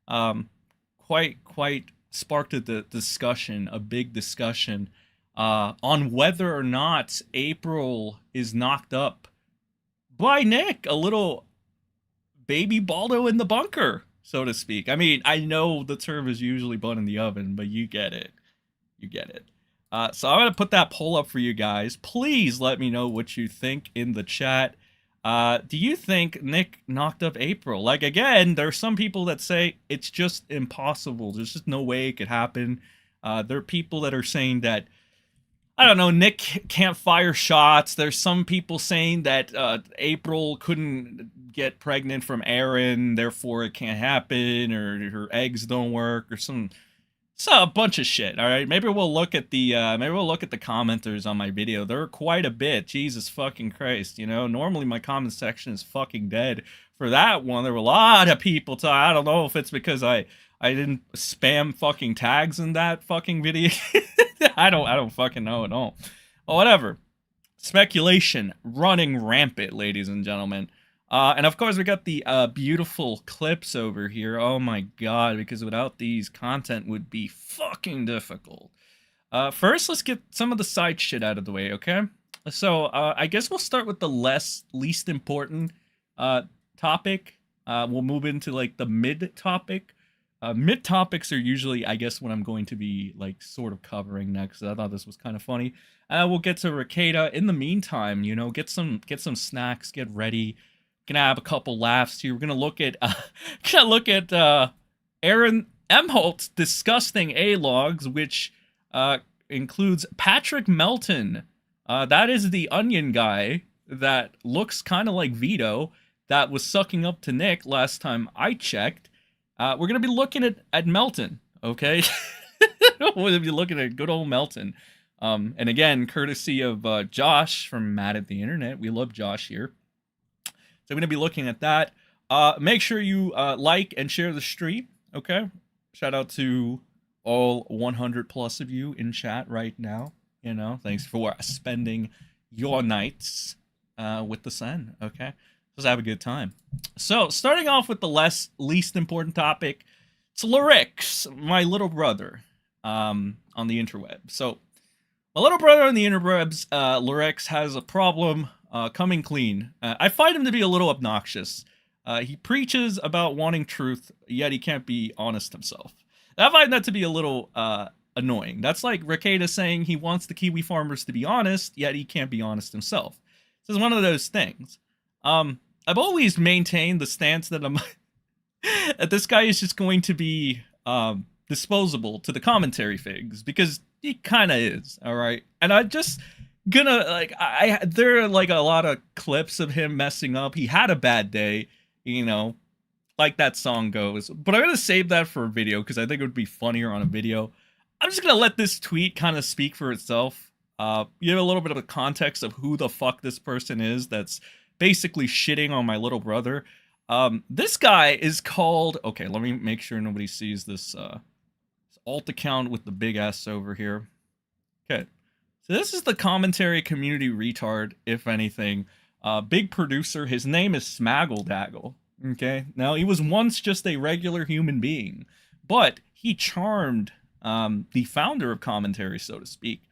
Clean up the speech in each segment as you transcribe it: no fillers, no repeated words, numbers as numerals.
um, quite sparked a big discussion, on whether or not April is knocked up by Nick, a little baby Balldo in the bunker, so to speak. I mean, I know the term is usually bun in the oven, but you get it. You get it. So I'm going to put that poll up for you guys. Please let me know what you think in the chat. Do you think Nick knocked up April? Like, again, there are some people that say it's just impossible. There's just no way it could happen. There are people that are saying that, I don't know, Nick can't fire shots. There's some people saying that April couldn't get pregnant from Aaron, therefore it can't happen, or her eggs don't work, or some... So a bunch of shit. All right, maybe we'll look at the commenters on my video. There are quite a bit. Jesus fucking Christ, you know. Normally my comment section is fucking dead. For that one, there were a lot of people. I don't know if it's because I didn't spam fucking tags in that fucking video. I don't fucking know at all. Well, whatever. Speculation running rampant, ladies and gentlemen. And of course, we got the beautiful clips over here. Oh my god, because without these, content would be fucking difficult. First, let's get some of the side shit out of the way, okay? So, I guess we'll start with the least important topic. We'll move into, like, the mid topic. Mid topics are usually, I guess, what I'm going to be, like, sort of covering next. I thought this was kind of funny. We'll get to Rekieta. In the meantime, you know, get some snacks, get ready. Gonna have a couple laughs here. We're gonna look at Aaron Imholte's disgusting A-logs, which includes Patrick Melton. That is the onion guy that looks kind of like Vito, that was sucking up to Nick last time I checked. We're gonna be looking at Melton, okay? We're gonna be looking at good old Melton. And again, courtesy of Josh from Mad at the Internet. We love Josh here. So I'm going to be looking at that. Make sure you like and share the stream, okay? Shout out to all 100 plus of you in chat right now. You know, thanks for spending your nights with the Sen, okay? Let's have a good time. So, starting off with the least important topic, it's Lerix, my little brother, on the interweb. So, my little brother on the interwebs, Lerix, has a problem coming clean. I find him to be a little obnoxious. He preaches about wanting truth, yet he can't be honest himself. I find that to be a little annoying. That's like Rekieta saying he wants the kiwi farmers to be honest, yet he can't be honest himself. This is one of those things. I've always maintained the stance that that this guy is just going to be disposable to the commentary figs, because he kind of is, all right? And I just gonna, like, there are, like, a lot of clips of him messing up. He had a bad day, you know, like that song goes. But I'm gonna save that for a video, because I think it would be funnier on a video. I'm just gonna let this tweet kind of speak for itself. Give a little bit of a context of who the fuck this person is that's basically shitting on my little brother. This guy is called... Okay, let me make sure nobody sees this alt account with the big S over here. Okay. So this is the commentary community retard, if anything. Big producer. His name is Smaggledaggle. Okay? Now, he was once just a regular human being, but he charmed the founder of commentary, so to speak,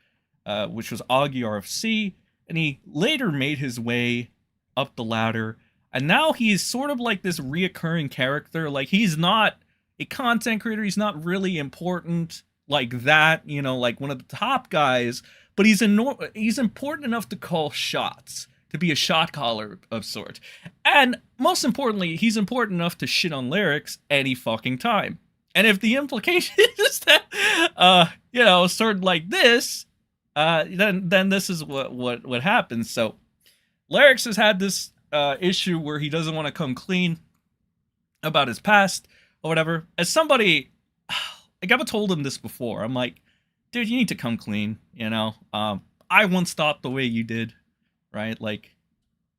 which was Augie RFC, and he later made his way up the ladder, and now he's sort of like this reoccurring character. Like, he's not a content creator, he's not really important like that, you know, like one of the top guys, but he's important enough to call shots, to be a shot caller of sorts. And most importantly, he's important enough to shit on Lerix any fucking time. And if the implication is that, you know, sort of like this, then this is what happens. So Lerix has had this issue where he doesn't want to come clean about his past or whatever. As somebody, like, I've told him this before. I'm like, dude, you need to come clean, you know? I once thought the way you did, right? Like,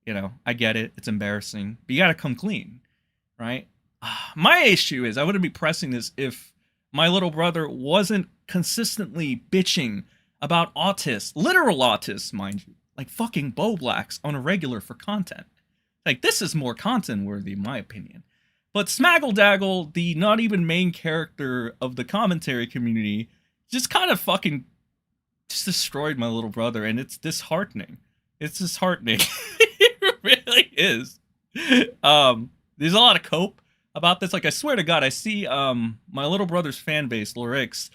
you know, I get it. It's embarrassing. But you gotta come clean, right? My issue is, I wouldn't be pressing this if my little brother wasn't consistently bitching about autists, literal autists, mind you, like fucking Bo Blacks on a regular for content. Like, this is more content worthy, in my opinion. But Smaggledaggle, the not even main character of the commentary community, just kind of fucking just destroyed my little brother, and it's disheartening. It's disheartening. It really is. There's a lot of cope about this. Like, I swear to God, I see my little brother's fan base, Lerix,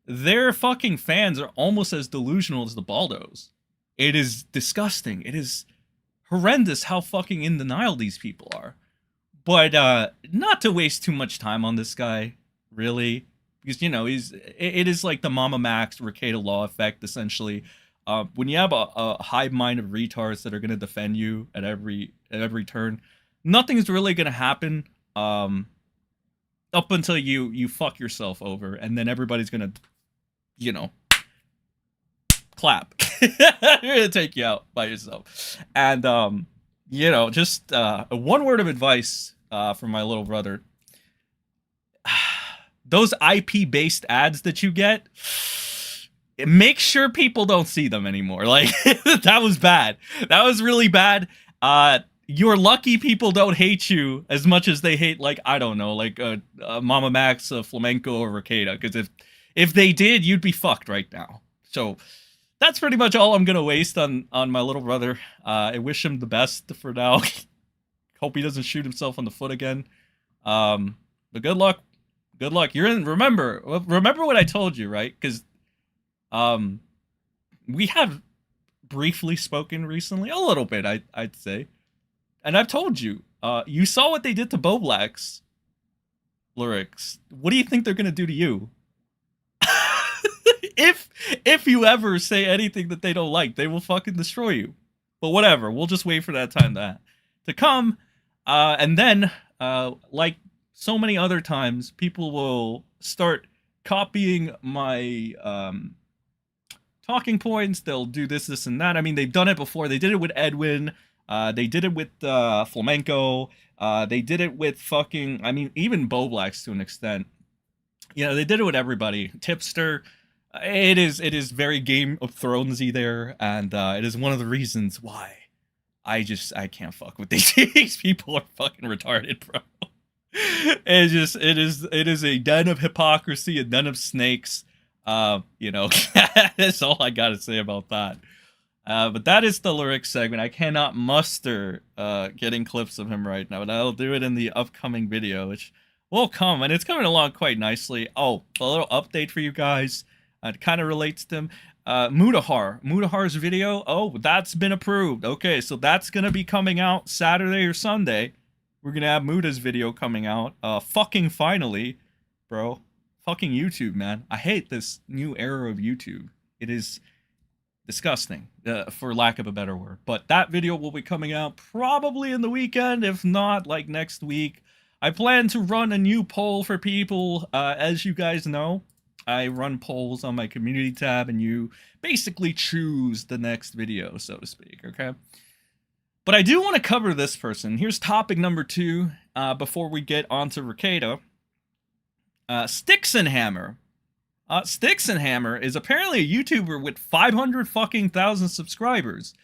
their fucking fans are almost as delusional as the Balldos. It is disgusting. It is horrendous how fucking in denial these people are. But not to waste too much time on this guy, really, because, you know, it is like the Mama Max Rekieta Law effect, essentially. When you have a hive mind of retards that are going to defend you at every turn, nothing's really going to happen up until you fuck yourself over, and then everybody's going to, you know, clap. They're going to take you out by yourself. And, you know, just one word of advice from my little brother. Those IP-based ads that you get, make sure people don't see them anymore. Like, that was bad. That was really bad. You're lucky people don't hate you as much as they hate, like, I don't know, like Mama Max, Flamenco, or Rekieta. Because if they did, you'd be fucked right now. So that's pretty much all I'm gonna waste on my little brother. I wish him the best for now. Hope he doesn't shoot himself on the foot again. But good luck. Good luck. You're in. Remember what I told you, right? Because we have briefly spoken recently, a little bit, I'd say, and I've told you. You saw what they did to Boblax, Lerix. What do you think they're gonna do to you? If you ever say anything that they don't like, they will fucking destroy you. But whatever, we'll just wait for that time to come. And then, like so many other times, people will start copying my talking points. They'll do this, and that. I mean, they've done it before. They did it with Edwin. They did it with Flamenco. They did it with fucking, I mean, even Boblax to an extent. You know, they did it with everybody. Tipster. It is very Game of Thronesy there, and it is one of the reasons why I can't fuck with these people. Are fucking retarded, bro. It is a den of hypocrisy, a den of snakes. You know, that's all I gotta say about that. But that is the Lerix segment. I cannot muster getting clips of him right now, but I'll do it in the upcoming video, which will come, and it's coming along quite nicely. Oh, a little update for you guys. It kind of relates to him. Mudahar's video. Oh, that's been approved. Okay, so that's gonna be coming out Saturday or Sunday. We're gonna have Muda's video coming out. Fucking finally, bro. Fucking YouTube, man. I hate this new era of YouTube. It is disgusting, for lack of a better word. But that video will be coming out probably in the weekend, if not like next week. I plan to run a new poll for people. As you guys know, I run polls on my community tab, and you basically choose the next video, so to speak, okay? But I do want to cover this person. Here's topic number 2, before we get onto Rekieta. Styxhenhammer. Styxhenhammer is apparently a YouTuber with 500,000 subscribers.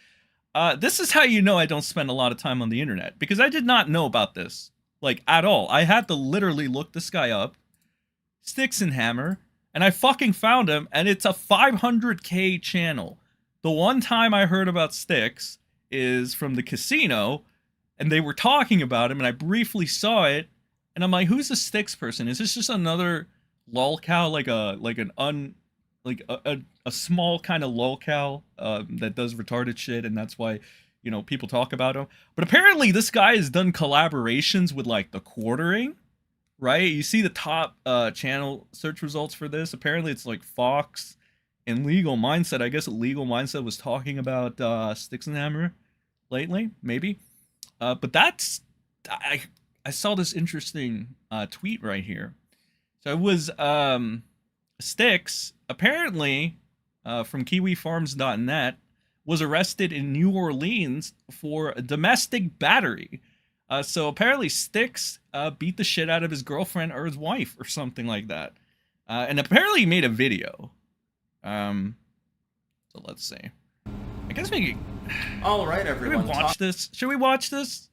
This is how you know I don't spend a lot of time on the internet, because I did not know about this, like, at all. I had to literally look this guy up, Styxhenhammer, and I fucking found him, and it's a 500K channel. The one time I heard about Styx is from the casino, and they were talking about him, and I briefly saw it, and I'm like, who's the Styx person? Is this just another lolcow, like a small kind of lolcow that does retarded shit, and that's why, you know, people talk about him? But apparently this guy has done collaborations with, like, the Quartering, right? You see the top channel search results for this. Apparently it's like Fox and Legal Mindset. I guess Legal Mindset was talking about Styxhenhammer lately, maybe. But that's, I saw this interesting tweet right here. So it was Styx, apparently, from kiwifarms.net, was arrested in New Orleans for a domestic battery. So apparently Styx beat the shit out of his girlfriend or his wife or something like that. And apparently he made a video. So let's see. I guess we can... All right, everyone. Should we watch this? Should we watch this?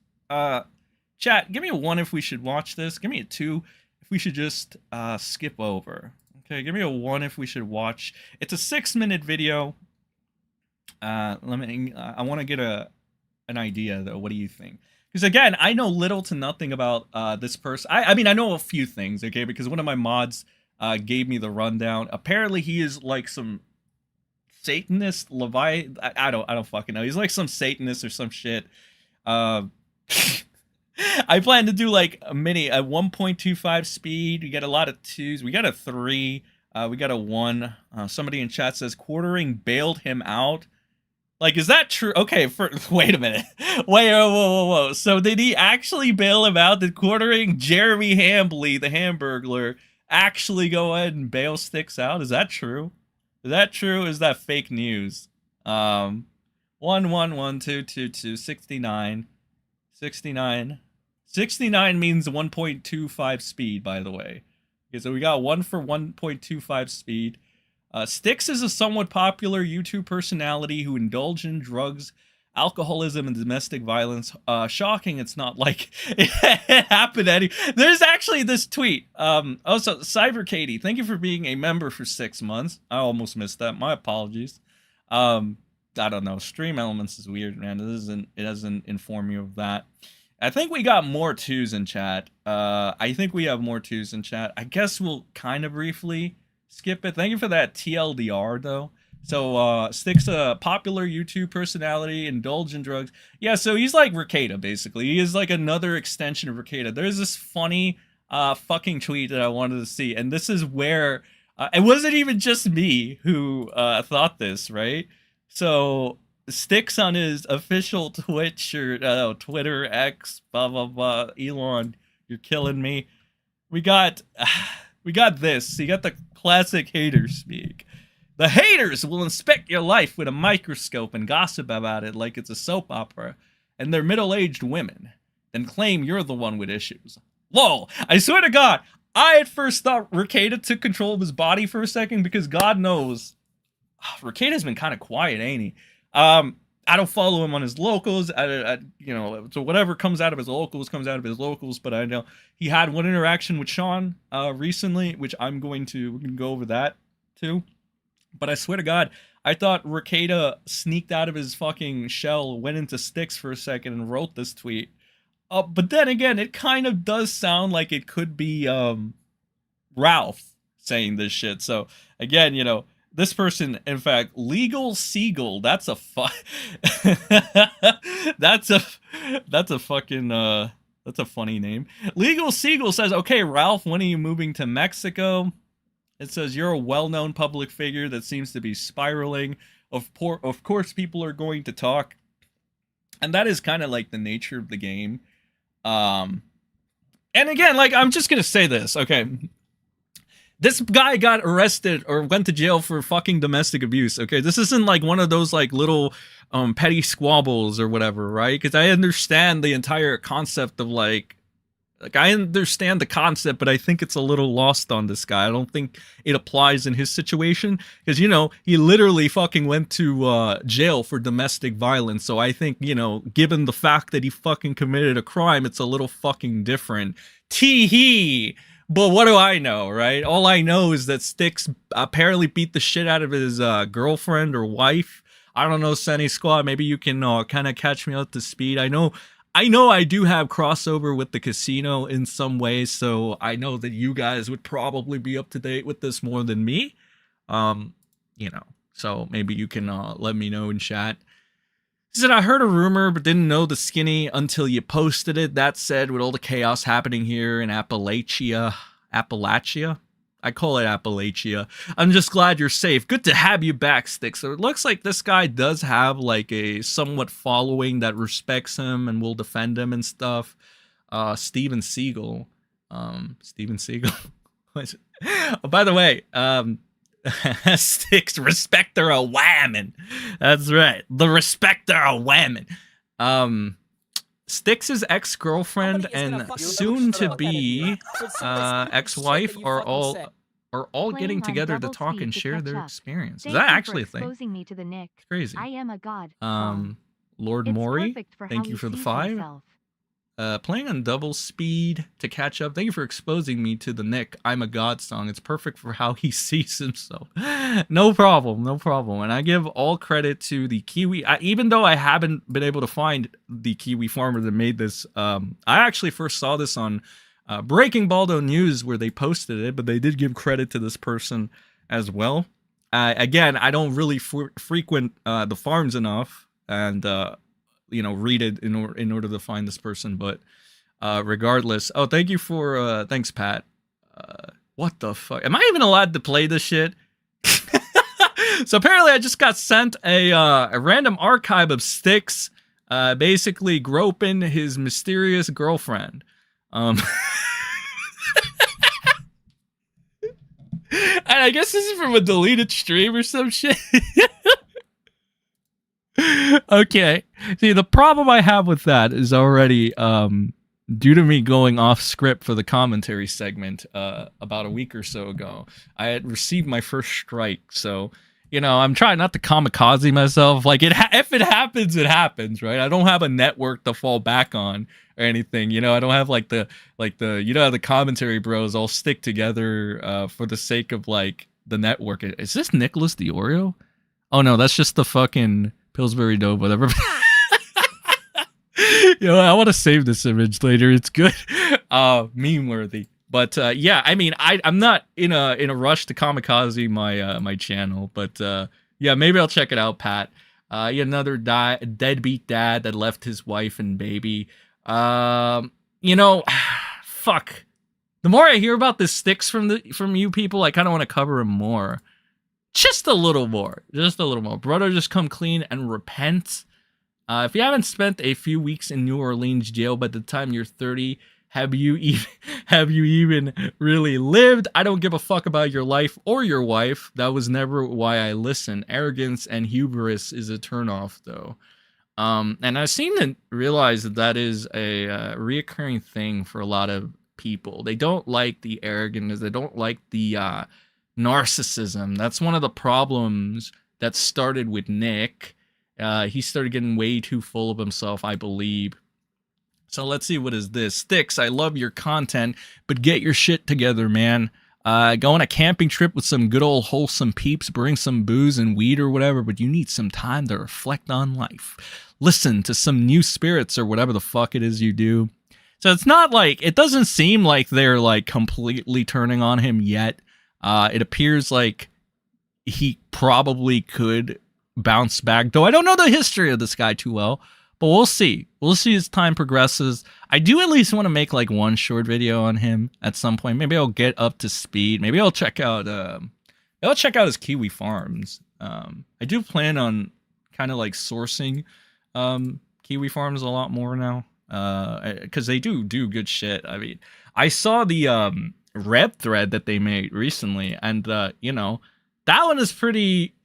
Chat, give me a 1 if we should watch this. Give me a 2 if we should just skip over. Okay, give me a 1 if we should watch. It's a 6-minute video. I want to get an idea though. What do you think? Because again, I know little to nothing about this person. I mean, I know a few things, okay? Because one of my mods gave me the rundown. Apparently, he is like some Satanist, I don't fucking know. He's like some Satanist or some shit. I plan to do like a 1.25 speed. We got a lot of 2s. We got a 3. We got a 1. Somebody in chat says quartering bailed him out. Like, is that true? Okay, wait a minute. Whoa. So did he actually bail him out? Did quartering Jeremy Hambley, the Hamburglar, actually go ahead and bail Styx out? Is that true? Is that true? Is that fake news? 1 1 1 2 2 2 69. 69. 69 means 1.25 speed, by the way. Okay, so we got 1 for 1.25 speed. Styx is a somewhat popular YouTube personality who indulged in drugs, alcoholism, and domestic violence. Shocking, it's not like it happened any. There's actually this tweet. Also, Cyber Katie, thank you for being a member for 6 months. I almost missed that. My apologies. I don't know. Stream Elements is weird, man. It doesn't inform you of that. I think we got more 2s in chat. I think we have more 2s in chat. I guess we'll kind of briefly skip it. Thank you for that TLDR, though. So, Styx, a popular YouTube personality, indulged in drugs. Yeah, so he's like Rekieta, basically. He is like another extension of Rekieta. There's this funny fucking tweet that I wanted to see, and this is where... it wasn't even just me who thought this, right? So... Styx on his official Twitch or Twitter, X, blah blah blah. Elon, you're killing me. We got this. You got the classic hater speak. The haters will inspect your life with a microscope and gossip about it like it's a soap opera, and they're middle-aged women, then claim you're the one with issues. Lol. I swear to God, I at first thought Rekieta took control of his body for a second because God knows, Rekieta's been kind of quiet, ain't he? I don't follow him on his locals. You know, so whatever comes out of his locals comes out of his locals. But I know he had one interaction with Sean recently, which we can go over that too. But I swear to God, I thought Rekieta sneaked out of his fucking shell, went into Styx for a second, and wrote this tweet. But then again, it kind of does sound like it could be Ralph saying this shit. So again, you know. This person, in fact, Legal Seagull. That's a that's a funny name. Legal Seagull says, "Okay, Ralph, when are you moving to Mexico?" It says you're a well-known public figure that seems to be spiraling. Of course, people are going to talk, and that is kind of like the nature of the game. And again, like I'm just gonna say this, okay. This guy got arrested or went to jail for fucking domestic abuse, okay? This isn't like one of those like little petty squabbles or whatever, right? Because I understand the entire concept of like I understand the concept, but I think it's a little lost on this guy. I don't think it applies in his situation because, you know, he literally fucking went to jail for domestic violence. So I think, you know, given the fact that he fucking committed a crime, it's a little fucking different. Tee-hee! But what do I know, right? All I know is that Styx apparently beat the shit out of his girlfriend or wife. I don't know, Sunny Squad. Maybe you can kind of catch me up to speed. I know I do have crossover with the casino in some ways, so I know that you guys would probably be up to date with this more than me. You know, so maybe you can let me know in chat. He said, I heard a rumor, but didn't know the skinny until you posted it. That said, with all the chaos happening here in Appalachia, I call it Appalachia. I'm just glad you're safe. Good to have you back, Styx. So it looks like this guy does have like a somewhat following that respects him and will defend him and stuff. Steven Seagal. Steven Seagal. Oh, by the way, Styx, respecter a whammon. That's right. The respecter a whammon. Styx's ex-girlfriend and soon-to-be ex-wife are all getting together to talk and share their experience. Is that actually a thing? It's crazy. I am a god. Lord Maury, thank you for the 5. Playing on double speed to catch up. Thank you for exposing me to the Nick I'm a God song. It's perfect for how he sees himself. No problem, no problem. And I give all credit to the Kiwi. Even though I haven't been able to find the Kiwi farmer that made this, I actually first saw this on Breaking Balldo News where they posted it, but they did give credit to this person as well. Again, I don't really frequent the farms enough, and read it in order to find this person, but regardless. Oh, thank you for thanks, Pat. What the fuck? Am I even allowed to play this shit? So apparently I just got sent a random archive of Styx basically groping his mysterious girlfriend. And I guess this is from a deleted stream or some shit. Okay. See, the problem I have with that is already due to me going off script for the commentary segment about a week or so ago. I had received my first strike, so I'm trying not to kamikaze myself. Like if it happens, it happens, right? I don't have a network to fall back on or anything. I don't have like the how the commentary bros all stick together for the sake of like the network. Is this Nicholas the Oreo? Oh no, that's just the fucking Pillsbury Dough, whatever. I want to save this image later. It's good, meme worthy. But yeah, I mean, I'm not in a rush to kamikaze my channel, but yeah, maybe I'll check it out, Pat. Another deadbeat dad that left his wife and baby. Fuck. The more I hear about this Styx from you people, I kind of want to cover him more. Just a little more. Brother, just come clean and repent. If you haven't spent a few weeks in New Orleans jail by the time you're 30, have you even really lived? I don't give a fuck about your life or your wife. That was never why I listen. Arrogance and hubris is a turnoff, though. And I seem to realize that is a reoccurring thing for a lot of people. They don't like the arrogance. They don't like the narcissism. That's one of the problems that started with Nick. He started getting way too full of himself, I believe. So let's see, what is this? Styx, I love your content, but get your shit together, man. Go on a camping trip with some good old wholesome peeps, bring some booze and weed or whatever, but you need some time to reflect on life. Listen to some new spirits or whatever the fuck it is you do. So it's not like, it doesn't seem like they're like completely turning on him yet. It appears like he probably could bounce back, though I don't know the history of this guy too well, but we'll see. We'll see as time progresses. I do at least want to make like one short video on him at some point. Maybe I'll get up to speed. Maybe I'll check out his kiwi farms. I do plan on kind of like sourcing kiwi farms a lot more now, because they do good shit. I mean, I saw the Rev thread that they made recently, and that one is pretty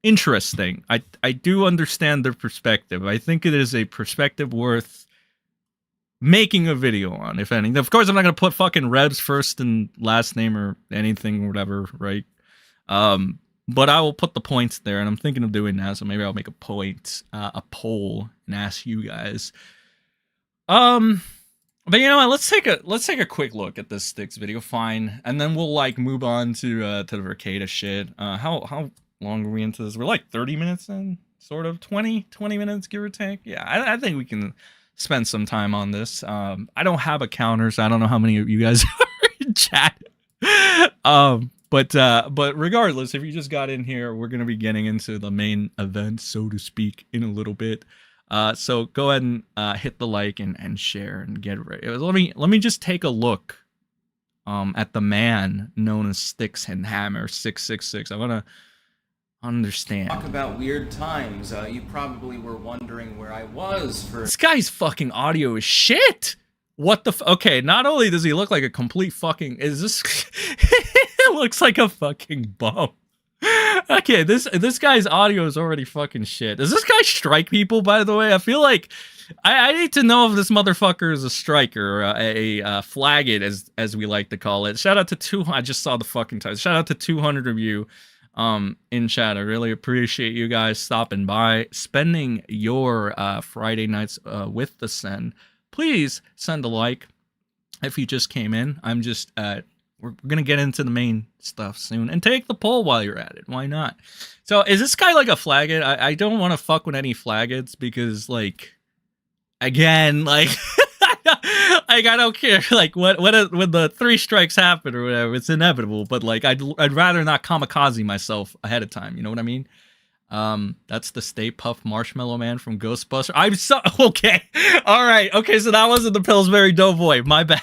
interesting. I do understand their perspective. I think it is a perspective worth making a video on, if any. Of course, I'm not gonna put fucking Rev's first and last name or anything or whatever, right? But I will put the points there, and I'm thinking of doing that, so maybe I'll make a poll and ask you guys. But you know what? Let's take a quick look at this Styx video, fine, and then we'll like move on to the Rekieta shit. How long are we into this? We're like 30 minutes in, sort of 20 minutes, give or take. Yeah, I think we can spend some time on this. I don't have a counter, so I don't know how many of you guys are in chat. But regardless, if you just got in here, we're gonna be getting into the main event, so to speak, in a little bit. So go ahead and hit the like and share and get ready. Let me just take a look at the man known as Styxhenhammer 666. I want to understand. Talk about weird times. You probably were wondering where I was for. This guy's fucking audio is shit. What the? Okay, not only does he look like a complete fucking, it looks like a fucking bum. Okay, this guy's audio is already fucking shit. Does this guy strike people, by the way? I feel like I need to know if this motherfucker is a striker, or a flagget, as we like to call it. Shout out to I just saw the fucking title. Shout out to 200 of you in chat. I really appreciate you guys stopping by, spending your Friday nights with the Sen. please send a like if you just came in. I'm just we're gonna get into the main stuff soon, and take the poll while you're at it. Why not? So is this guy like a flaggot? I don't want to fuck with any flaggots because, like, again, like, like I don't care. Like, when the 3 strikes happen or whatever, it's inevitable. But like, I'd rather not kamikaze myself ahead of time. You know what I mean? That's the Stay Puft Marshmallow Man from Ghostbusters. I'm so okay. All right. Okay, so that wasn't the Pillsbury Doughboy. My bad.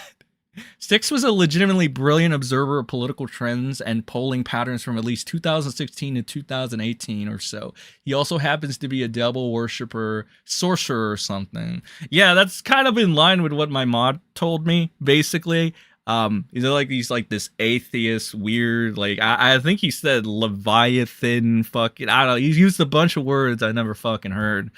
Styx was a legitimately brilliant observer of political trends and polling patterns from at least 2016 to 2018 or so. He also happens to be a devil worshiper, sorcerer or something. Yeah, that's kind of in line with what my mod told me, basically. He's like this atheist, weird, like, I think he said Leviathan, fucking, I don't know, he's used a bunch of words I never fucking heard.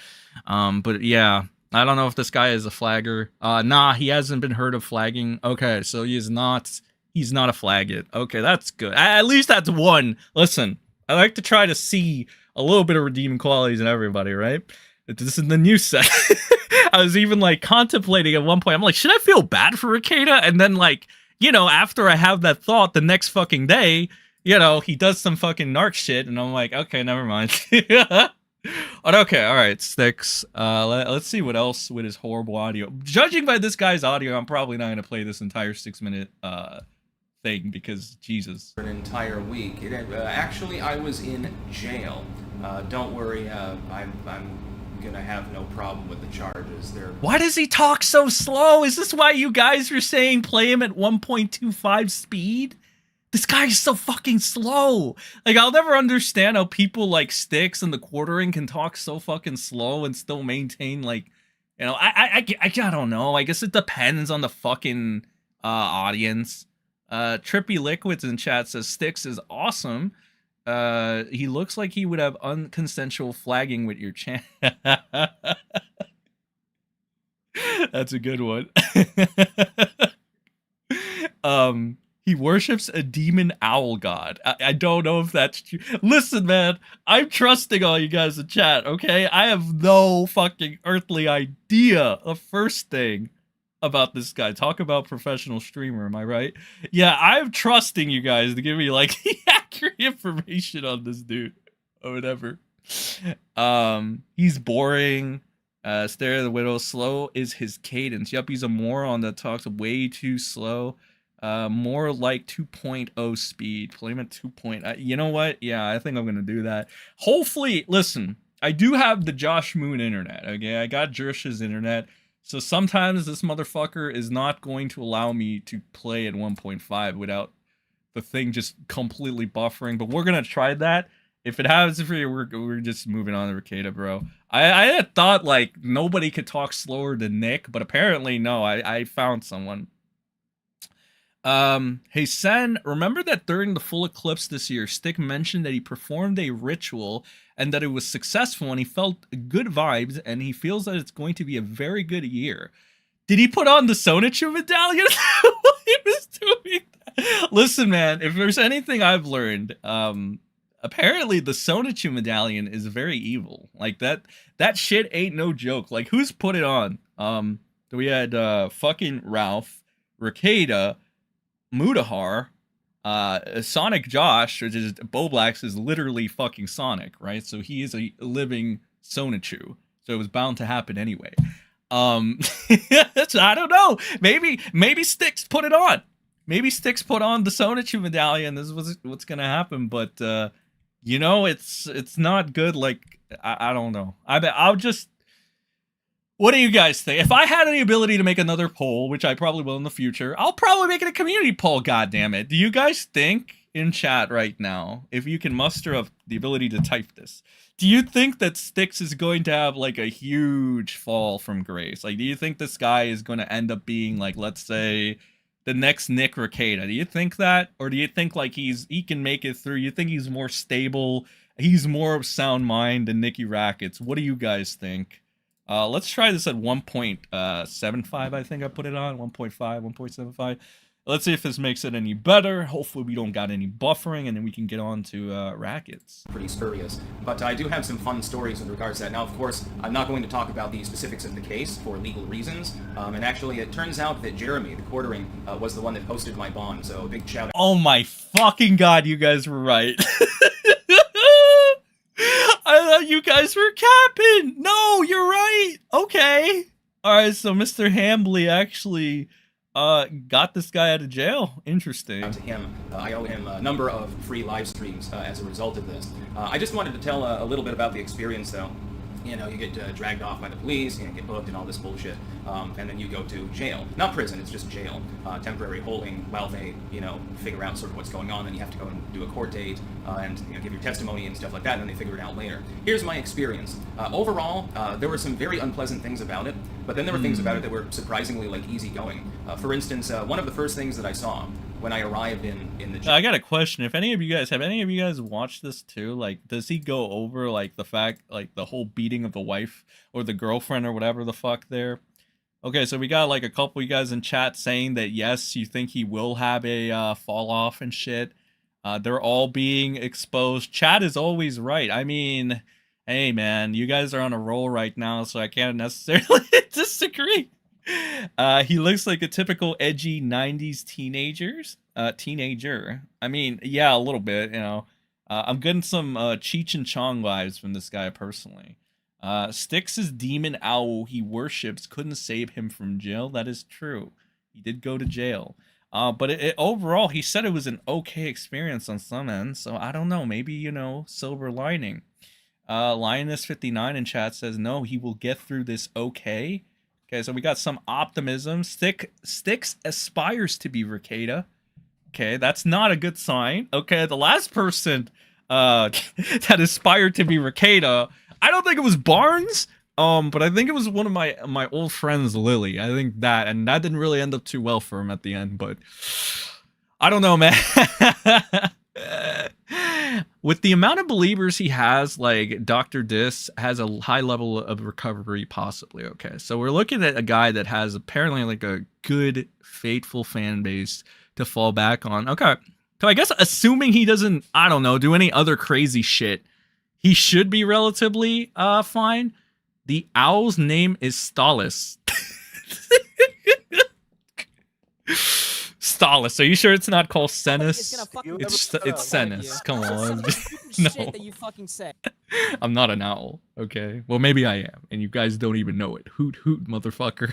But yeah. I don't know if this guy is a flagger. Nah, he hasn't been heard of flagging. Okay, so he's not a flaggot. Okay, that's good. At least that's one. Listen, I like to try to see a little bit of redeeming qualities in everybody, right? This is the new set. I was even like contemplating at one point. I'm like, should I feel bad for Rekieta? And then, like, you know, after I have that thought, the next fucking day, you know, he does some fucking narc shit, and I'm like, okay, never mind. Okay, all right, Styx. Let's see what else with his horrible audio. Judging by this guy's audio, I'm probably not going to play this entire 6-minute thing because Jesus. For an entire week. Actually, I was in jail. Don't worry, I'm gonna have no problem with the charges. Why does he talk so slow? Is this why you guys are saying play him at 1.25 speed? This guy is so fucking slow. Like, I'll never understand how people like Styx and the Quartering can talk so fucking slow and still maintain, like, you know, I don't know. I guess it depends on the fucking audience. Trippy Liquids in chat says Styx is awesome. He looks like he would have unconsensual flagging with your channel. That's a good one. He worships a demon owl god. I don't know if that's true. Listen, man, I'm trusting all you guys in chat, okay? I have no fucking earthly idea. The first thing about this guy. Talk about professional streamer, am I right? Yeah, I'm trusting you guys to give me, like, the accurate information on this dude. Or whatever. He's boring. Stare at the Widow. Slow is his cadence. Yup, he's a moron that talks way too slow. More like 2.0 speed. Play him at 2.0. You know what? Yeah, I think I'm gonna do that. Hopefully, listen, I do have the Josh Moon internet, okay? I got Jersh's internet, so sometimes this motherfucker is not going to allow me to play at 1.5 without the thing just completely buffering, but we're gonna try that. If it happens for you, we're just moving on to Rekieta, bro. I had thought, like, nobody could talk slower than Nick, but apparently, no, I found someone. Hey Sen, remember that during the full eclipse this year, Stick mentioned that he performed a ritual and that it was successful and he felt good vibes and he feels that it's going to be a very good year. Did he put on the Sonichu medallion while he was doing that? Listen, man, if there's anything I've learned, apparently the Sonichu medallion is very evil. Like, that shit ain't no joke. Like, who's put it on? We had fucking Ralph, Rekieta, Mudahar, Sonic Josh, which is Boblax, is literally fucking Sonic, right? So he is a living Sonichu. So it was bound to happen anyway. So I don't know. Maybe Styx put it on. Maybe Styx put on the Sonichu medallion. This is what's gonna happen. But you know, it's not good. Like, I don't know. I'll just. What do you guys think? If I had the ability to make another poll, which I probably will in the future, I'll probably make it a community poll, goddammit. Do you guys think, in chat right now, if you can muster up the ability to type this, do you think that Styx is going to have, like, a huge fall from grace? Like, do you think this guy is going to end up being, like, let's say, the next Nick Rekieta? Do you think that? Or do you think, like, he can make it through? You think he's more stable? He's more of sound mind than Nicky Rackets? What do you guys think? Let's try this at 1.75, I think I put it on. 1.5, 1.75. Let's see if this makes it any better. Hopefully we don't got any buffering, and then we can get on to rackets. Pretty spurious. But I do have some fun stories in regards to that. Now, of course, I'm not going to talk about the specifics of the case for legal reasons. And actually, it turns out that Jeremy, the quartering, was the one that posted my bond. So big shout out. Oh my fucking god, you guys were right. I thought you guys were capping. No, you're right. Okay. All right, so Mr. Hambley actually got this guy out of jail. Interesting. To him, I owe him a number of free live streams as a result of this. I just wanted to tell a little bit about the experience, though. You know, you get dragged off by the police, you get booked and all this bullshit, and then you go to jail. Not prison, it's just jail. Temporary holding while they, you know, figure out sort of what's going on, and you have to go and do a court date, and, you know, give your testimony and stuff like that, and then they figure it out later. Here's my experience. Overall, there were some very unpleasant things about it, but then there were things about it that were surprisingly, like, easygoing. For instance, one of the first things that I saw when I arrived in the jail. I got a question. If any of you guys watched this too? Like, does he go over like the fact, like the whole beating of the wife or the girlfriend or whatever the fuck there? Okay, so we got like a couple of you guys in chat saying that yes, you think he will have a fall off and shit. They're all being exposed. Chat is always right. I mean, hey man, you guys are on a roll right now, so I can't necessarily disagree. He looks like a typical edgy 90s teenager. I mean, yeah, a little bit, you know. I'm getting some Cheech and Chong vibes from this guy personally. Styx's demon owl he worships couldn't save him from jail. That is true. He did go to jail. But overall, he said it was an okay experience on some end. So I don't know. Maybe, you know, silver lining. Lioness59 in chat says, no, he will get through this okay. Okay, so we got some optimism. Styx aspires to be Rekieta. Okay, that's not a good sign. Okay, the last person that aspired to be Rekieta, I don't think it was Barnes, but I think it was one of my old friends, Lily. I think that, and that didn't really end up too well for him at the end, but I don't know, man. With the amount of believers he has, like Dr. Dis has a high level of recovery, possibly. Okay, so we're looking at a guy that has apparently like a good, faithful fan base to fall back on. Okay, so I guess assuming he doesn't, I don't know, do any other crazy shit, he should be relatively fine. The owl's name is Stallis. Stallis. Are you sure it's not called Senis? It's Senis. Come on. No. Shit that you fucking say. I'm not an owl. Okay. Well, maybe I am, and you guys don't even know it. Hoot hoot, motherfucker.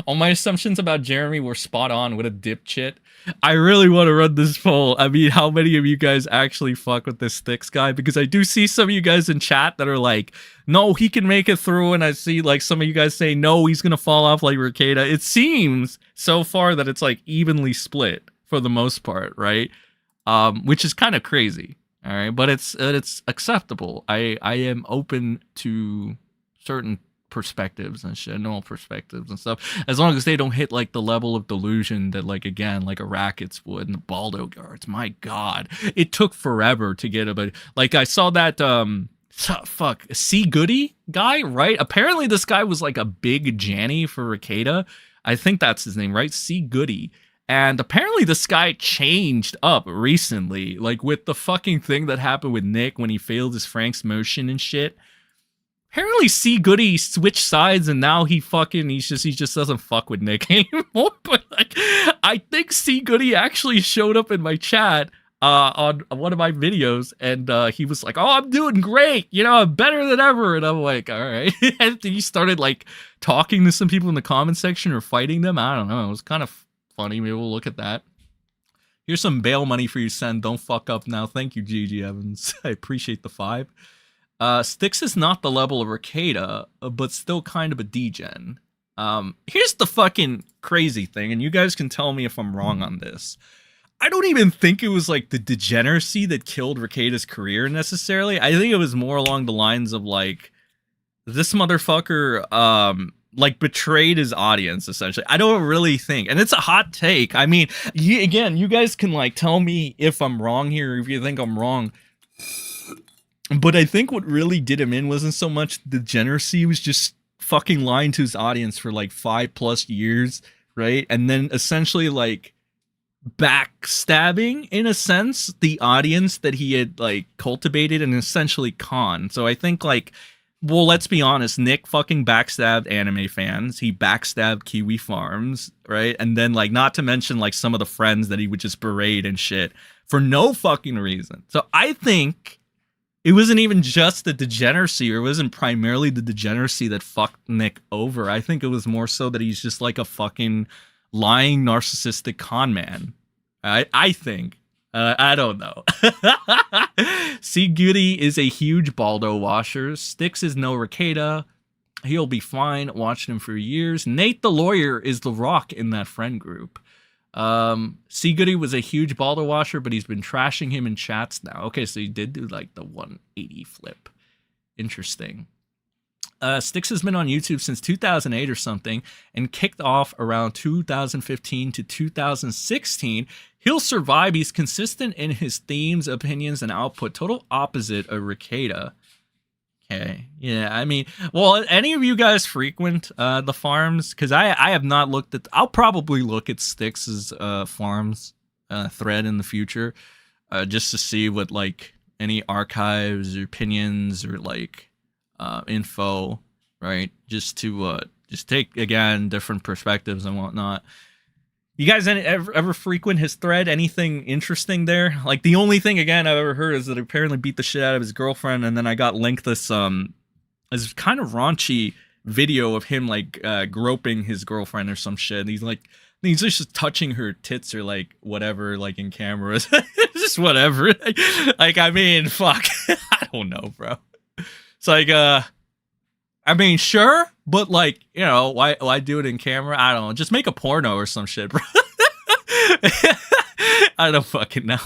All my assumptions about Jeremy were spot on. What a dipshit. I really want to run this poll. I mean, how many of you guys actually fuck with this Styx guy? Because I do see some of you guys in chat that are like, no, he can make it through. And I see like some of you guys say, no, he's going to fall off like Rekieta. It seems so far that it's like evenly split for the most part, right? Which is kind of crazy. All right. But it's acceptable. I am open to certain perspectives and shit, no perspectives and stuff, as long as they don't hit like the level of delusion that like again like a Rackets would and the Balldo guards. My god, it took forever to get a, like I saw that fuck C Goody guy, right? Apparently this guy was like a big Janny for Rekieta. I think that's his name, right? C Goody. And apparently this guy changed up recently, like with the fucking thing that happened with Nick when he failed his Frank's motion and shit. Apparently C Goody switched sides and now he just doesn't fuck with Nick anymore. But like, I think C Goody actually showed up in my chat on one of my videos and he was like, oh, I'm doing great, you know, I'm better than ever. And I'm like, all right. And he started like talking to some people in the comment section or fighting them. I don't know. It was kind of funny. Maybe we'll look at that. Here's some bail money for you, Sen. Don't fuck up now. Thank you, GG Evans. I appreciate the 5. Styx is not the level of Rekieta, but still kind of a degen. Here's the fucking crazy thing, and you guys can tell me if I'm wrong on this. I don't even think it was like the degeneracy that killed Rekieta's career necessarily. I think it was more along the lines of like, this motherfucker, like betrayed his audience essentially. I don't really think, and it's a hot take. I mean, again, you guys can like tell me if I'm wrong here, if you think I'm wrong. But I think what really did him in wasn't so much degeneracy. He was just fucking lying to his audience for like 5+ years right? And then essentially like backstabbing in a sense the audience that he had like cultivated and essentially conned. So I think like, well, let's be honest, Nick fucking backstabbed anime fans. He backstabbed Kiwi Farms, right? And then like, not to mention like some of the friends that he would just berate and shit for no fucking reason. So I think it wasn't even just the degeneracy, or it wasn't primarily the degeneracy that fucked Nick over. I think it was more so that he's just like a fucking lying narcissistic con man. I think. I don't know. C. Goody is a huge Balldo washer. Styx is no Rekieta. He'll be fine. Watched him for years. Nate the lawyer is the rock in that friend group. C. Goody was a huge Balldo washer, but he's been trashing him in chats now. Okay, so he did do like the 180 flip. Interesting. Styx has been on YouTube since 2008 or something and kicked off around 2015 to 2016. He'll survive. He's consistent in his themes, opinions, and output. Total opposite of Rekieta. Okay. Yeah, I mean, well, any of you guys frequent the farms? Because I have not looked at... I'll probably look at Styx's farms thread in the future just to see what, like, any archives or opinions or, like, info, right? Just to just take, again, different perspectives and whatnot. You guys ever frequent his thread? Anything interesting there? Like, the only thing, again, I've ever heard is that he apparently beat the shit out of his girlfriend, and then I got linked this kind of raunchy video of him, like, groping his girlfriend or some shit. And he's just touching her tits or, like, whatever, like, in cameras. Just whatever. Like, I mean, fuck. I don't know, bro. It's like, I mean, sure, but like, you know, why do it in camera? I don't know. Just make a porno or some shit, bro. I don't fucking know.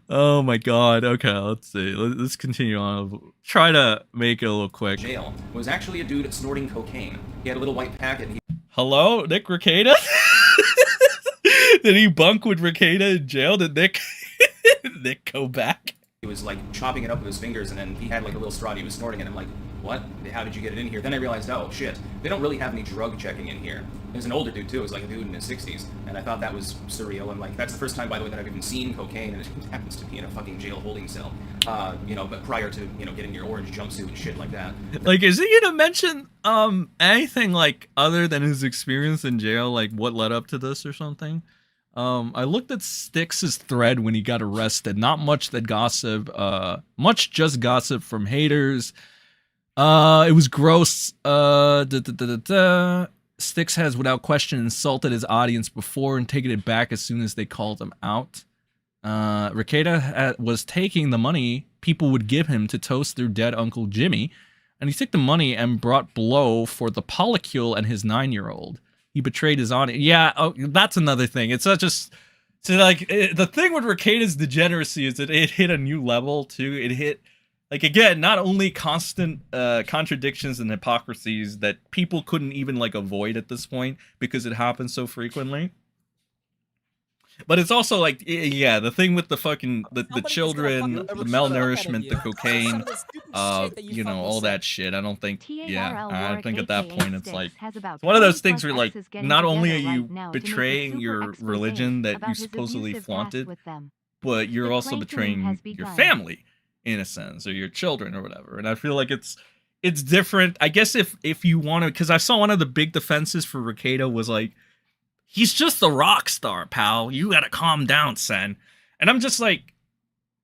Oh my god. Okay, let's see. Let's continue on. Try to make it a little quick. Jail was actually a dude snorting cocaine. He had a little white packet. Hello, Nick Rekieta? Did he bunk with Rekieta in jail? Did Nick go back? He was like chopping it up with his fingers, and then he had like a little straw and he was snorting it. I'm like, what? How did you get it in here? Then I realized, oh shit, they don't really have any drug checking in here. There's an older dude too. It was like a dude in his 60s, and I thought that was surreal. And like, that's the first time, by the way, that I've even seen cocaine, and it happens to be in a fucking jail holding cell. You know, but prior to, you know, getting your orange jumpsuit and shit like that. Like, is he gonna mention anything like other than his experience in jail, like what led up to this or something? I looked at Styx's thread when he got arrested. Not much that gossip, much just gossip from haters. It was gross. Styx has, without question, insulted his audience before and taken it back as soon as they called him out. Rekieta was taking the money people would give him to toast their dead Uncle Jimmy, and he took the money and brought blow for the polycule and his 9-year-old. He betrayed his audience. Yeah, oh, that's another thing. It's not just... So, like, the thing with Rekieta's degeneracy is that it hit a new level, too. It hit, like, again, not only constant contradictions and hypocrisies that people couldn't even, like, avoid at this point because it happens so frequently. But it's also, like, yeah, the thing with the fucking, the children, the malnourishment, the cocaine, you know, all that shit. I don't think, yeah, I think at that point it's like, it's one of those things where, like, not only are you betraying your religion that you supposedly flaunted, but you're also betraying your family, in a sense, or your children or whatever. And I feel like it's different. I guess if you want to, because I saw one of the big defenses for Rekieta was like, he's just a rock star, pal. You gotta calm down, Sen. And I'm just like,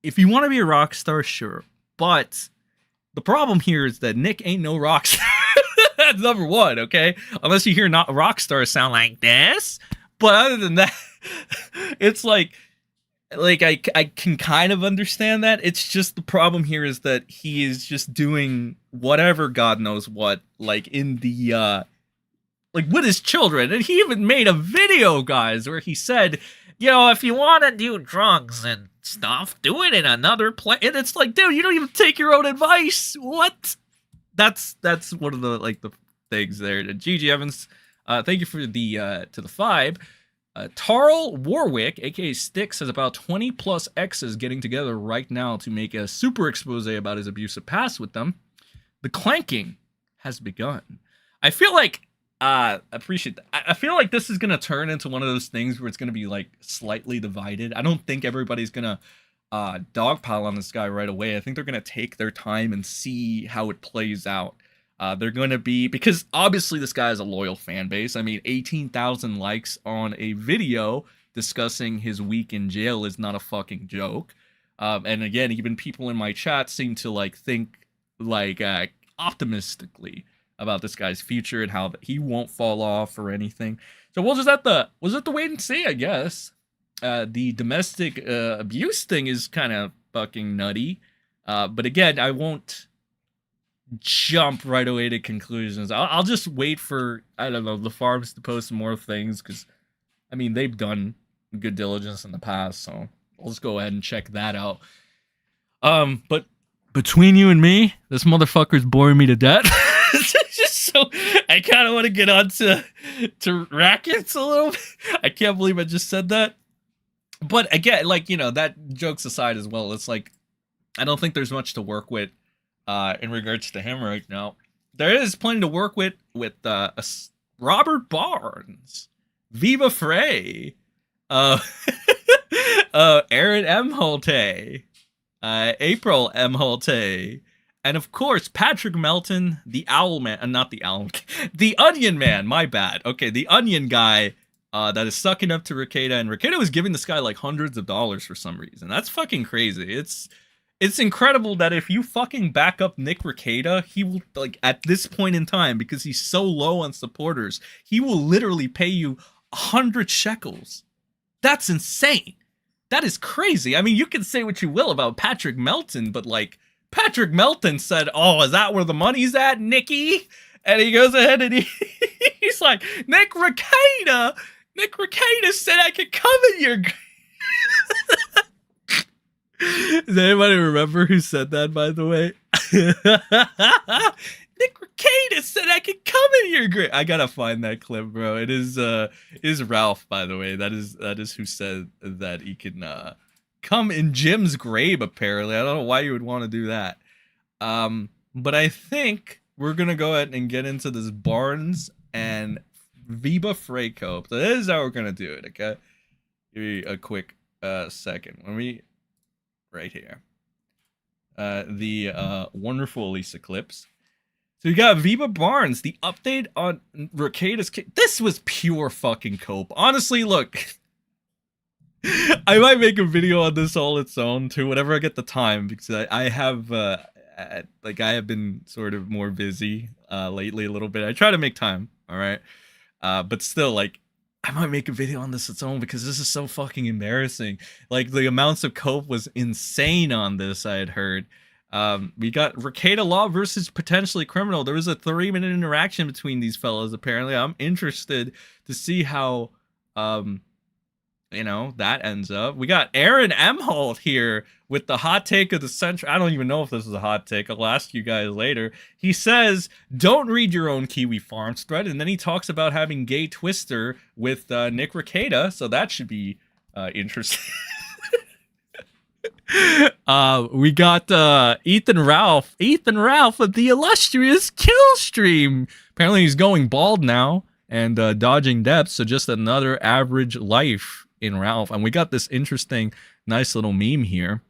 if you want to be a rock star, sure. But the problem here is that Nick ain't no rock star. That's number one, okay? Unless you hear not rock stars sound like this. But other than that, it's like I can kind of understand that. It's just the problem here is that he is just doing whatever God knows what, like in the like with his children. And he even made a video, guys, where he said, you know, if you want to do drugs and stuff, do it in another place. And it's like, dude, you don't even take your own advice. What? That's one of the, like, the things there. GG Evans, thank you for the to the 5. Tarl Warwick, aka Styx, has about 20 plus exes getting together right now to make a super expose about his abusive past with them. The clanking has begun. I feel like Appreciate that. I feel like this is gonna turn into one of those things where it's gonna be like slightly divided. I don't think everybody's gonna dogpile on this guy right away. I think they're gonna take their time and see how it plays out. They're gonna be, because obviously this guy has a loyal fan base. I mean, 18,000 likes on a video discussing his week in jail is not a fucking joke. And again, even people in my chat seem to like think like optimistically about this guy's future and how he won't fall off or anything. So we'll just have to wait and see, I guess. The domestic abuse thing is kind of fucking nutty. But again, I won't jump right away to conclusions. I'll just wait for, I don't know, the farms to post more things, because I mean, they've done good diligence in the past, so I'll just go ahead and check that out. But between you and me, this motherfucker's boring me to death. So I kind of want to get on to rackets a little bit. I can't believe I just said that. But again, like, you know, that jokes aside as well, it's like, I don't think there's much to work with in regards to him right now. There is plenty to work with Robert Barnes, Viva Frey, Aaron Imholte, April Imholte, and of course, Patrick Melton, the Owl Man, not the Owl, the Onion Man, my bad. Okay, the Onion guy that is sucking up to Rekieta, and Rekieta was giving this guy like hundreds of dollars for some reason. That's fucking crazy. It's incredible that if you fucking back up Nick Rekieta, he will, like, at this point in time, because he's so low on supporters, he will literally pay you 100 shekels. That's insane. That is crazy. I mean, you can say what you will about Patrick Melton, but like, Patrick Melton said, "Oh, is that where the money's at, Nicky?" And he goes ahead and he's like, Nick Rekieta said I could come in your... Does anybody remember who said that, by the way? Nick Rekieta said I could come in your grave. I gotta find that clip, bro. It is Ralph, by the way. That is who said that he can come in Jim's grave, apparently. I don't know why you would want to do that. But I think we're gonna go ahead and get into this Barnes and Viva Frey cope. So this is how we're gonna do it, okay? Give me a quick second. Let me... right here. The wonderful Elissa clips. So you got Viva Barnes, the update on Rekieta's kid. This was pure fucking cope. Honestly, look. I might make a video on this all its own too, whenever I get the time, because I have I have been sort of more busy lately a little bit. I try to make time, all right? But still, like, I might make a video on this its own, because this is so fucking embarrassing. Like, the amounts of cope was insane on this, I had heard. We got Rekieta Law versus Potentially Criminal. There was a 3-minute interaction between these fellas, apparently. I'm interested to see how, you know, that ends up. We got Aaron Imholte here with the hot take of the century. I don't even know if this is a hot take. I'll ask you guys later. He says, don't read your own Kiwi Farms thread. And then he talks about having Gay Twister with Nick Rekieta. So that should be interesting. We got Ethan Ralph of the illustrious Kill Stream. Apparently he's going bald now and dodging depths. So just another average life in Ralph. And we got this interesting, nice little meme here.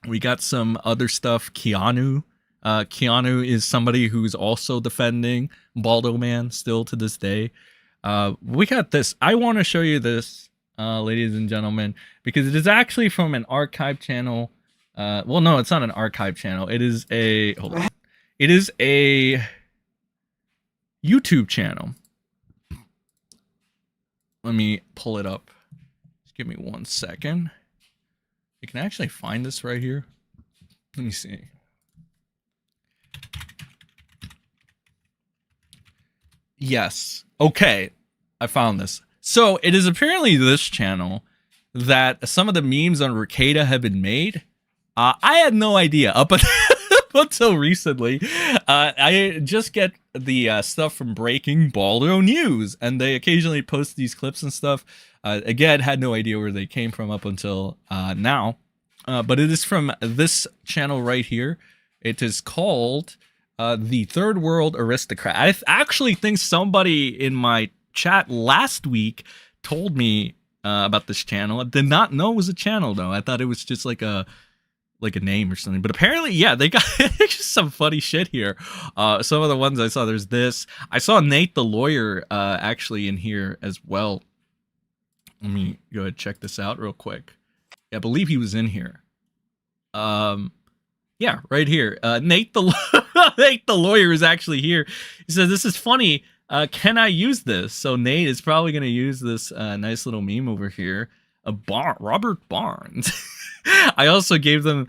We got some other stuff. Keanu is somebody who's also defending Balldo Man still to this day. We got this. I want to show you this, ladies and gentlemen, because it is actually from an archive channel. Well, no, it's not an archive channel. It is a, hold on. It is a YouTube channel. Let me pull it up. Just give me 1 second. You can actually find this right here. Let me see. Yes. Okay. I found this. So it is apparently this channel that some of the memes on Rekieta have been made. I had no idea up until recently. I just get the stuff from Breaking Balldo News, and they occasionally post these clips and stuff. Again, had no idea where they came from up until now. But it is from this channel right here. It is called the third world aristocrat. I actually think somebody in my chat last week told me about this channel. I did not know it was a channel though. I thought it was just like a name or something. But apparently, yeah, they got just some funny shit here. Some of the ones I saw, there's this. I saw Nate the lawyer actually in here as well. Let me go ahead and check this out real quick. Yeah, I believe he was in here. Yeah, right here. Nate the Nate the lawyer is actually here. He says, "This is funny. Can I use this?" So Nate is probably going to use this nice little meme over here. Robert Barnes. I also gave them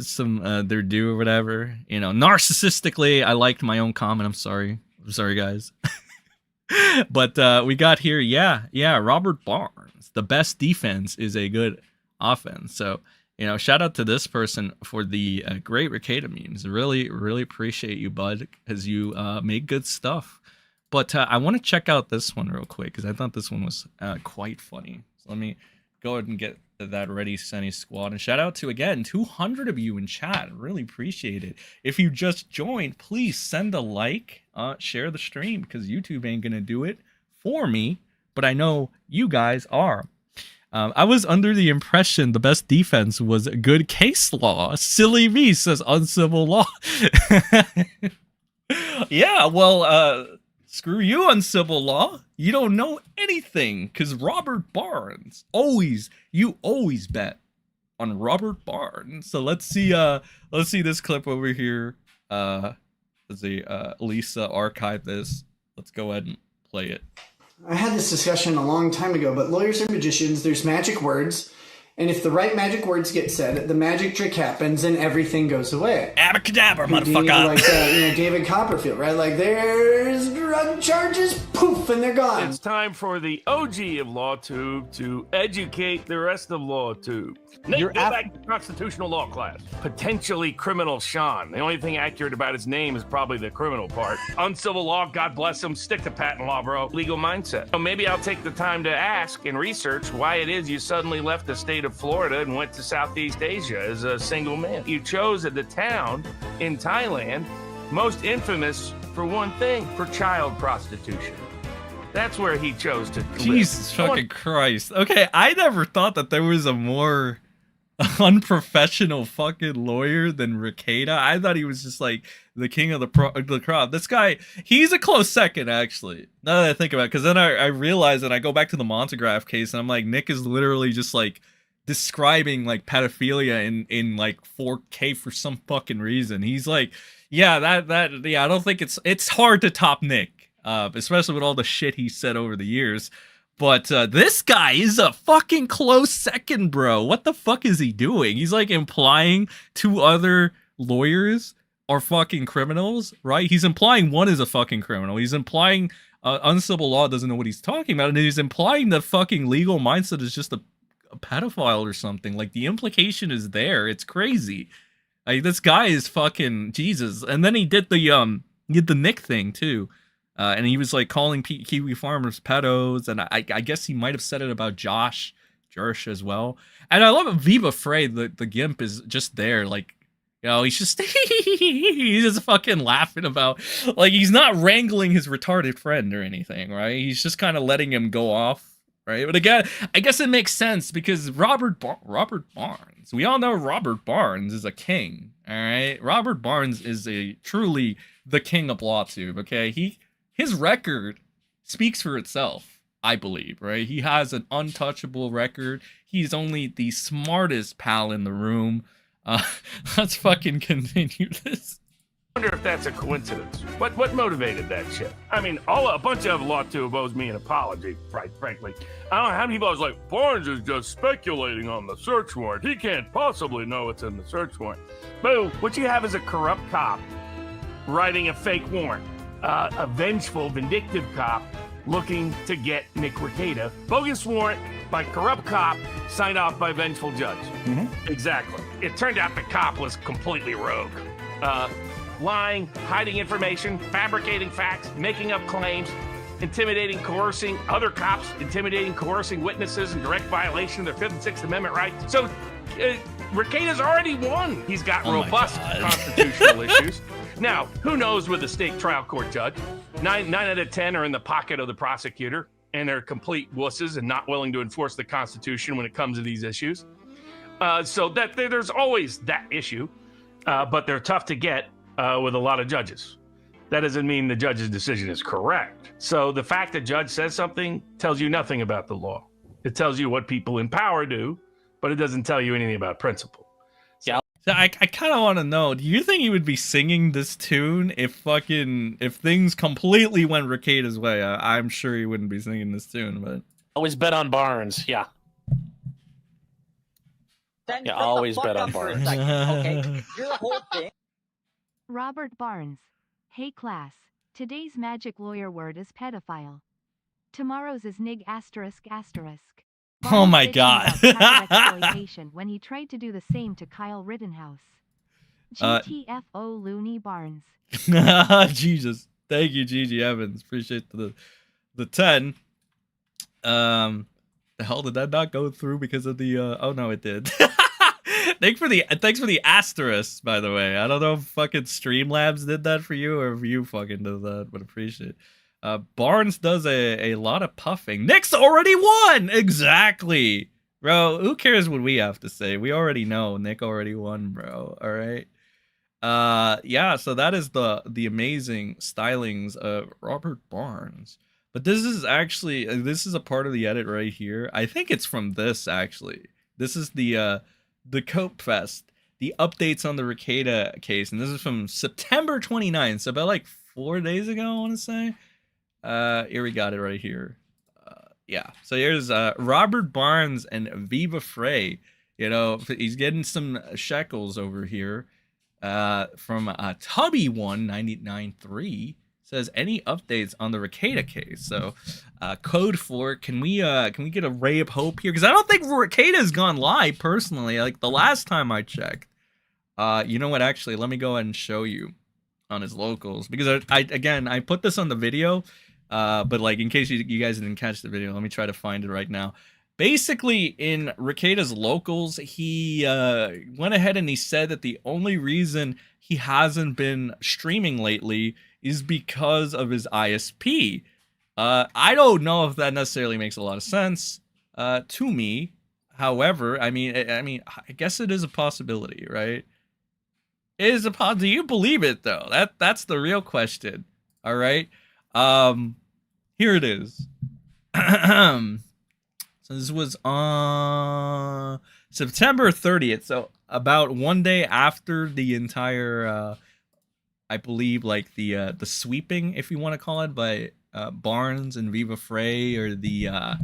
some their due or whatever. You know, narcissistically, I liked my own comment. I'm sorry, guys. But we got here, yeah, Robert Barnes. The best defense is a good offense. So, you know, shout out to this person for the great Rekieta memes. Really, really appreciate you, bud, as you make good stuff. But I want to check out this one real quick because I thought this one was quite funny. So let me go ahead and get that ready, Sunny Squad. And shout out to, again, 200 of you in chat. Really appreciate it. If you just joined, please send a like, share the stream, because YouTube ain't going to do it for me. But I know you guys are. I was under the impression the best defense was good case law. Silly me, says uncivil law. Yeah, well, screw you, uncivil law. You don't know anything, because Robert Barnes, you always bet on Robert Barnes. So let's see this clip over here. Let's see, Elissa archive this. Let's go ahead and play it. I had this discussion a long time ago, but lawyers are magicians. There's magic words, and if the right magic words get said, the magic trick happens and everything goes away. Abracadabra, motherfucker. Like David Copperfield, right? Like, there's drug charges, poof, and they're gone. It's time for the OG of LawTube to educate the rest of LawTube. Nate, go back to constitutional law class. Potentially criminal Sean. The only thing accurate about his name is probably the criminal part. Uncivil law, God bless him. Stick to patent law, bro. Legal mindset. So maybe I'll take the time to ask and research why it is you suddenly left the state of Florida and went to Southeast Asia as a single man. You chose the town in Thailand most infamous for one thing, for child prostitution. That's where he chose to live. Jesus fucking Christ. Okay, I never thought that there was a more unprofessional fucking lawyer than Rekieta. I thought he was just like the king of the crowd. This guy, he's a close second, actually. Now that I think about it, because then I realize and I go back to the Montagraph case, and I'm like, Nick is literally just like describing like pedophilia in like 4K for some fucking reason. He's like, yeah, yeah, I don't think it's hard to top Nick, especially with all the shit he said over the years. But this guy is a fucking close second, bro. What the fuck is he doing? He's like implying two other lawyers are fucking criminals, right? He's implying one is a fucking criminal. He's implying uncivil law doesn't know what he's talking about. And he's implying that fucking legal mindset is just a pedophile or something. Like, the implication is there. It's crazy. Like, this guy is fucking Jesus. And then he did the Nick thing too. And he was like calling kiwi farmers pedos, and I guess he might have said it about Josh as well. And I love it. Viva Frey, the gimp, is just there, like, you know, he's just he's just fucking laughing about, like, he's not wrangling his retarded friend or anything, right? He's just kind of letting him go off, right? But again, I guess it makes sense because Robert Barnes, we all know Robert Barnes is a king, all right? Robert Barnes is truly the king of LawTube, okay? His record speaks for itself, I believe, right? He has an untouchable record. He's only the smartest pal in the room. Let's fucking continue this. I wonder if that's a coincidence. What motivated that shit? I mean, a bunch of LawTube owes me an apology, frankly. I don't know how many people was like, Barnes is just speculating on the search warrant. He can't possibly know what's in the search warrant. Boo, what you have is a corrupt cop writing a fake warrant. A vengeful, vindictive cop looking to get Nick Rekieta. Bogus warrant by corrupt cop, signed off by vengeful judge. Mm-hmm. Exactly. It turned out the cop was completely rogue. Lying, hiding information, fabricating facts, making up claims, intimidating, coercing other cops, intimidating, coercing witnesses in direct violation of their 5th and 6th Amendment rights. So Rekieta's already won. He's got robust constitutional issues. Now, who knows with a state trial court judge? Nine out of 10 are in the pocket of the prosecutor, and they're complete wusses and not willing to enforce the Constitution when it comes to these issues. So that there's always that issue, but they're tough to get with a lot of judges. That doesn't mean the judge's decision is correct. So the fact that judge says something tells you nothing about the law. It tells you what people in power do, but it doesn't tell you anything about principle. So I kind of want to know, do you think he would be singing this tune if things completely went Rekieta's way? I'm sure he wouldn't be singing this tune, but... Always bet on Barnes, yeah. Then Yeah, shut the always fuck bet on up for a Barnes. second, okay? Your whole thing. Robert Barnes. Hey class. Today's magic lawyer word is pedophile. Tomorrow's is nig asterisk asterisk. Oh my Barnes God. bitching about child exploitation when he tried to do the same to Kyle Rittenhouse. GTFO Looney Barnes. Jesus. Thank you, Gigi Evans. Appreciate the 10. The hell did that not go through because of the oh no it did. Thanks for the asterisk, by the way. I don't know if fucking Streamlabs did that for you or if you fucking did that, but appreciate it. Barnes does a lot of puffing. Nick's already won! Exactly! Bro, who cares what we have to say? We already know. Nick already won, bro. Alright? Yeah, so that is the amazing stylings of Robert Barnes. But this is actually, this is a part of the edit right here. I think it's from this, actually. This is the copefest, the updates on the Rekieta case. And this is from September 29th, so about like 4 days ago, I want to say. Here we got it right here. Yeah, so here's Robert Barnes and Viva Frey. You know, he's getting some shekels over here from Tubby 199.3. Says any updates on the Rekieta case. So code 4, can we get a ray of hope here? Because I don't think Rekieta's gone live personally. Like the last time I checked. You know what? Actually, let me go ahead and show you on his locals, because I put this on the video, but like in case you guys didn't catch the video, let me try to find it right now. Basically, in Rekieta's locals, he went ahead and he said that the only reason he hasn't been streaming lately is because of his ISP. I don't know if that necessarily makes a lot of sense to me. However, I mean, I guess it is a possibility, right? It is a do you believe it though? That's the real question. All right. Here it is. So this was on September 30th. So about 1 day after the entire I believe like the sweeping, if you want to call it, by Barnes and Viva Frey, or the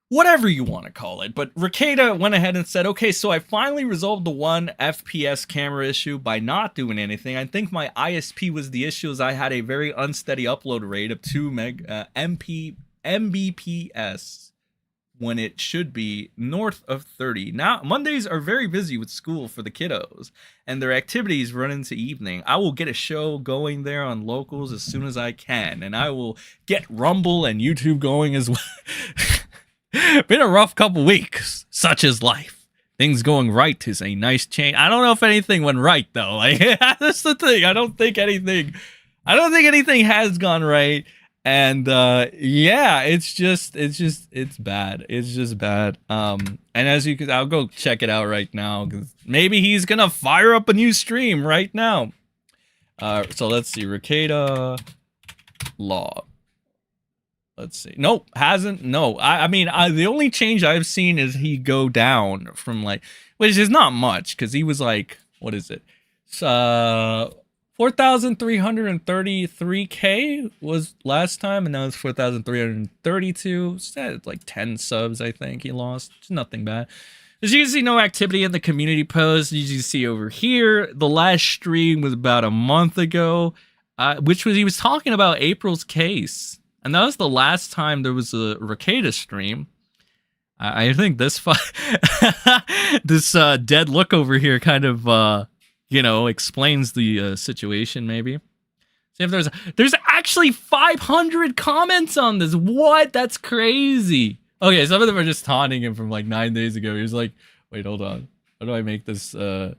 whatever you want to call it. But Rekieta went ahead and said, okay, so I finally resolved the 1 FPS camera issue by not doing anything. I think my ISP was the issue, as I had a very unsteady upload rate of 2 Mbps when it should be north of 30. Now, Mondays are very busy with school for the kiddos, and their activities run into evening. I will get a show going there on locals as soon as I can, and I will get Rumble and YouTube going as well. Been a rough couple weeks, such is life. Things going right is a nice change. I don't know if anything went right though. Like that's the thing. I don't think anything has gone right. And yeah, it's bad. It's just bad. And as you can, I'll go check it out right now, because maybe he's gonna fire up a new stream right now. So let's see, Rekieta Law. Let's see. Nope, hasn't. No, I mean, the only change I've seen is he go down from like, which is not much, because he was like, what is it? 4,333K was last time, and now it's 4,332. So like 10 subs, I think he lost. It's nothing bad. There's usually no activity in the community post. As you see over here, the last stream was about a month ago, which was, he was talking about April's case. And that was the last time there was a Rekieta stream. I think this this dead look over here kind of you know, explains the situation maybe. See if there's actually 500 comments on this. What? That's crazy. Okay, some of them are just taunting him from like 9 days ago. He was like, wait, hold on. How do I make this? Oh,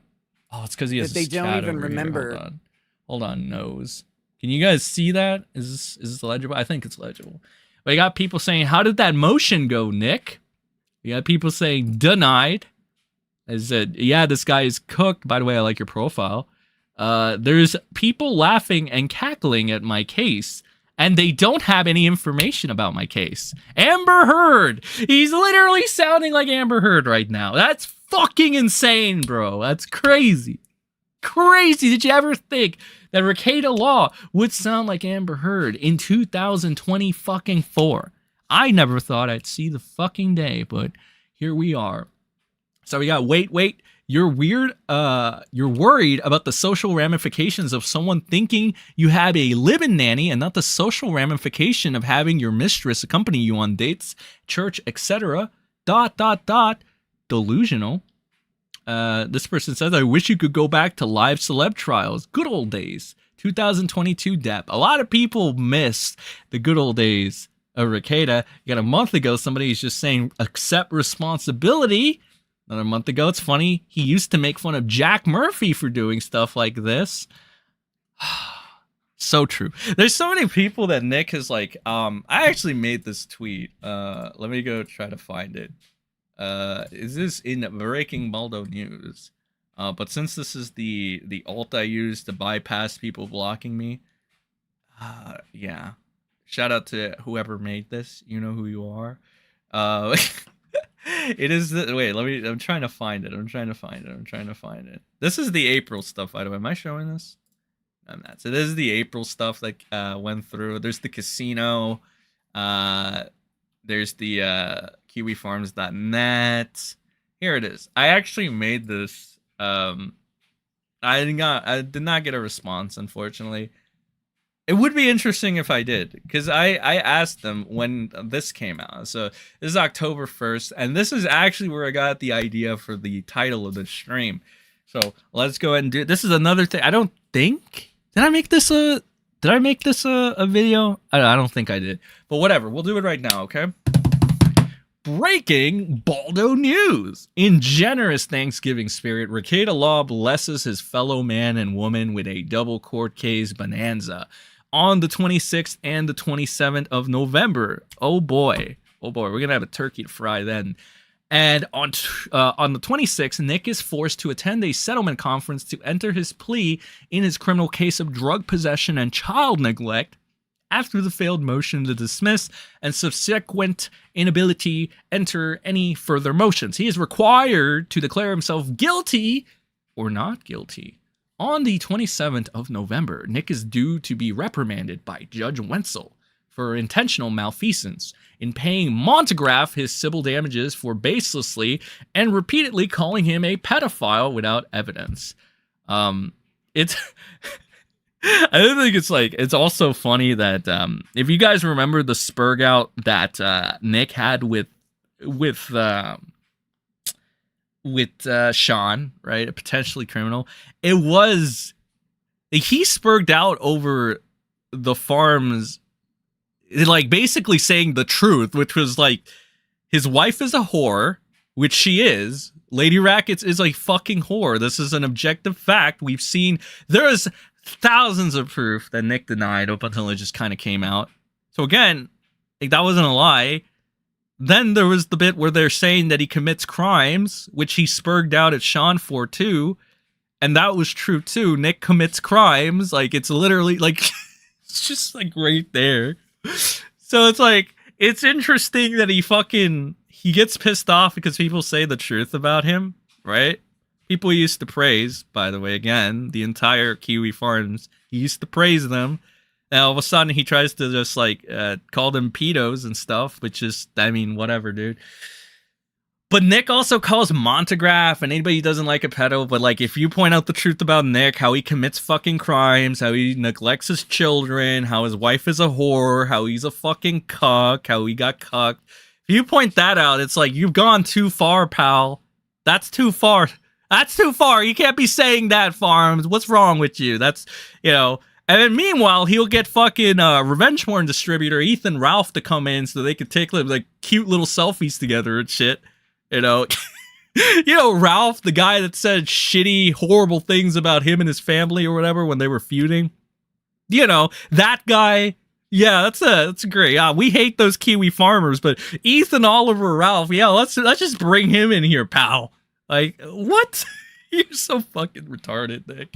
it's because he has That they this don't chat even over here. remember. Hold on. Hold on, nose. Can you guys see that? Is this legible? I think it's legible. But you got people saying, how did that motion go, Nick? You got people saying, denied. I said, yeah, this guy is cooked. By the way, I like your profile. There's people laughing and cackling at my case, and they don't have any information about my case. Amber Heard. He's literally sounding like Amber Heard right now. That's fucking insane, bro. That's crazy. Crazy. Did you ever think that Rekieta Law would sound like Amber Heard in 2024? I never thought I'd see the fucking day, but here we are. So we got, wait. You're weird. You're worried about the social ramifications of someone thinking you have a live-in nanny and not the social ramification of having your mistress accompany you on dates, church, etc. ... Delusional. This person says, I wish you could go back to live celeb trials. Good old days. 2022 Depp. A lot of people miss the good old days of Rekieta. You got a month ago, somebody's just saying, accept responsibility. Another month ago, it's funny, he used to make fun of Jack Murphy for doing stuff like this. So true. There's so many people that Nick has like, I actually made this tweet. Let me go try to find it. Is this in Breaking Balldo News? But since this is the alt I use to bypass people blocking me, yeah. Shout out to whoever made this. You know who you are. It is the, wait, I'm trying to find it. I'm trying to find it. This is the April stuff, by the way. Am I showing this? I'm not. So this is the April stuff that went through. There's the casino. There's the kiwifarms.net. Here it is. I actually made this. I did not get a response, unfortunately. It would be interesting if I did, because I asked them when this came out. So this is October 1st, and this is actually where I got the idea for the title of the stream. So let's go ahead and do it. This is another thing. I don't think, did I make this a video? I don't think I did, but whatever. We'll do it right now, okay? Breaking Balldo news. In generous Thanksgiving spirit, Rekieta Law blesses his fellow man and woman with a double court case bonanza on the 26th and the 27th of November. Oh boy, we're gonna have a turkey to fry then. And on the 26th, Nick is forced to attend a settlement conference to enter his plea in his criminal case of drug possession and child neglect after the failed motion to dismiss and subsequent inability enter any further motions. He is required to declare himself guilty or not guilty. On the 27th of November, Nick is due to be reprimanded by Judge Wenzel for intentional malfeasance in paying Montegraph his civil damages for baselessly and repeatedly calling him a pedophile without evidence. It's I think it's also funny that if you guys remember the spurg out that Nick had with Sean, right, a potentially criminal, he spurged out over the farms, like basically saying the truth, which was like his wife is a whore, which she is. Lady Rackets is a fucking whore. This is an objective fact. We've seen, there is thousands of proof that Nick denied up until it just kind of came out. So again, like, that wasn't a lie. Then there was the bit where they're saying that he commits crimes, which he spurged out at Sean for too. And that was true too. Nick commits crimes. Like, it's literally like, it's just like right there. So it's like, it's interesting that he gets pissed off because people say the truth about him, right? People he used to praise, by the way, again, the entire Kiwi Farms, he used to praise them. And all of a sudden, he tries to just, like, call them pedos and stuff, which is, I mean, whatever, dude. But Nick also calls Montegraph, and anybody who doesn't like a pedo, but, like, if you point out the truth about Nick, how he commits fucking crimes, how he neglects his children, how his wife is a whore, how he's a fucking cuck, how he got cucked, if you point that out, it's like, you've gone too far, pal. That's too far. That's too far. You can't be saying that, Farms. What's wrong with you? That's, you know. And then meanwhile, he'll get fucking revenge porn distributor Ethan Ralph to come in so they could take like cute little selfies together and shit. You know. You know, Ralph, the guy that said shitty, horrible things about him and his family or whatever when they were feuding. You know, that guy. Yeah, that's great. We hate those Kiwi farmers, but Ethan, Oliver, Ralph, yeah, let's just bring him in here, pal. Like, what? You're so fucking retarded, Nick.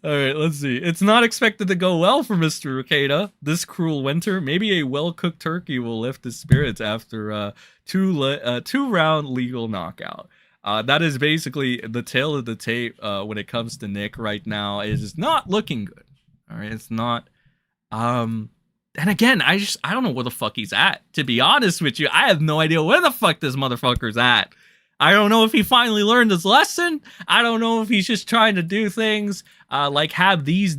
All right, let's see. It's not expected to go well for Mr. Rekieta this cruel winter. Maybe a well-cooked turkey will lift his spirits after two-round legal knockout. That is basically the tail of the tape when it comes to Nick right now. It is not looking good. All right, it's not. And again, I don't know where the fuck he's at. To be honest with you, I have no idea where the fuck this motherfucker's at. I don't know if he finally learned his lesson. I don't know if he's just trying to do things like have these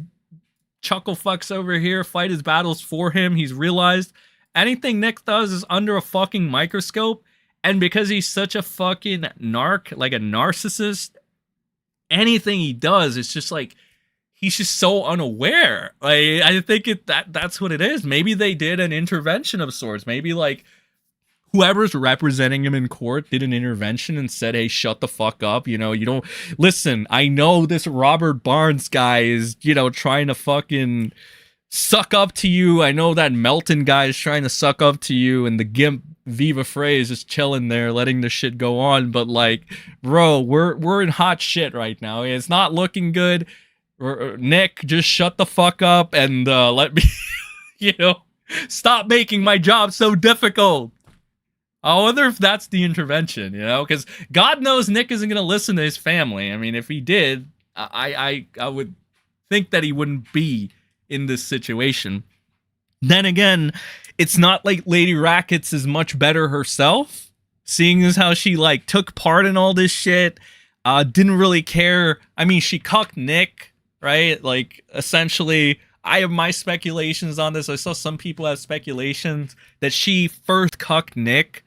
chuckle fucks over here fight his battles for him. He's realized anything Nick does is under a fucking microscope. And because he's such a fucking narc, like a narcissist, anything he does, it's just like, he's just so unaware. Like, I think that's what it is. Maybe they did an intervention of sorts. Maybe like whoever's representing him in court did an intervention and said, hey, shut the fuck up. You know, you don't listen. I know this Robert Barnes guy is, you know, trying to fucking suck up to you. I know that Melton guy is trying to suck up to you, and the Gimp Viva Frey is just chilling there, letting the shit go on. But like, bro, we're in hot shit right now. It's not looking good. Nick, just shut the fuck up and let me, you know, stop making my job so difficult. I wonder if that's the intervention, you know, because God knows Nick isn't going to listen to his family. I mean, if he did, I would think that he wouldn't be in this situation. Then again, it's not like Lady Rackets is much better herself, seeing as how she like took part in all this shit, didn't really care. I mean, she cucked Nick, right? Like, essentially, I have my speculations on this. I saw some people have speculations that she first cucked Nick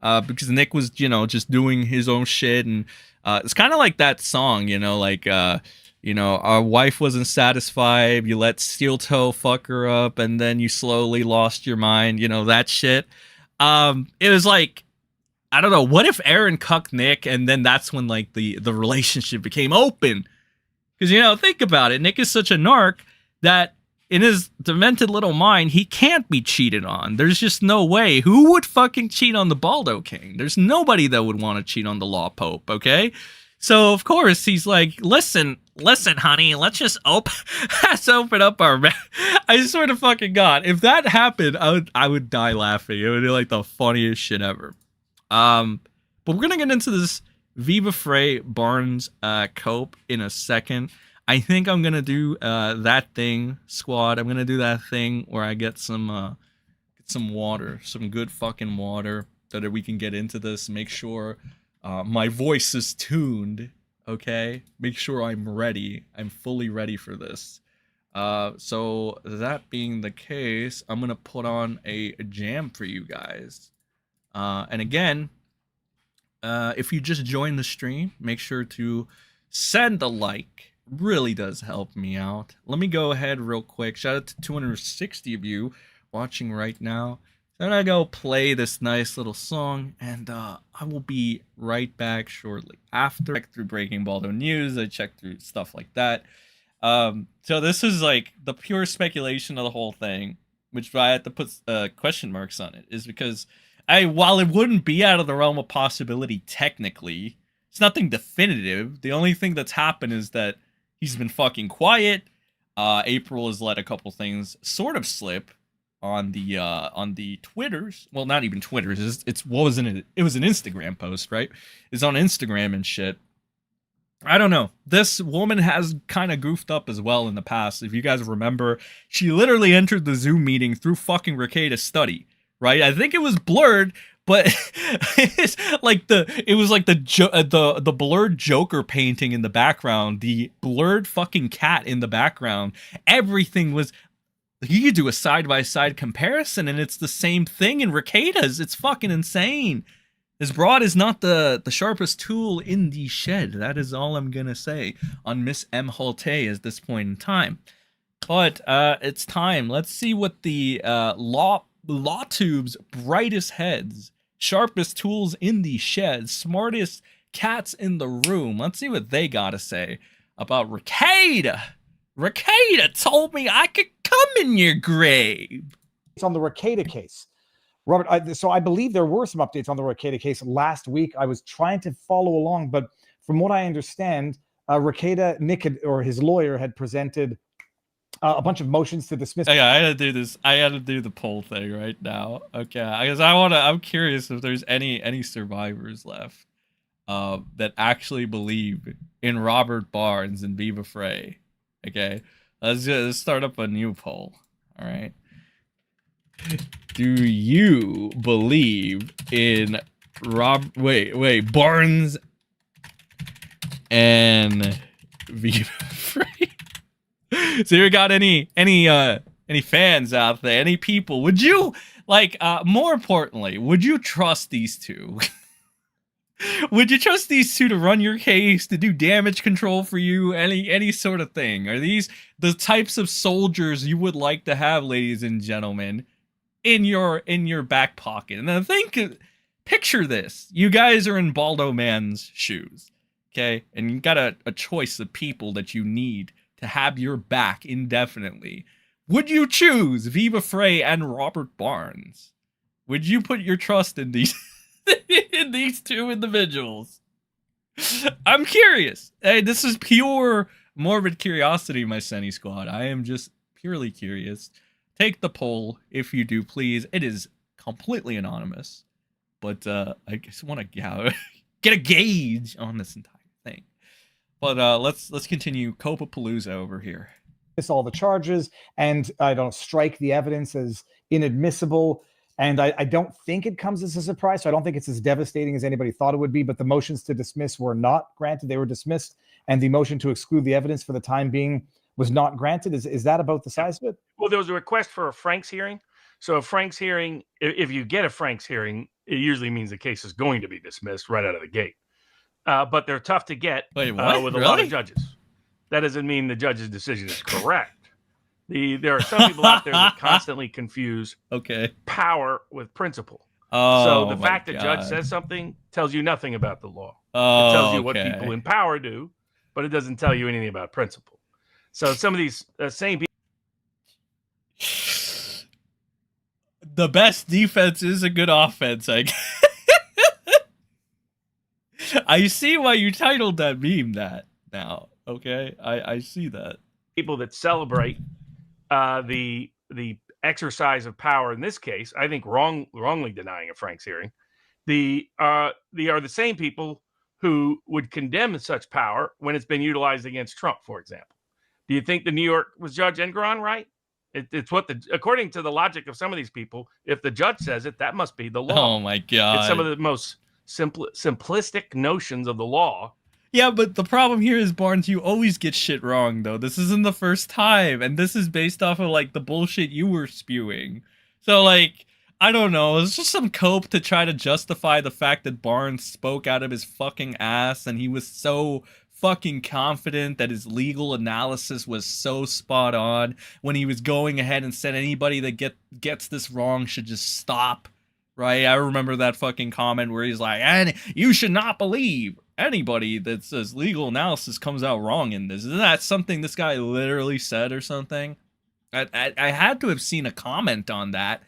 because Nick was, you know, just doing his own shit. And it's kind of like that song, you know, like, you know, our wife wasn't satisfied. You let Steel Toe fuck her up, and then you slowly lost your mind. You know, that shit. It was like, I don't know. What if Aaron cucked Nick, and then that's when like the relationship became open? Because, you know, think about it. Nick is such a narc that in his demented little mind, he can't be cheated on. There's just no way. Who would fucking cheat on the Balldo King? There's nobody that would want to cheat on the Law Pope, okay? So, of course, he's like, listen, honey, let's just open up our... I swear to fucking God, if that happened, I would die laughing. It would be like the funniest shit ever. But we're going to get into this Viva Frey Barnes cope in a second. I think I'm going to do that thing, squad. I'm going to do that thing where I get some water, some good fucking water, so that we can get into this. Make sure my voice is tuned, okay? Make sure I'm ready. I'm fully ready for this. So that being the case, I'm going to put on a jam for you guys. And again, if you just joined the stream, make sure to send a like. Really does help me out. Let me go ahead real quick. Shout out to 260 of you watching right now. Then I go play this nice little song, and I will be right back shortly. After I check through Breaking Balldo news, I check through stuff like that. So this is like the pure speculation of the whole thing, which I have to put question marks on it, is because while it wouldn't be out of the realm of possibility technically, it's nothing definitive. The only thing that's happened is that he's been fucking quiet. April has let a couple things sort of slip on the Twitters. Well, not even Twitters. It was an Instagram post, right? It's on Instagram and shit. I don't know. This woman has kind of goofed up as well in the past. If you guys remember, she literally entered the Zoom meeting through fucking Rekieta's study, right? I think it was blurred, but it's like the blurred Joker painting in the background, the blurred fucking cat in the background. Everything was. You could do a side-by-side comparison, and it's the same thing in Rekieta's. It's fucking insane. This broad is not the sharpest tool in the shed. That is all I'm gonna say on Miss Imholte at this point in time. But it's time. Let's see what the LawTube's brightest heads sharpest tools in the shed, smartest cats in the room. Let's see what they gotta say about Rekieta. Rekieta told me I could come in your grave. It's on the Rekieta case. Robert, so I believe there were some updates on the Rekieta case last week. I was trying to follow along, but from what I understand, Rekieta, Nick, or his lawyer, had presented a bunch of motions to dismiss. Okay, I gotta do this. I gotta do the poll thing right now. Okay, because I'm curious if there's any survivors left that actually believe in Robert Barnes and Viva Frey. Okay, let's start up a new poll. All right. Do you believe in Barnes and Viva Frey? So you got any fans out there? Any people? Would you more importantly, would you trust these two? Would you trust these two to run your case, to do damage control for you, any sort of thing? Are these the types of soldiers you would like to have, ladies and gentlemen, in your back pocket? And then picture this. You guys are in Balldo man's shoes, okay? And you got a choice of people that you need to have your back indefinitely. Would you choose Viva Frey and Robert Barnes? Would you put your trust in these in these two individuals? I'm curious. Hey, this is pure morbid curiosity, my Senny squad. I am just purely curious. Take the poll if you do, please. It is completely anonymous, but I just want to get a gauge on this entire thing. But let's continue Copapalooza over here. All the charges, and I don't strike the evidence as inadmissible. And I don't think it comes as a surprise. So I don't think it's as devastating as anybody thought it would be. But the motions to dismiss were not granted. They were dismissed. And the motion to exclude the evidence for the time being was not granted. Is that about the size of it? Well, there was a request for a Franks hearing. So a Franks hearing, if you get a Franks hearing, it usually means the case is going to be dismissed right out of the gate. But they're tough to get with a lot of judges. That doesn't mean the judge's decision is correct. There are some people out there that constantly confuse power with principle. So the fact that judge says something tells you nothing about the law. It tells you what people in power do, but it doesn't tell you anything about principle. So some of these same people. The best defense is a good offense, I guess. I see why you titled that meme that now. Okay, I see that. People that celebrate the exercise of power in this case, I think wrongly denying a Franks hearing, they are the same people who would condemn such power when it's been utilized against Trump, for example. Do you think the New York was Judge Engoron right? It's what according to the logic of some of these people, if the judge says it, that must be the law. Oh my God! It's some of the most simplistic notions of the law. Yeah, but the problem here is, Barnes, you always get shit wrong, though. This isn't the first time, and this is based off of, the bullshit you were spewing. So, I don't know, it's just some cope to try to justify the fact that Barnes spoke out of his fucking ass, and he was so fucking confident that his legal analysis was so spot on when he was going ahead and said anybody that gets this wrong should just stop, right? I remember that fucking comment where he's like, and you should not believe anybody that says legal analysis comes out wrong in this. Isn't that something this guy literally said or something? I had to have seen a comment on that.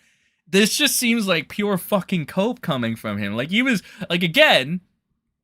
This just seems like pure fucking cope coming from him. He was, again,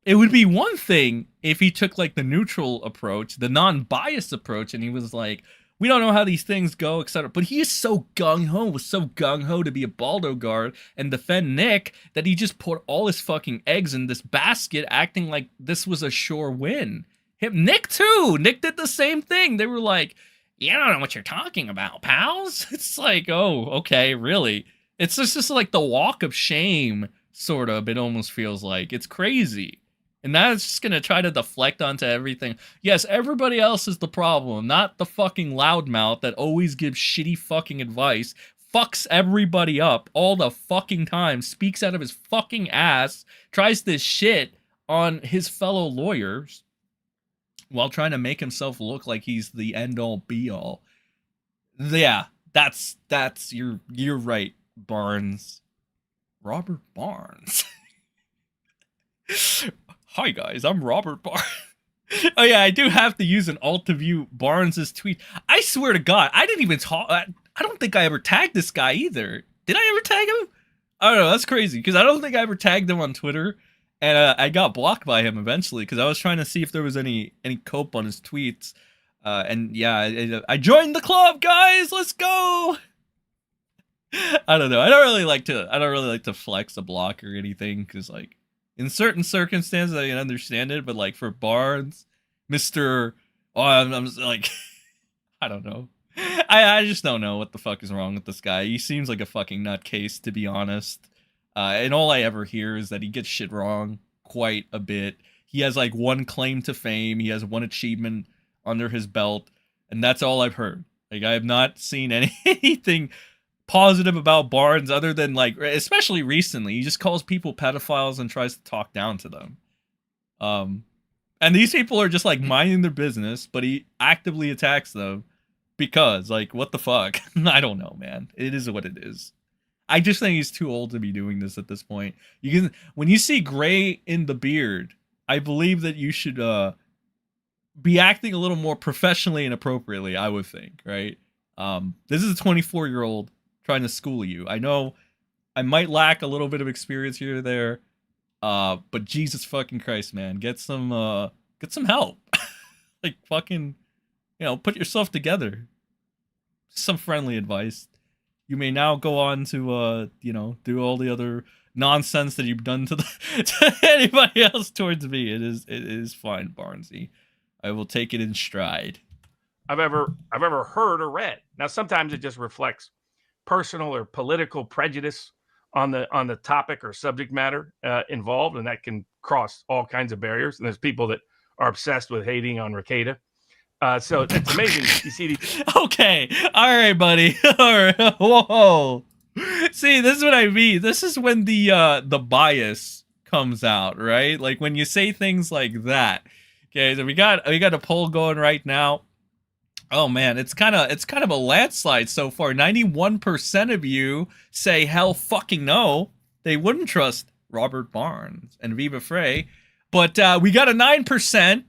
it would be one thing if he took, the neutral approach, the non-biased approach, and he was like, we don't know how these things go, etc. But he is so gung-ho to be a Balldo guard and defend Nick that he just put all his fucking eggs in this basket, acting like this was a sure win. Nick too. Nick did the same thing. They were like, "You don't know what you're talking about, pals." It's like, oh, okay, really. It's just like the walk of shame, sort of. It almost feels like it's crazy. And that's just going to try to deflect onto everything. Yes, everybody else is the problem, not the fucking loudmouth that always gives shitty fucking advice, fucks everybody up all the fucking time, speaks out of his fucking ass, tries this shit on his fellow lawyers while trying to make himself look like he's the end-all be-all. Yeah, you're right, Barnes. Robert Barnes. Hi guys, I'm Robert Barnes. Oh yeah, I do have to use an alt to view Barnes's tweet. I swear to God, I didn't even talk. I don't think I ever tagged this guy either. Did I ever tag him? I don't know. That's crazy because I don't think I ever tagged him on Twitter, and I got blocked by him eventually because I was trying to see if there was any cope on his tweets. And yeah, I joined the club, guys. Let's go. I don't know. I don't really like to flex a block or anything because like. In certain circumstances, I can understand it, but like for Barnes, Mr. Oh, I'm just like, I don't know. I just don't know what the fuck is wrong with this guy. He seems like a fucking nutcase, to be honest. And all I ever hear is that he gets shit wrong quite a bit. He has like one claim to fame. He has one achievement under his belt, and that's all I've heard. Like I have not seen anything positive about Barnes other than like, especially recently, he just calls people pedophiles and tries to talk down to them. And these people are just like minding their business, but he actively attacks them because like, what the fuck? I don't know, man. It is what it is. I just think he's too old to be doing this at this point. You can, when you see gray in the beard, I believe that you should be acting a little more professionally and appropriately, I would think, right? This is a 24-year-old trying to school you. I know I might lack a little bit of experience here or there, but Jesus fucking Christ, man, get some help. Like fucking, put yourself together. Some friendly advice. You may now go on to do all the other nonsense that you've done to anybody else towards me. It is fine, Barnesy. I will take it in stride. I've ever heard or read. Now sometimes it just reflects personal or political prejudice on the topic or subject matter involved, and that can cross all kinds of barriers. And there's people that are obsessed with hating on Rekieta. So it's amazing. You see these. Okay, all right, buddy. All right. Whoa. See, this is what I mean. This is when the bias comes out, right? Like when you say things like that. Okay, so we got a poll going right now. Oh man, it's kind of a landslide so far. 91% of you say hell fucking no. They wouldn't trust Robert Barnes and Viva Frey. But we got a 9%,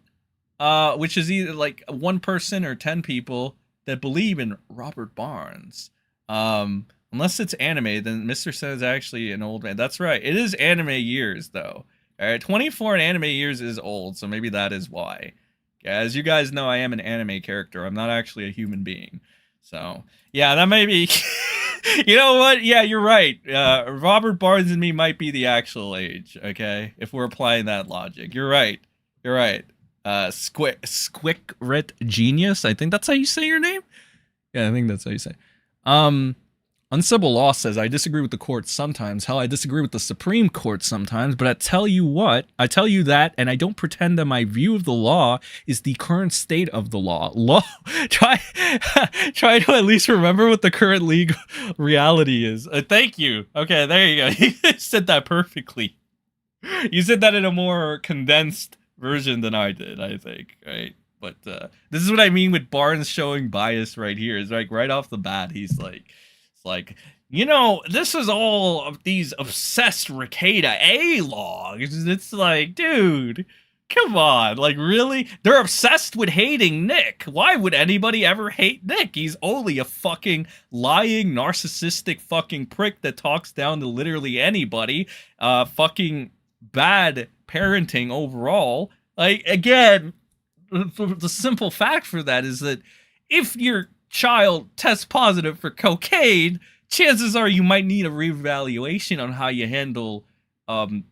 which is either like one person or 10 people that believe in Robert Barnes. Unless it's anime, then MrSEN is actually an old man. That's right. It is anime years though. All right, 24 in anime years is old, so maybe that is why. As you guys know, I am an anime character. I'm not actually a human being. So, yeah, that may be... You know what? Yeah, you're right. Robert Barnes and me might be the actual age, okay? If we're applying that logic. You're right. You're right. Squickrit Genius. I think that's how you say your name? Yeah, I think that's how you say. Uncivil Law says, I disagree with the court sometimes. Hell, I disagree with the Supreme Court sometimes. But I tell you what, I tell you that, and I don't pretend that my view of the law is the current state of the law. Try to at least remember what the current legal reality is. Thank you. Okay, there you go. You said that perfectly. You said that in a more condensed version than I did, I think, right? But this is what I mean with Barnes showing bias right here. It's like right off the bat, he's like... Like, this is all of these obsessed Rekieta logs. It's like, dude, come on. Like, really? They're obsessed with hating Nick. Why would anybody ever hate Nick? He's only a fucking lying, narcissistic fucking prick that talks down to literally anybody. Fucking bad parenting overall. Like, again, the simple fact for that is that if you're child tests positive for cocaine, chances are you might need a reevaluation on how you handle,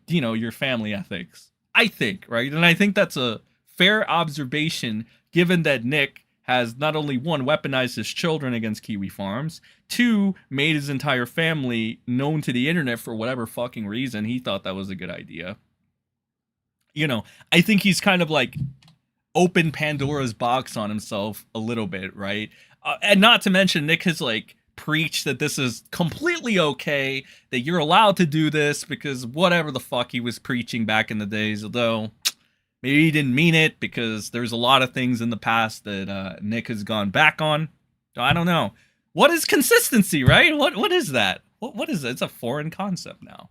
your family ethics. I think, right? And I think that's a fair observation, given that Nick has not only one, weaponized his children against kiwi farms, two, made his entire family known to the internet for whatever fucking reason he thought that was a good idea. I think he's kind of like opened Pandora's box on himself a little bit, right? And not to mention, Nick has like preached that this is completely okay, that you're allowed to do this because whatever the fuck he was preaching back in the days, although maybe he didn't mean it because there's a lot of things in the past that Nick has gone back on. I don't know. What is consistency, right? What is that? what is it? It's a foreign concept now.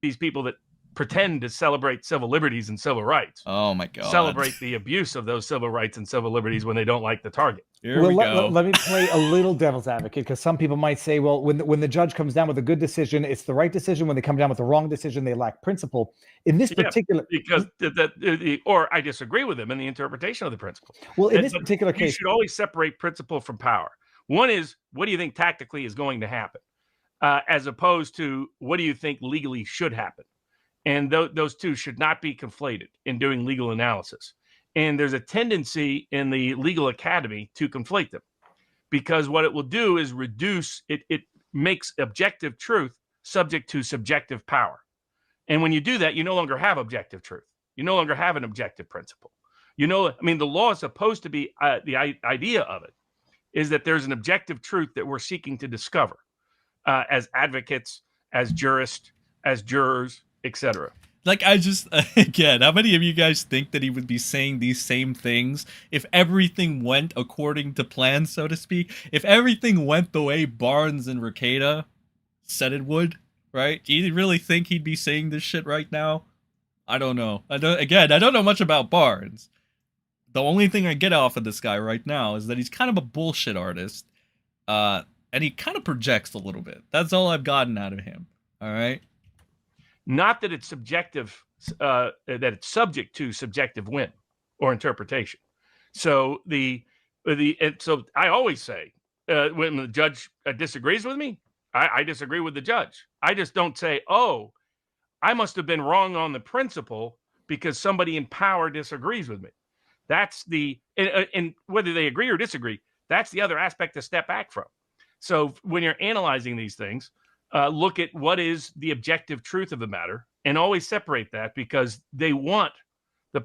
These people that pretend to celebrate civil liberties and civil rights Oh my god. celebrate the abuse of those civil rights and civil liberties when they don't like the target. Here we go. Let me play a little devil's advocate, because some people might say, well, when the judge comes down with a good decision, it's the right decision. When they come down with the wrong decision, they lack principle. In this particular, because or I disagree with them in the interpretation of the principle. Well, in this particular case, you should always separate principle from power. One is, what do you think tactically is going to happen, as opposed to what do you think legally should happen, and those two should not be conflated in doing legal analysis. And there's a tendency in the legal academy to conflate them, because what it will do is reduce it. It makes objective truth subject to subjective power. And when you do that, you no longer have objective truth. You no longer have an objective principle. The law is supposed to be, the idea of it is that there's an objective truth that we're seeking to discover as advocates, as jurists, as jurors, etc. Like, I just, again, how many of you guys think that he would be saying these same things if everything went according to plan, so to speak? If everything went the way Barnes and Rekieta said it would, right? Do you really think he'd be saying this shit right now? I don't know. I don't know much about Barnes. The only thing I get off of this guy right now is that he's kind of a bullshit artist, and he kind of projects a little bit. That's all I've gotten out of him, all right? Not that it's subjective, that it's subject to subjective whim or interpretation. So so I always say, when the judge disagrees with me, I disagree with the judge. I just don't say, oh, I must have been wrong on the principle because somebody in power disagrees with me. That's and whether they agree or disagree, that's the other aspect to step back from. So when you're analyzing these things, look at what is the objective truth of the matter, and always separate that, because they want the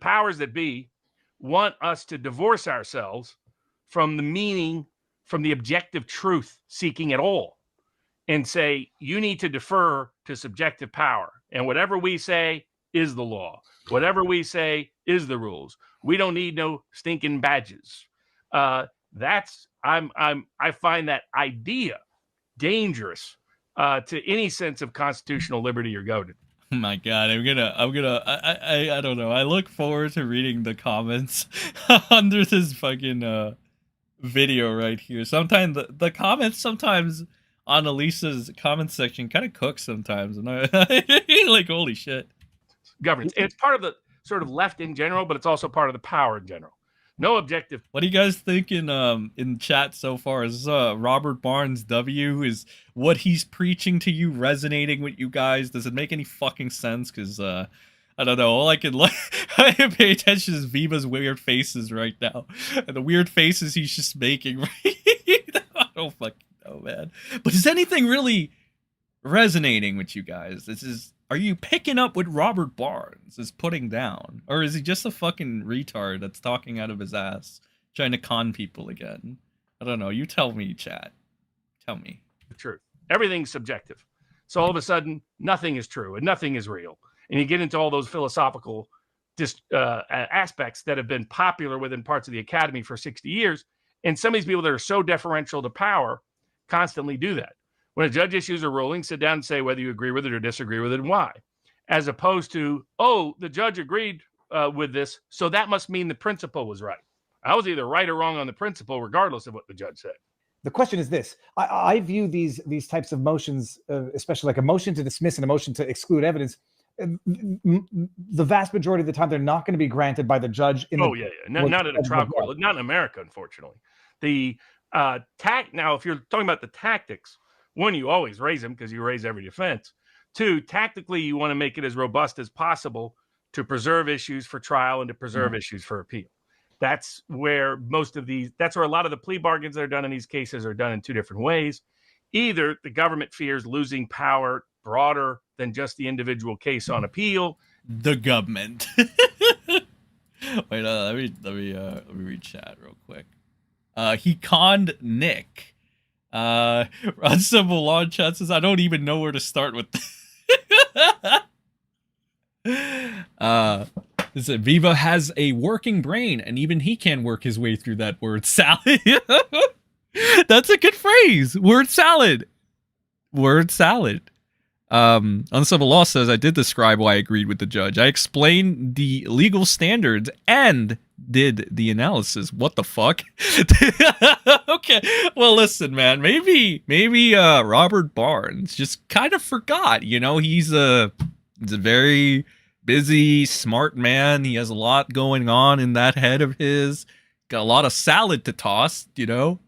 powers that be want us to divorce ourselves from the meaning, from the objective truth seeking at all, and say you need to defer to subjective power, and whatever we say is the law, whatever we say is the rules. We don't need no stinking badges. I find that idea dangerous to any sense of constitutional liberty or goaded. Oh my god, I don't know. I look forward to reading the comments under this fucking video right here. Sometimes the comments on Elissa's comment section kind of cook sometimes, and I like, holy shit. Governance. And it's part of the sort of left in general, but it's also part of the power in general. No objective. What do you guys think in chat so far? Is Robert Barnes W? Is what he's preaching to you resonating with you guys? Does it make any fucking sense? Because I don't know. All I can I can pay attention is Viva's weird faces right now, and the weird faces he's just making. Right? I don't fucking know, man. But is anything really resonating with you guys? Are you picking up what Robert Barnes is putting down? Or is he just a fucking retard that's talking out of his ass, trying to con people again? I don't know. You tell me, chat. Tell me. The truth. Everything's subjective. So all of a sudden, nothing is true and nothing is real. And you get into all those philosophical aspects that have been popular within parts of the academy for 60 years. And some of these people that are so deferential to power constantly do that. When a judge issues a ruling, sit down and say whether you agree with it or disagree with it and why. As opposed to, oh, the judge agreed with this, so that must mean the principle was right. I was either right or wrong on the principle, regardless of what the judge said. The question is this. I view these types of motions, especially like a motion to dismiss and a motion to exclude evidence, the vast majority of the time, they're not going to be granted by the judge. Not in a trial court, not in America, unfortunately. Now, if you're talking about the tactics, one, you always raise them because you raise every defense. Two, tactically, you want to make it as robust as possible to preserve issues for trial and to preserve issues for appeal. That's where a lot of the plea bargains that are done in these cases are done in two different ways. Either the government fears losing power broader than just the individual case on appeal. The government. Wait, let me read chat real quick. He conned Nick. Uncivil Law chat says, I don't even know where to start with this. Viva has a working brain, and even he can work his way through that word salad. That's a good phrase. Word salad. Word salad. Uncivil Law says, I did describe why I agreed with the judge. I explained the legal standards and did the analysis. What the fuck? Okay. Well, listen, man. Maybe Robert Barnes just kind of forgot. You know, he's a very busy, smart man. He has a lot going on in that head of his. Got a lot of salad to toss, you know.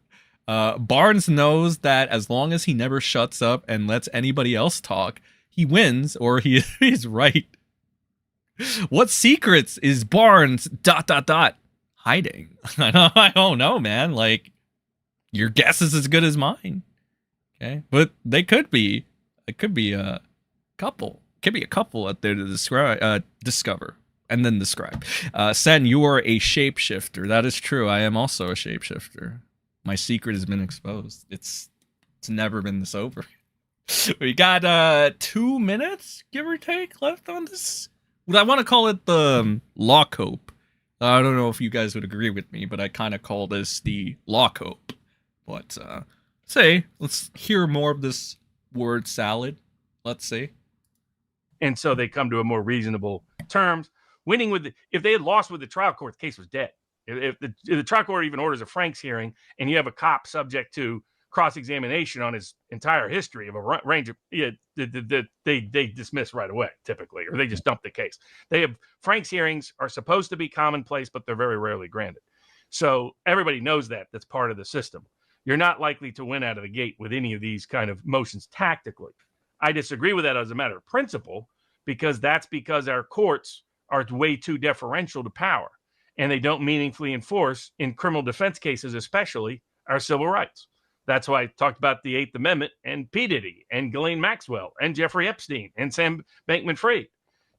Barnes knows that as long as he never shuts up and lets anybody else talk, he wins or he is right. What secrets is Barnes ... hiding? I don't know, man. Like, your guess is as good as mine. Okay, but they could be. It could be a couple. Could be a couple out there to discover and then describe. Sen, you are a shapeshifter. That is true. I am also a shapeshifter. My secret has been exposed. It's never been this over. We got 2 minutes, give or take, left on this. I want to call it the law cope. I don't know if you guys would agree with me, but I kind of call this the law cope. But let's hear more of this word salad. Let's see. And so they come to a more reasonable terms. Winning with if they had lost with the trial court, the case was dead. If the trial court even orders a Franks hearing and you have a cop subject to cross-examination on his entire history of a range of, they dismiss right away, typically, or they just dump the case. They have Franks hearings are supposed to be commonplace, but they're very rarely granted. So everybody knows that. That's part of the system. You're not likely to win out of the gate with any of these kind of motions tactically. I disagree with that as a matter of principle, because our courts are way too deferential to power. And they don't meaningfully enforce, in criminal defense cases especially, our civil rights. That's why I talked about the 8th Amendment and P. Diddy and Ghislaine Maxwell and Jeffrey Epstein and Sam Bankman-Fried.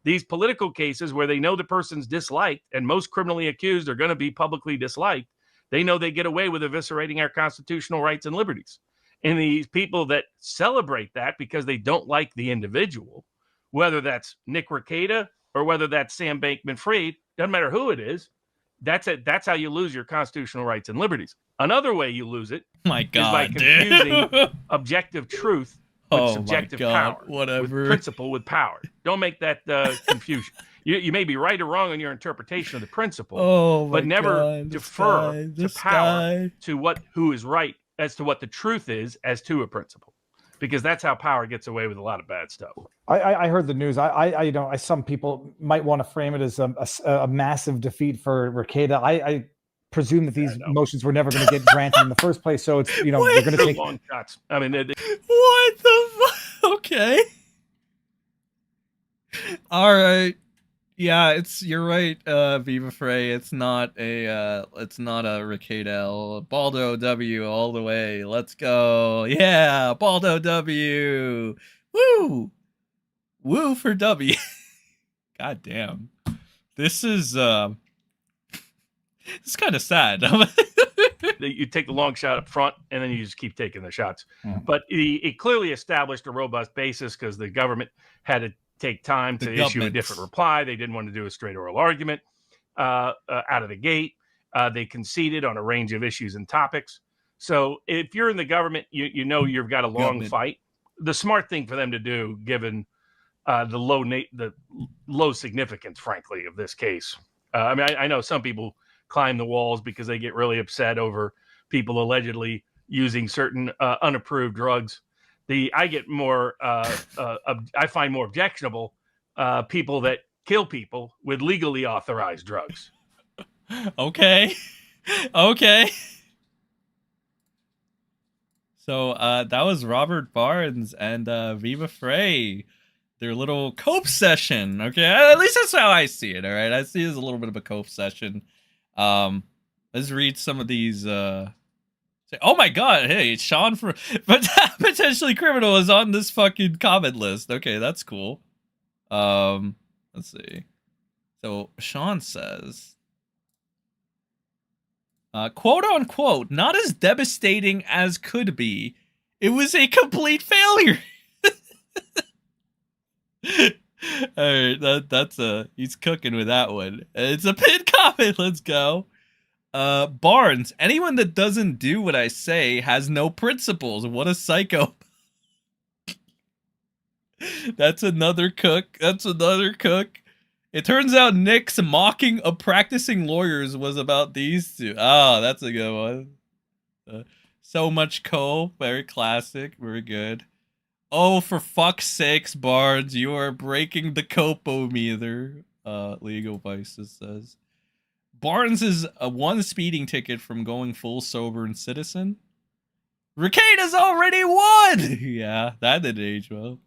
These political cases where they know the person's disliked, and most criminally accused are going to be publicly disliked, they know they get away with eviscerating our constitutional rights and liberties. And these people that celebrate that because they don't like the individual, whether that's Nick Rekieta or whether that's Sam Bankman-Fried, doesn't matter who it is, that's it. That's how you lose your constitutional rights and liberties. Another way you lose it is by confusing objective truth with subjective power. Whatever. With principle with power. Don't make that confusion. You may be right or wrong on your interpretation of the principle, but never defer to power to who is right as to what the truth is as to a principle. Because that's how power gets away with a lot of bad stuff. I heard the news. Some people might want to frame it as a massive defeat for Rekieta. I presume that these motions were never going to get granted in the first place. So it's they're going to take long shots. I mean, what the fuck? Okay. All right. Yeah, you're right, Viva Frey. It's not a Rekieta L. Balldo W all the way. Let's go. Yeah, Balldo W. Woo! Woo for W. God damn. This is it's kind of sad. You take the long shot up front, and then you just keep taking the shots. But it clearly established a robust basis because the government had to take time to issue a different reply. They didn't want to do a straight oral argument out of the gate. They conceded on a range of issues and topics. So if you're in the government, you know you've got a long fight. The smart thing for them to do, given the low significance, frankly, of this case. I mean, I know some people climb the walls because they get really upset over people allegedly using certain unapproved drugs. I find more objectionable people that kill people with legally authorized drugs. Okay. So that was Robert Barnes and Viva Frey, their little cope session. Okay, at least that's how I see it. All right, I see it as a little bit of a cope session. Let's read some of these. Oh my god, hey, Sean for potentially criminal is on this fucking comment list. Okay, that's cool. Let's see. So Sean says, quote unquote, not as devastating as could be. It was a complete failure. All right, that's he's cooking with that one. It's a pinned comment. Let's go. Barnes, anyone that doesn't do what I say has no principles. What a psycho. That's another cook. That's another cook. It turns out Nick's mocking of practicing lawyers was about these two. Oh, that's a good one. So much coal. Very classic. Very good. Oh, for fuck's sakes, Barnes, you are breaking the copometer. Legal Vices says. Barnes is one speeding ticket from going full sober and citizen. Rekieta's already won! Yeah, that didn't age well.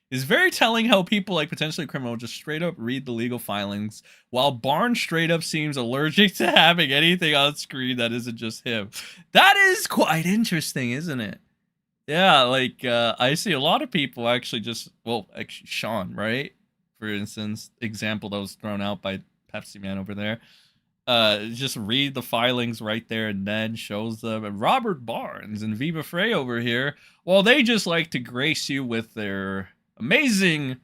It's very telling how people like potentially criminal just straight up read the legal filings, while Barnes straight up seems allergic to having anything on screen that isn't just him. That is quite interesting, isn't it? Yeah, like, I see a lot of people actually just, well, actually, Sean, right? For instance, example that was thrown out by Pepsi Man over there. Just read the filings right there and then shows them. And Robert Barnes and Viva Frey over here, well, they just like to grace you with their amazing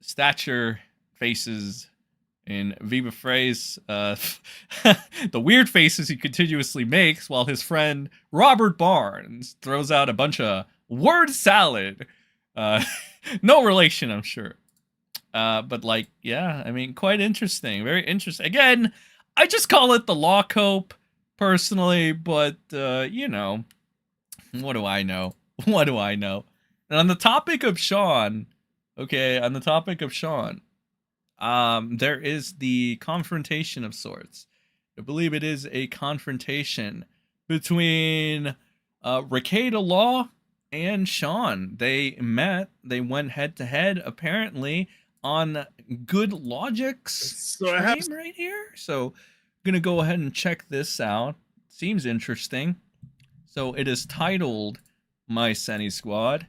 stature faces in Viva Frey's the weird faces he continuously makes while his friend Robert Barnes throws out a bunch of word salad. No relation, I'm sure. But like, yeah, I mean, quite interesting. Very interesting. Again, I just call it the law cope personally, but you know, what do I know? What do I know? And on the topic of Sean, okay, on the topic of Sean, there is the confrontation of sorts. I believe it is a confrontation between Rekieta Law and Sean. They met, they went head to head, apparently, on Good Logic's stream right here. So I'm gonna go ahead and check this out. Seems interesting. So it is titled My Senny Squad.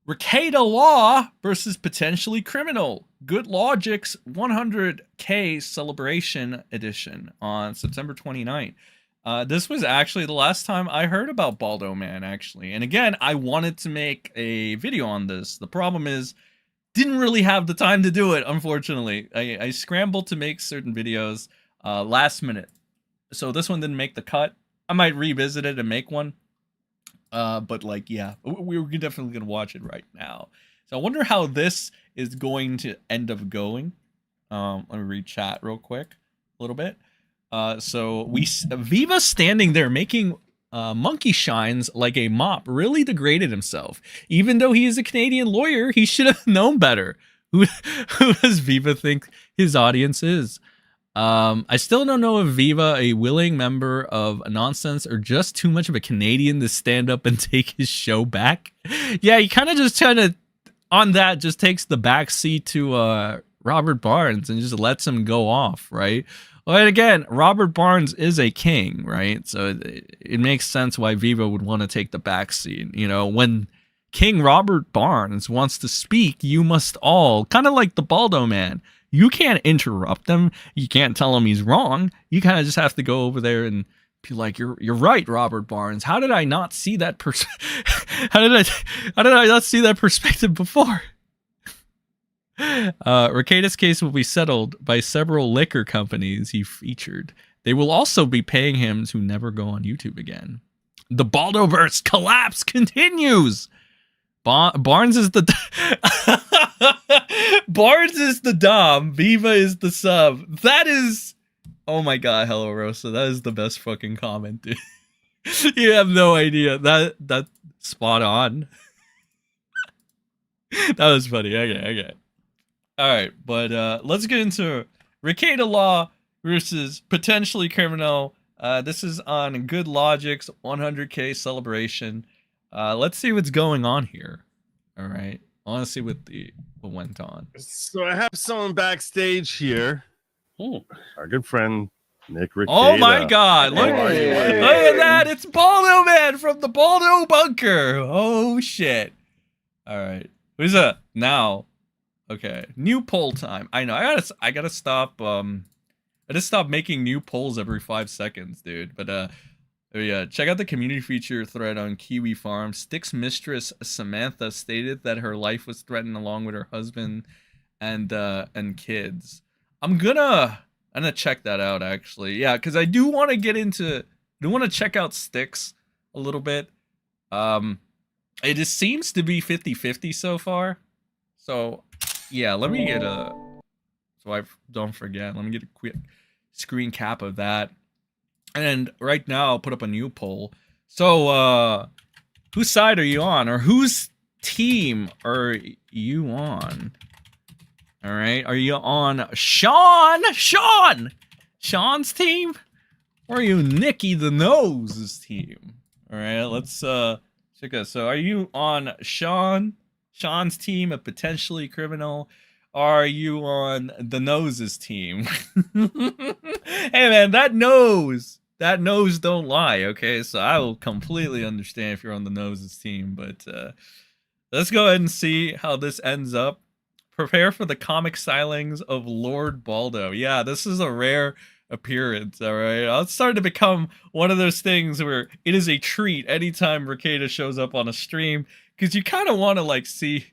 Rekieta Law versus Potentially Criminal. Good Logic's 100K Celebration Edition on September 29th. This was actually the last time I heard about Balldo Man, actually. And again, I wanted to make a video on this. The problem is, didn't really have the time to do it, unfortunately. I scrambled to make certain videos last minute. So this one didn't make the cut. I might revisit it and make one. But like, yeah, we're definitely going to watch it right now. So I wonder how this is going to end up going. Let me read chat real quick a little bit. So Viva standing there making monkey shines like a mop really degraded himself. Even though he is a Canadian lawyer, he should have known better. Who does Viva think his audience is? I still don't know if Viva, a willing member of Nonsense, or just too much of a Canadian to stand up and take his show back. Yeah, he kind of just on that just takes the back seat to Robert Barnes and just lets him go off, right? Well, and again, Robert Barnes is a king, right? So it makes sense why Viva would want to take the back seat. You know, when King Robert Barnes wants to speak, you must all, kind of like the Balldo Man, you can't interrupt him. You can't tell him he's wrong. You kind of just have to go over there and be like, "You're right, Robert Barnes. How did I not see that how did I not see that perspective before?" Rekieta's case will be settled by several liquor companies he featured. They will also be paying him to never go on YouTube again. The Baldoverse collapse continues. Barnes is the Barnes is the dom. Viva is the sub. That is, oh my god, hello Rosa. That is the best fucking comment, dude. You have no idea. That's spot on. That was funny. Okay. All right, but let's get into Rekieta Law versus Potentially Criminal. This is on Good Logic's 100K celebration. Let's see what's going on here. All right, I want to see what went on. So I have someone backstage here. Our good friend Nick Rekieta. Oh my God! Look at that! It's Balldo Man from the Balldo Bunker. Oh shit! All right, who's that now? Okay, new poll time. I know. I gotta stop. I just stopped making new polls every 5 seconds, dude. But yeah, check out the community feature thread on kiwifarms. Styx mistress Samantha stated that her life was threatened along with her husband and kids. I'm gonna I'm gonna check that out actually. Yeah, because I do want to get into. I do want to check out Styx a little bit. It just seems to be 50-50 so far. So, yeah, let me get a. So I don't forget. Let me get a quick screen cap of that. And right now, I'll put up a new poll. So, whose side are you on, or whose team are you on? All right, are you on Sean's team, or are you Nikki the Nose's team? All right, let's check out. So, are you on Sean's team, a potentially criminal? Are you on the Nose's team? Hey man, that nose don't lie. Okay, so I will completely understand if you're on the Nose's team, but let's go ahead and see how this ends up. Prepare for the comic stylings of Lord Balldo. Yeah, this is a rare appearance, all right? It's starting to become one of those things where it is a treat anytime Rekieta shows up on a stream, because you kind of want to like see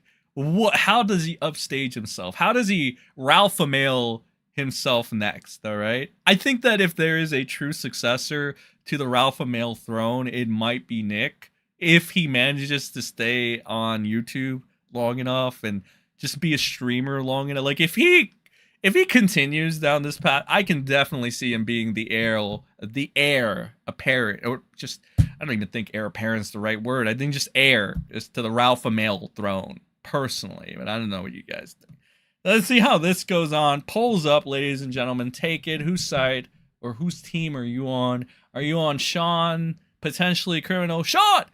how does he upstage himself? How does he Ralph Amail himself next, all right? I think that if there is a true successor to the Ralph Amail throne, it might be Nick, if he manages to stay on YouTube long enough and just be a streamer long enough. Like if he continues down this path, I can definitely see him being the heir apparent, or just, I don't even think heir apparent's the right word. I think just heir is to the Ralph Amail throne, personally, but I don't know what you guys think. Let's see how this goes on. Polls up, ladies and gentlemen. Take it. Whose side or whose team are you on? Are you on Sean, potentially criminal Sean?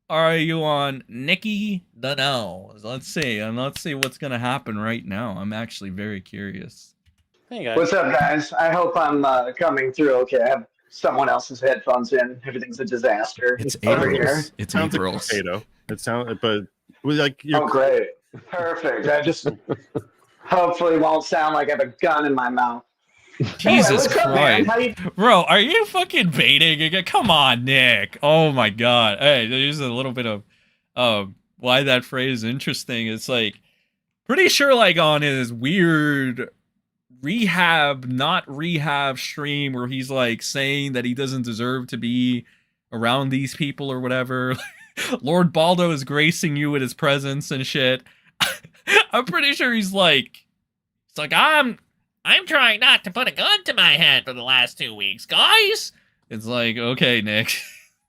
Are you on Nikki the Nose? Let's see. And let's see what's going to happen right now. I'm actually very curious. Hey guys. What's up, guys? I hope I'm coming through okay. I have someone else's headphones in. Everything's a disaster. It's over April's. here. It's Sounds like April's. potato. It sounds, but like you're Oh, great. Perfect. I just hopefully won't sound like I have a gun in my mouth. Jesus what's up, man? Christ. How you... Bro, are you fucking baiting again? Come on, Nick. Oh my god. Hey, there's a little bit of why that phrase is interesting. It's like pretty sure like on his weird not rehab stream where he's like saying that he doesn't deserve to be around these people or whatever. Lord Balldo is gracing you with his presence and shit. I'm pretty sure he's like, it's like, I'm trying not to put a gun to my head for the last 2 weeks, guys. It's like, okay, Nick,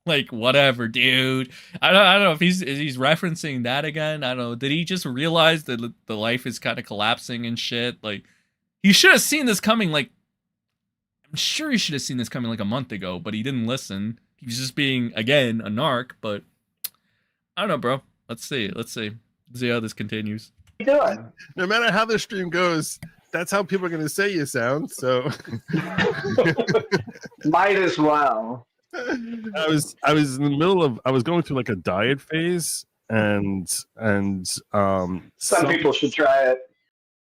like whatever, dude. I don't know if he's referencing that again. I don't know. Did he just realize that the life is kind of collapsing and shit? Like, he should have seen this coming. Like, I'm sure he should have seen this coming like a month ago, but he didn't listen. He was just being, again, a narc. But I don't know, bro. Let's see how this continues. What are you doing? no matter how the stream goes, that's how people are going to say you sound. So Might as well. I was in the middle of, I was going through like a diet phase, and Some people should try it.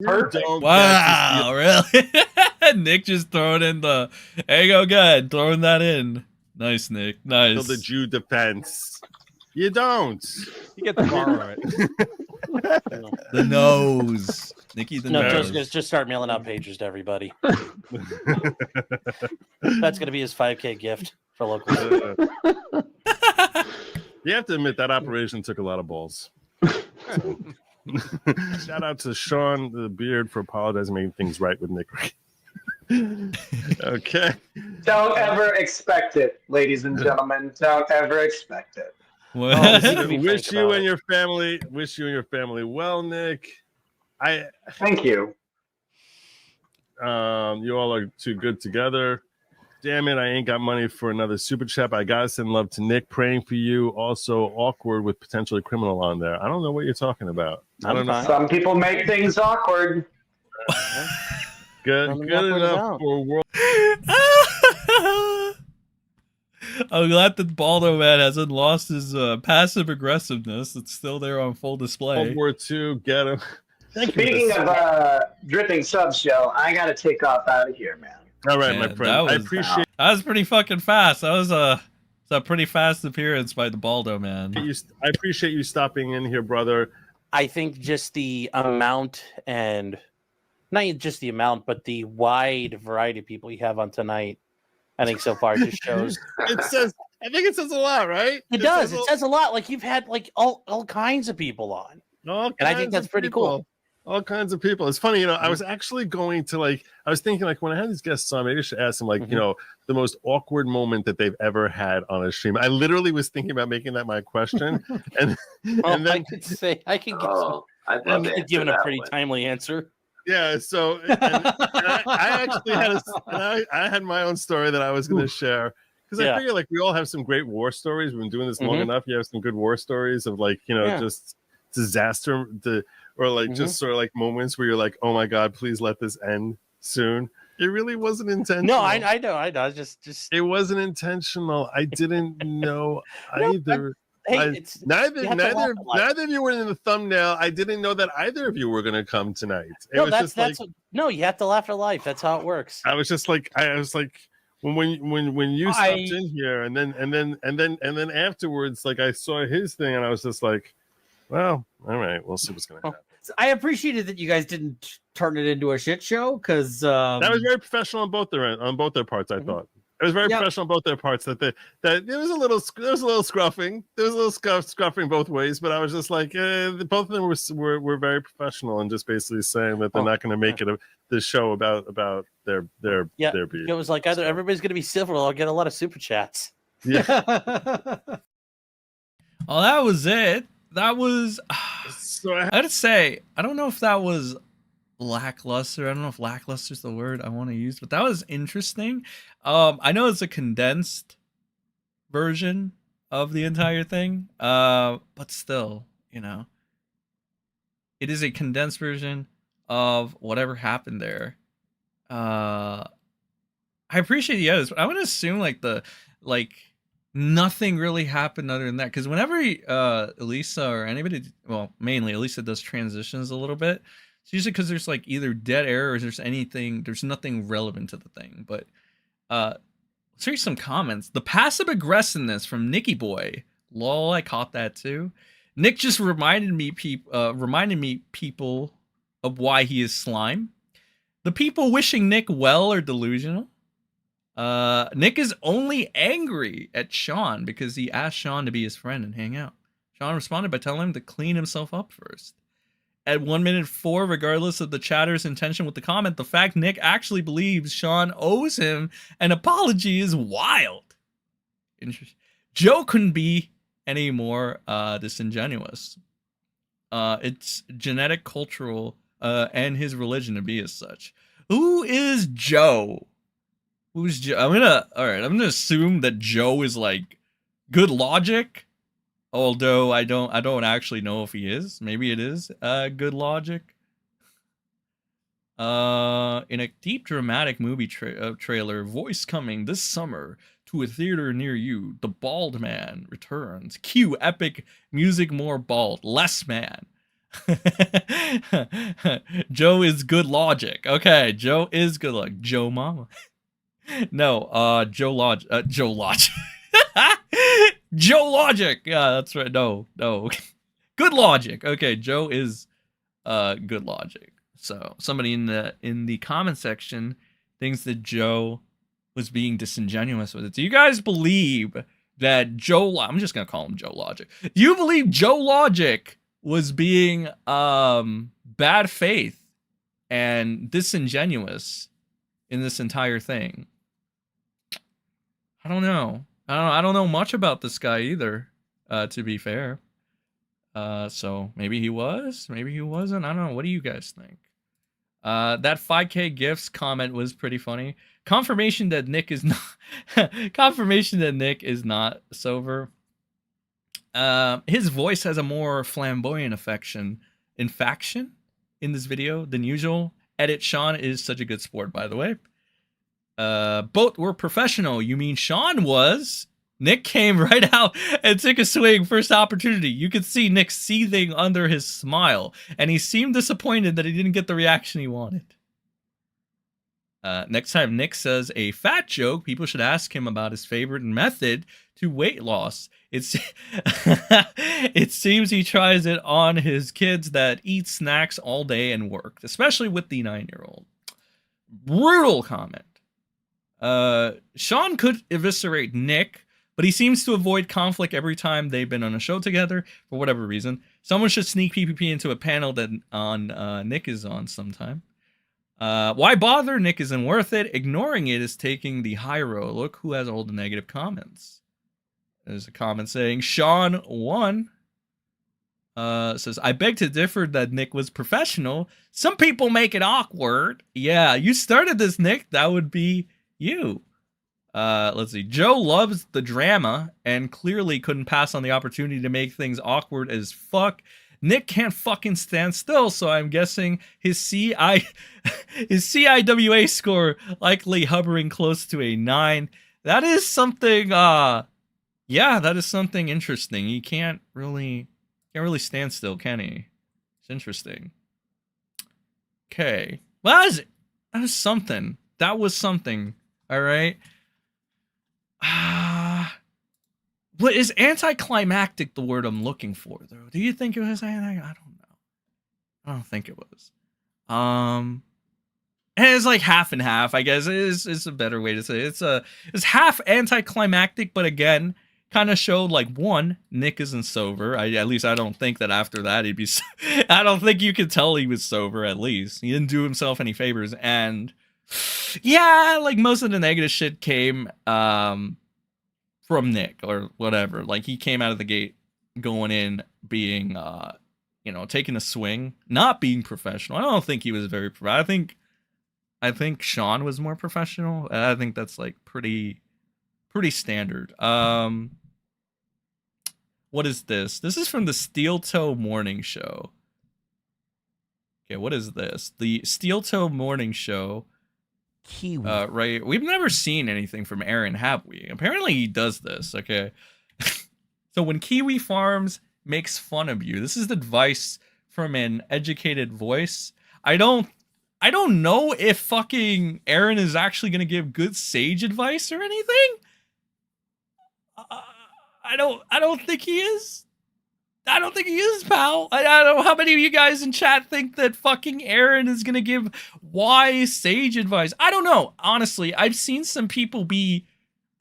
Perfect. Wow, really? Nick just throwing in the, there you go, good, throwing that in. Nice, Nick, nice. the Jew defense. You don't. You get the borrow it. The nose. Nikki the No, nose. just start mailing out pages to everybody. That's gonna be his 5K gift for local. You have to admit that operation took a lot of balls. Shout out to Sean the Beard for apologizing, making things right with Nick. Okay. Don't ever expect it, ladies and gentlemen. Don't ever expect it. What? Wish you and your family well, Nick. Thank you. You all are too good together. Damn it, I ain't got money for another super chat. I gotta send love to Nick. Praying for you. Also awkward with potentially criminal on there. I don't know what you're talking about. I don't know. Some people make things awkward. Good enough for a world. I'm glad that Balldo man hasn't lost his passive aggressiveness. It's still there on full display. World War II, get him. Speaking of dripping subs, Joe, I gotta take off out of here, man. All right, Man, my friend. I appreciate. That was pretty fucking fast. That was a pretty fast appearance by the Balldo man. I appreciate you stopping in here, brother. I think just the amount and not just the amount, but the wide variety of people you have on tonight. I think so far just shows. It says, I think it says a lot, right? It does. It says a lot. Like you've had like all kinds of people on, and I think that's pretty cool. All kinds of people. It's funny, I was actually going to I was thinking when I had these guests on, maybe I should ask them the most awkward moment that they've ever had on a stream. I literally was thinking about making that my question, and then I could say I can give given a pretty timely answer. Yeah, so I actually had I had my own story that I was going to share because I figure we all have some great war stories. We've been doing this long enough. You have some good war stories of just disaster or just sort of moments where you're like, oh my god, please let this end soon. It really wasn't intentional. No, I know. Just it wasn't intentional. I didn't know either. Neither of you were in the thumbnail. I didn't know that either of you were going to come tonight. No, you have to laugh at life. That's how it works. I was just like, when you stopped in here, and then afterwards, I saw his thing, and I was just like, well, all right, we'll see what's going to happen. I appreciated that you guys didn't turn it into a shit show because that was very professional on both their parts. I thought. It was very professional on both their parts. That there was a little scruffing. There was a little scruffing both ways, but I was just like, both of them were very professional and just basically saying that they're not going to make it the show about their beef. It was like either everybody's going to be civil, or I'll get a lot of super chats. Yeah. Oh, that was it. That was. So I had to say, I don't know if that was lackluster. I don't know if lackluster is the word I want to use, but that was interesting. I know it's a condensed version of the entire thing, but still, it is a condensed version of whatever happened there. I appreciate the others, but I would assume nothing really happened other than that, because whenever Elissa or anybody, well, mainly Elissa does transitions a little bit. It's usually because there's either dead air or there's nothing relevant to the thing. But let's read some comments. The passive aggressiveness from Nicky Boy. Lol, I caught that too. Nick just reminded me people of why he is slime. The people wishing Nick well are delusional. Nick is only angry at Sean because he asked Sean to be his friend and hang out. Sean responded by telling him to clean himself up first. At 1:04, regardless of the chatter's intention with the comment, the fact Nick actually believes Sean owes him an apology is wild. Interesting. Joe couldn't be any more disingenuous. It's genetic, cultural, and his religion to be as such. Who is Joe? Who's Joe? I'm gonna assume that Joe is good logic. Although I don't actually know if he is. Maybe it is good logic. In a deep dramatic movie trailer, voice coming this summer to a theater near you. The Bald Man returns. Cue epic music, more bald, less man. Joe is good logic. Okay, Joe is good logic. Joe Mama. No, Joe Logic. Joe Logic. Joe Logic. Yeah, that's right. No. Good logic. Okay, Joe is good logic. So somebody in the comment section thinks that Joe was being disingenuous with it. Do you guys believe that I'm just gonna call him Joe Logic. Do you believe Joe Logic was being bad faith and disingenuous in this entire thing? I don't know. I don't know much about this guy either, to be fair. So maybe he was, maybe he wasn't. I don't know. What do you guys think? That 5K gifts comment was pretty funny. Confirmation that Nick is not sober. His voice has a more flamboyant infection in this video than usual. Edit Sean is such a good sport, by the way. Both were professional. You mean Sean was? Nick came right out and took a swing first opportunity. You could see Nick seething under his smile, and he seemed disappointed that he didn't get the reaction he wanted. Next time Nick says a fat joke, people should ask him about his favorite method to weight loss. It's it seems he tries it on his kids that eat snacks all day and work, especially with the 9-year-old. Brutal comment. Sean could eviscerate Nick, but he seems to avoid conflict every time they've been on a show together for whatever reason. Someone should sneak PPP into a panel that Nick is on sometime. Why bother? Nick isn't worth it. Ignoring it is taking the high road. Look who has all the negative comments. There's a comment saying Sean 1 says, I beg to differ that Nick was professional. Some people make it awkward. Yeah, you started this, Nick. That would be you. Let's see. Joe loves the drama and clearly couldn't pass on the opportunity to make things awkward as fuck. Nick can't fucking stand still, so I'm guessing his CIWA score likely hovering close to a 9. That is something yeah, that is something interesting. He can't really stand still, can he? It's interesting. Okay. Well, that was something. That was something. All right. What is anticlimactic the word I'm looking for, though? Do you think it was anything? I don't know. I don't think it was. And it's like half and half, I guess. It's a better way to say it. It's half anticlimactic, but again, kind of showed like, one, Nick isn't sober. At least I don't think that after that he'd be. I don't think you could tell he was sober. At least he didn't do himself any favors, and yeah, like most of the negative shit came from Nick or whatever. Like he came out of the gate going in being taking a swing, not being professional. I don't think he was very I think Sean was more professional. I think that's like pretty standard. What is this? This is from the Steel Toe Morning Show. Okay, what is this? The Steel Toe Morning Show. Kiwi. Right. We've never seen anything from Aaron, have we? Apparently he does this, okay? So when Kiwi Farms makes fun of you, this is advice from an educated voice. I don't know if fucking Aaron is actually going to give good sage advice or anything. I don't think he is. I don't think he is, pal. I don't know how many of you guys in chat think that fucking Aaron is gonna give wise sage advice. I don't know. Honestly, I've seen some people be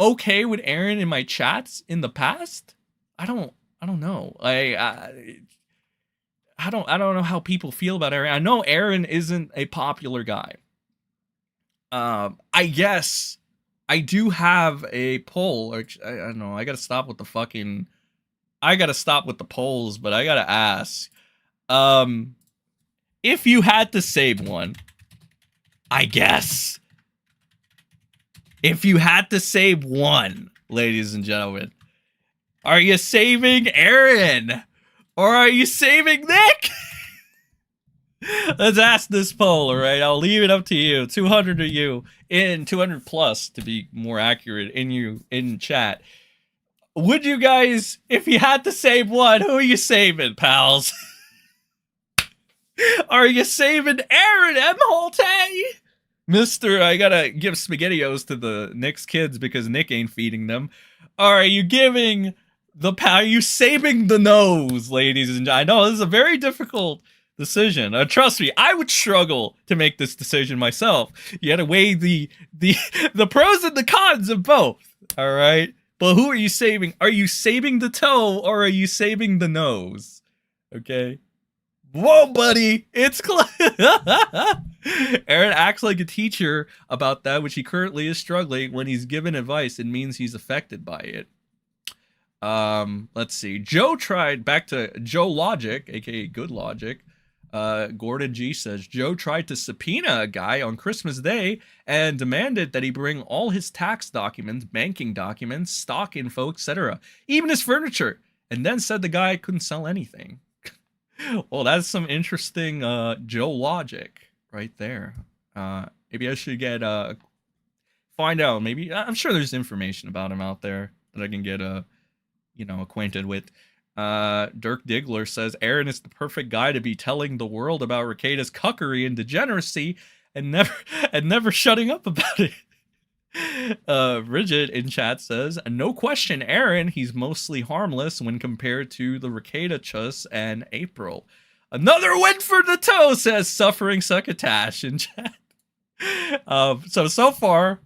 okay with Aaron in my chats in the past. I don't know. I don't know how people feel about Aaron. I know Aaron isn't a popular guy. I guess I do have a poll. Or I don't know. I gotta stop with the polls, but I gotta ask. If you had to save one, I guess. If you had to save one, ladies and gentlemen, are you saving Aaron? Or are you saving Nick? Let's ask this poll, all right? I'll leave it up to you. 200 of you, 200 plus to be more accurate, in chat. Would you guys, if you had to save one, who are you saving, pals? Are you saving Aaron Imholte? Mister, I gotta give SpaghettiOs to the Nick's kids because Nick ain't feeding them. Or are you giving are you saving the nose, ladies and gentlemen? I know this is a very difficult decision. Trust me, I would struggle to make this decision myself. You gotta weigh the pros and the cons of both, all right? But who are you saving? Are you saving the toe or are you saving the nose? Okay. Whoa, buddy. It's Aaron acts like a teacher about that, which he currently is struggling. When he's given advice, it means he's affected by it. Let's see. Back to Joe Logic, aka Good Logic. Gordon G says, Joe tried to subpoena a guy on Christmas Day and demanded that he bring all his tax documents, banking documents, stock info, etc., even his furniture, and then said the guy couldn't sell anything. Well, that's some interesting Joe Logic right there. Maybe I should get find out. Maybe I'm sure there's information about him out there that I can get acquainted with. Dirk Diggler says Aaron is the perfect guy to be telling the world about Rekieta's cuckery and degeneracy and never shutting up about it. Bridget in chat says, no question, Aaron, he's mostly harmless when compared to the Rekieta Chus and April. Another win for the toe, says Suffering Succotash in chat. So far,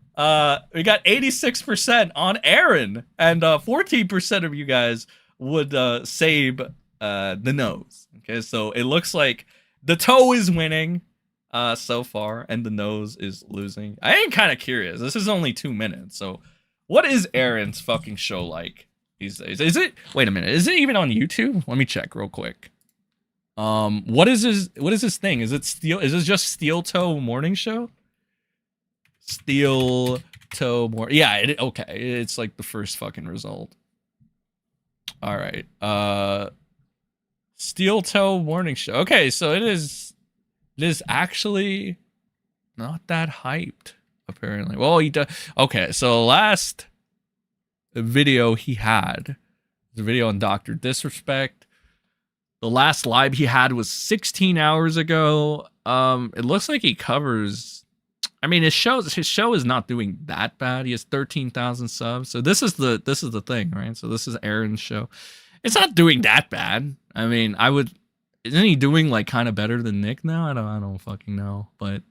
we got 86% on Aaron, and 14% of you guys would save the nose. Okay, so it looks like the toe is winning so far, and the nose is losing. I am kind of curious. This is only 2 minutes, so what is Aaron's fucking show like these days? Is it? Wait a minute. Is it even on YouTube? Let me check real quick. What is his thing? Is it just Steel Toe Morning Show? Steel Toe Morning. Yeah. Okay. It's like the first fucking result. All right. Steel Toe Morning Show. Okay, so it is actually not that hyped, apparently. Well, he does. Okay, so last video he had, the video on Dr. Disrespect. The last live he had was 16 hours ago. It looks like he covers. I mean, his show is not doing that bad. He has 13,000 subs. So this is the thing, right? So this is Aaron's show. It's not doing that bad. I mean, isn't he doing like kind of better than Nick now? I don't fucking know. But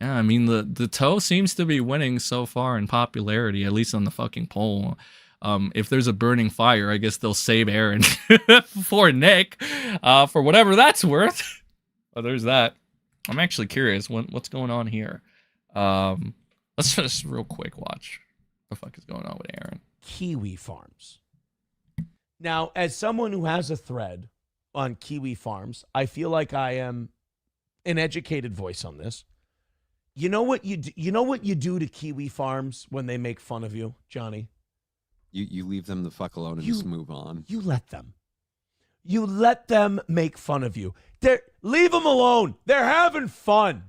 yeah, I mean the toe seems to be winning so far in popularity, at least on the fucking poll. If there's a burning fire, I guess they'll save Aaron for Nick, for whatever that's worth. Oh, there's that. I'm actually curious what's going on here. Let's just real quick watch what the fuck is going on with Aaron. Kiwi farms. Now, as someone who has a thread on kiwi farms, I feel like I am an educated voice on this. You know what you do to kiwi farms when they make fun of you, Johnny? You leave them the fuck alone and just move on. You let them. You let them make fun of you. Leave them alone. They're having fun.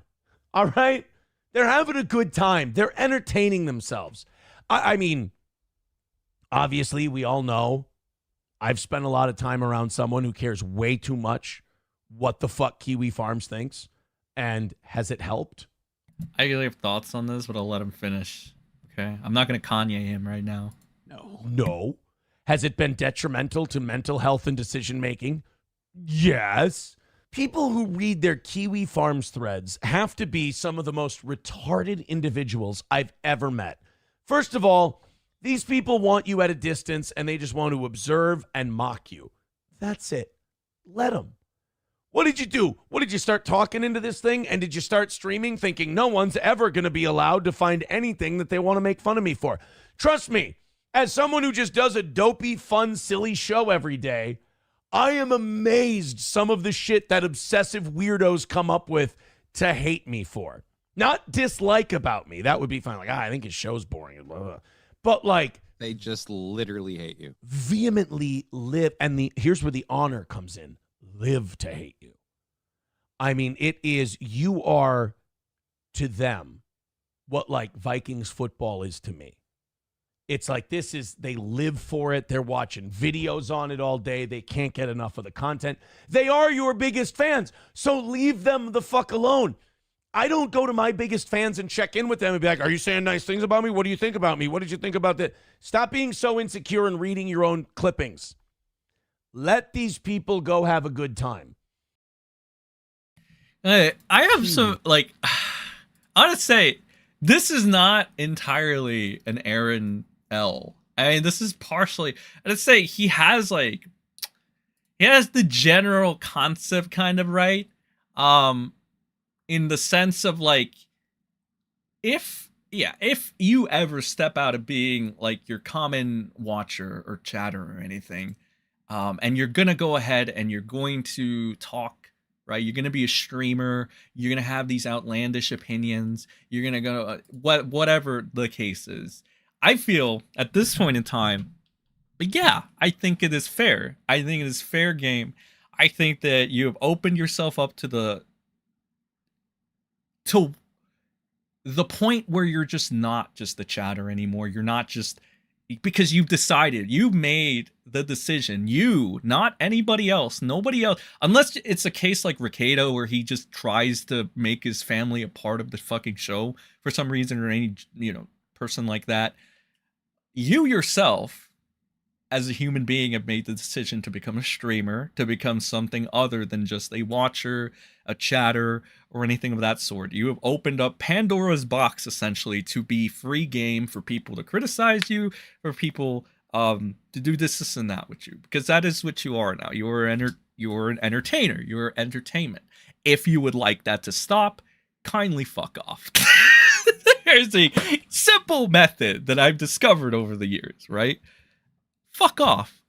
All right? They're having a good time. They're entertaining themselves. I mean, obviously, we all know I've spent a lot of time around someone who cares way too much what the fuck Kiwi Farms thinks. And has it helped? I really have thoughts on this, but I'll let him finish. Okay? I'm not going to Kanye him right now. No. Has it been detrimental to mental health and decision making? Yes. People who read their Kiwi Farms threads have to be some of the most retarded individuals I've ever met. First of all, these people want you at a distance and they just want to observe and mock you. That's it. Let them. What did you do? What did you start talking into this thing? And did you start streaming thinking no one's ever going to be allowed to find anything that they want to make fun of me for? Trust me, as someone who just does a dopey, fun, silly show every day, I am amazed some of the shit that obsessive weirdos come up with to hate me for. Not dislike about me. That would be fine. Like, I think his show's boring. Blah, blah. But like, they just literally hate you. Vehemently live. And here's where the honor comes in. Live to hate you. I mean, it is, you are to them what like Vikings football is to me. It's like they live for it. They're watching videos on it all day. They can't get enough of the content. They are your biggest fans. So leave them the fuck alone. I don't go to my biggest fans and check in with them and be like, are you saying nice things about me? What do you think about me? What did you think about that? Stop being so insecure and reading your own clippings. Let these people go have a good time. I have some, like, I want to say, this is not entirely an Aaron L. I mean, this is partially, let's say he has the general concept kind of right. In the sense of like, if you ever step out of being like your common watcher or chatter or anything, and you're going to go ahead and you're going to talk, right? You're going to be a streamer. You're going to have these outlandish opinions. You're going to go, whatever the case is. I feel at this point in time, but yeah, I think it is fair. I think it is fair game. I think that you have opened yourself up to the point where you're just not just the chatter anymore. You're not just, because you've decided, you made the decision, you, not anybody else, nobody else, unless it's a case like Rekieta where he just tries to make his family a part of the fucking show for some reason, or any, person like that. You yourself, as a human being, have made the decision to become a streamer, to become something other than just a watcher, a chatter, or anything of that sort. You have opened up Pandora's box, essentially, to be free game for people to criticize you, for people to do this and that with you, because that is what you are now. You're an entertainer. You're entertainment. If you would like that to stop, kindly fuck off. Here's a simple method that I've discovered over the years, right? Fuck off.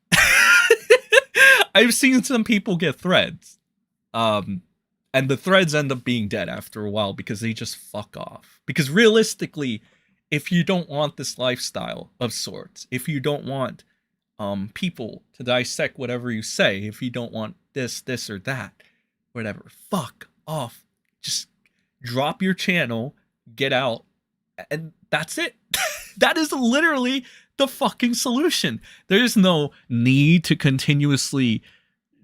I've seen some people get threads. And the threads end up being dead after a while because they just fuck off. Because realistically, if you don't want this lifestyle of sorts, if you don't want people to dissect whatever you say, if you don't want this or that, whatever, fuck off. Just drop your channel, get out, and that's it. That is literally the fucking solution. There's no need to continuously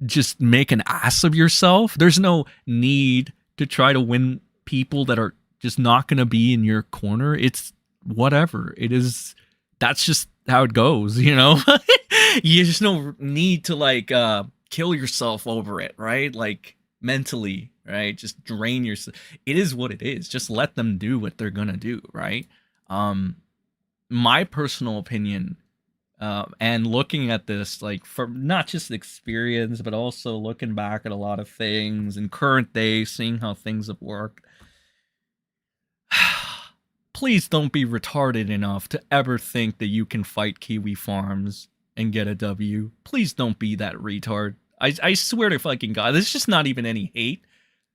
just make an ass of yourself. There's no need to try to win people that are just not going to be in your corner. It's whatever. It is. That's just how it goes, you know? You just no need to like kill yourself over it, right? Like mentally, right? Just drain yourself. It is what it is. Just let them do what they're going to do, right? My personal opinion, and looking at this, like, from not just experience, but also looking back at a lot of things in current day, seeing how things have worked. Please don't be retarded enough to ever think that you can fight Kiwi Farms and get a W. Please don't be that retard. I swear to fucking God, this is just not even any hate.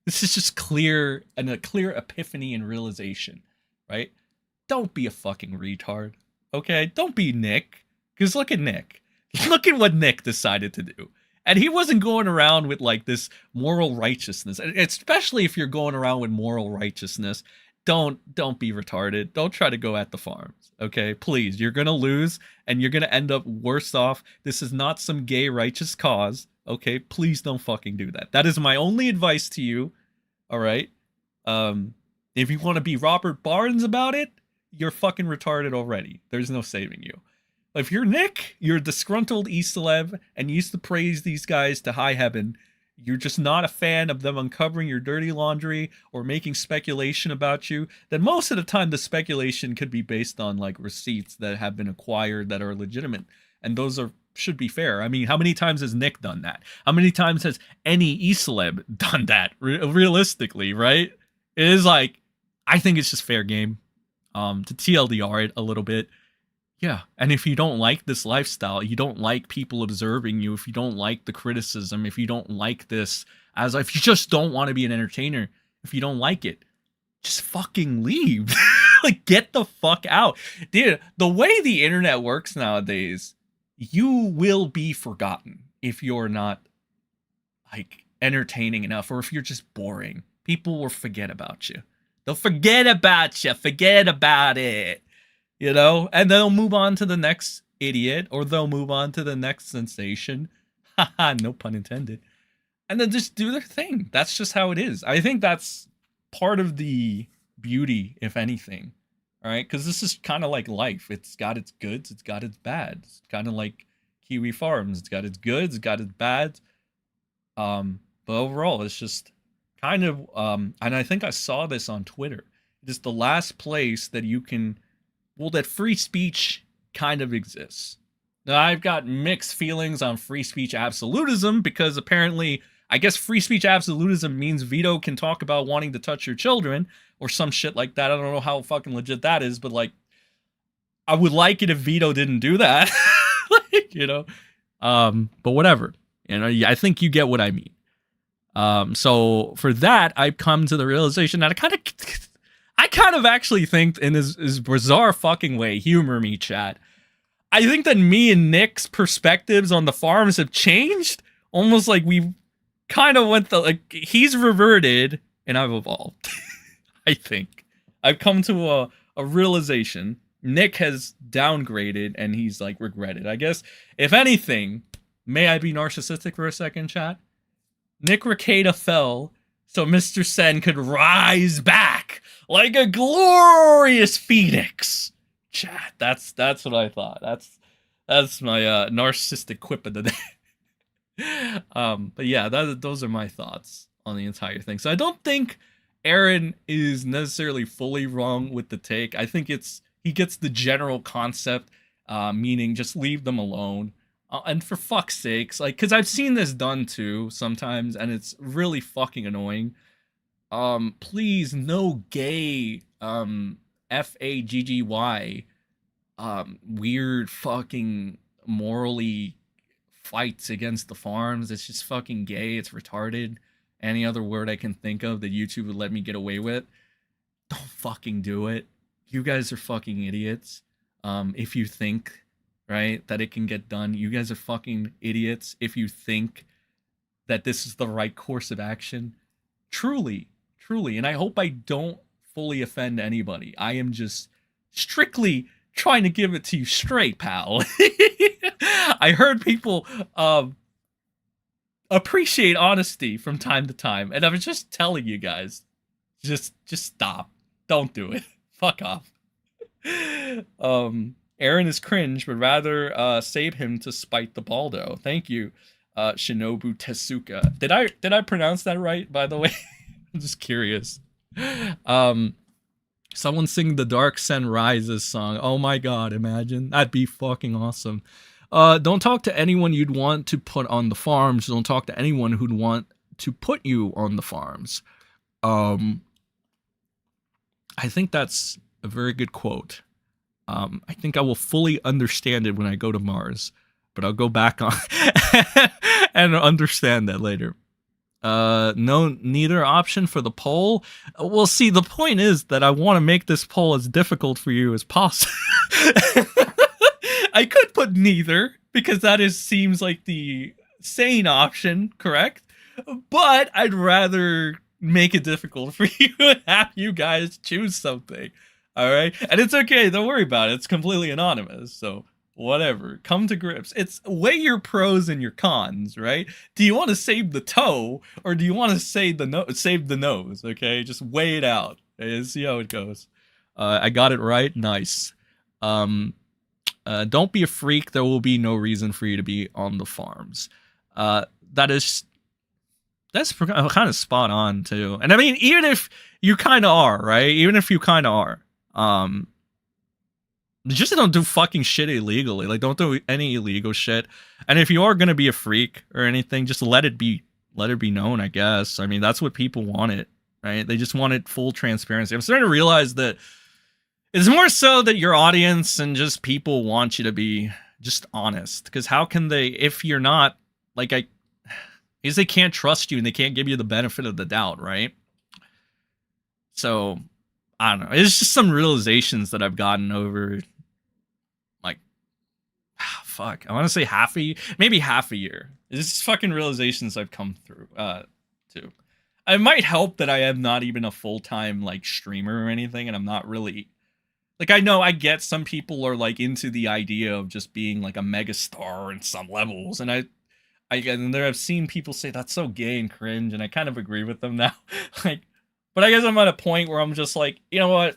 This is just a clear epiphany and realization, right? Don't be a fucking retard, okay? Don't be Nick, because look at Nick. Look at what Nick decided to do. And he wasn't going around with, like, this moral righteousness. Especially if you're going around with moral righteousness, don't be retarded. Don't try to go at the farms, okay? Please, you're going to lose, and you're going to end up worse off. This is not some gay righteous cause, okay? Please don't fucking do that. That is my only advice to you, all right? If you want to be Robert Barnes about it, you're fucking retarded already. There's no saving you. If you're Nick, you're a disgruntled e-celeb, and you used to praise these guys to high heaven, you're just not a fan of them uncovering your dirty laundry or making speculation about you, then most of the time the speculation could be based on, like, receipts that have been acquired that are legitimate. And those should be fair. I mean, how many times has Nick done that? How many times has any e-celeb done that, realistically, right? It is like, I think it's just fair game. To TLDR it a little bit. Yeah, and if you don't like this lifestyle, you don't like people observing you, if you don't like the criticism, if you don't like this, if you just don't want to be an entertainer, if you don't like it, just fucking leave. Like, get the fuck out. Dude, the way the internet works nowadays, you will be forgotten if you're not, like, entertaining enough, or if you're just boring. People will forget about you. They'll forget about you. Forget about it. You know? And they'll move on to the next idiot, or they'll move on to the next sensation. Haha, no pun intended. And then just do their thing. That's just how it is. I think that's part of the beauty, if anything. All right? Because this is kind of like life. It's got its goods. It's got its bads. It's kind of like Kiwi Farms. It's got its goods. It's got its bads. But overall, it's just kind of, and I think I saw this on Twitter. It is the last place that you can, well, that free speech kind of exists. Now, I've got mixed feelings on free speech absolutism, because apparently, I guess free speech absolutism means Vito can talk about wanting to touch your children, or some shit like that. I don't know how fucking legit that is, but, like, I would like it if Vito didn't do that. Like, you know? But whatever. You know, I think you get what I mean. So for that, I've come to the realization that I kind of actually think, in this bizarre fucking way, humor me, chat, I think that me and Nick's perspectives on the farms have changed. Almost like we kind of went he's reverted and I've evolved. I think. I've come to a realization. Nick has downgraded and he's, like, regretted. I guess, if anything, may I be narcissistic for a second, chat? Nick Rekieta fell so MrSEN could rise back like a glorious phoenix. chat. That's what I thought. That's my narcissistic quip of the day. But yeah, those are my thoughts on the entire thing. So I don't think Aaron is necessarily fully wrong with the take. I think he gets the general concept, meaning just leave them alone. And for fuck's sakes, like, because I've seen this done too sometimes, and it's really fucking annoying. Please, no gay, FAGGY, weird fucking morally fights against the farms. It's just fucking gay. It's retarded. Any other word I can think of that YouTube would let me get away with, don't fucking do it. You guys are fucking idiots. If you think, right, that it can get done, you guys are fucking idiots if you think that this is the right course of action. Truly, and I hope I don't fully offend anybody. I am just strictly trying to give it to you straight, pal. I heard people appreciate honesty from time to time, and I was just telling you guys, just stop. Don't do it. Fuck off. Aaron is cringe, but rather save him to spite the Balldo. Thank you, Shinobu Tezuka. Did I pronounce that right, by the way? I'm just curious. Someone sing the Dark Sen Rises song. Oh my god, imagine. That'd be fucking awesome. Don't talk to anyone you'd want to put on the farms. Don't talk to anyone who'd want to put you on the farms. I think that's a very good quote. I think I will fully understand it when I go to Mars, but I'll go back on and understand that later. No, neither option for the poll. Well, see, the point is that I want to make this poll as difficult for you as possible. I could put neither, because that seems like the sane option, correct? But I'd rather make it difficult for you and have you guys choose something. All right? And it's okay. Don't worry about it. It's completely anonymous. So whatever. Come to grips. It's weigh your pros and your cons, right? Do you want to save the toe, or do you want to save the nose? Okay? Just weigh it out. Okay? See how it goes. I got it right. Nice. Don't be a freak. There will be no reason for you to be on the farms. That's kind of spot on too. And I mean, even if you kind of are, right? Even if you kind of are, just don't do fucking shit illegally. Like, don't do any illegal shit. And if you are gonna be a freak or anything, just let it be known, I guess. I mean, that's what people wanted, right? They just wanted full transparency. I'm starting to realize that it's more so that your audience and just people want you to be just honest. Because how can they, if you're not, like, because they can't trust you and they can't give you the benefit of the doubt, right? So, I don't know. It's just some realizations that I've gotten over, like, fuck. I want to say maybe half a year. It's just fucking realizations I've come through, to. It might help that I am not even a full-time, like, streamer or anything, and I'm not really... Like, I know I get some people are, like, into the idea of just being, like, a megastar in some levels, and I've seen people say that's so gay and cringe, and I kind of agree with them now. Like, but I guess I'm at a point where I'm just like, you know what?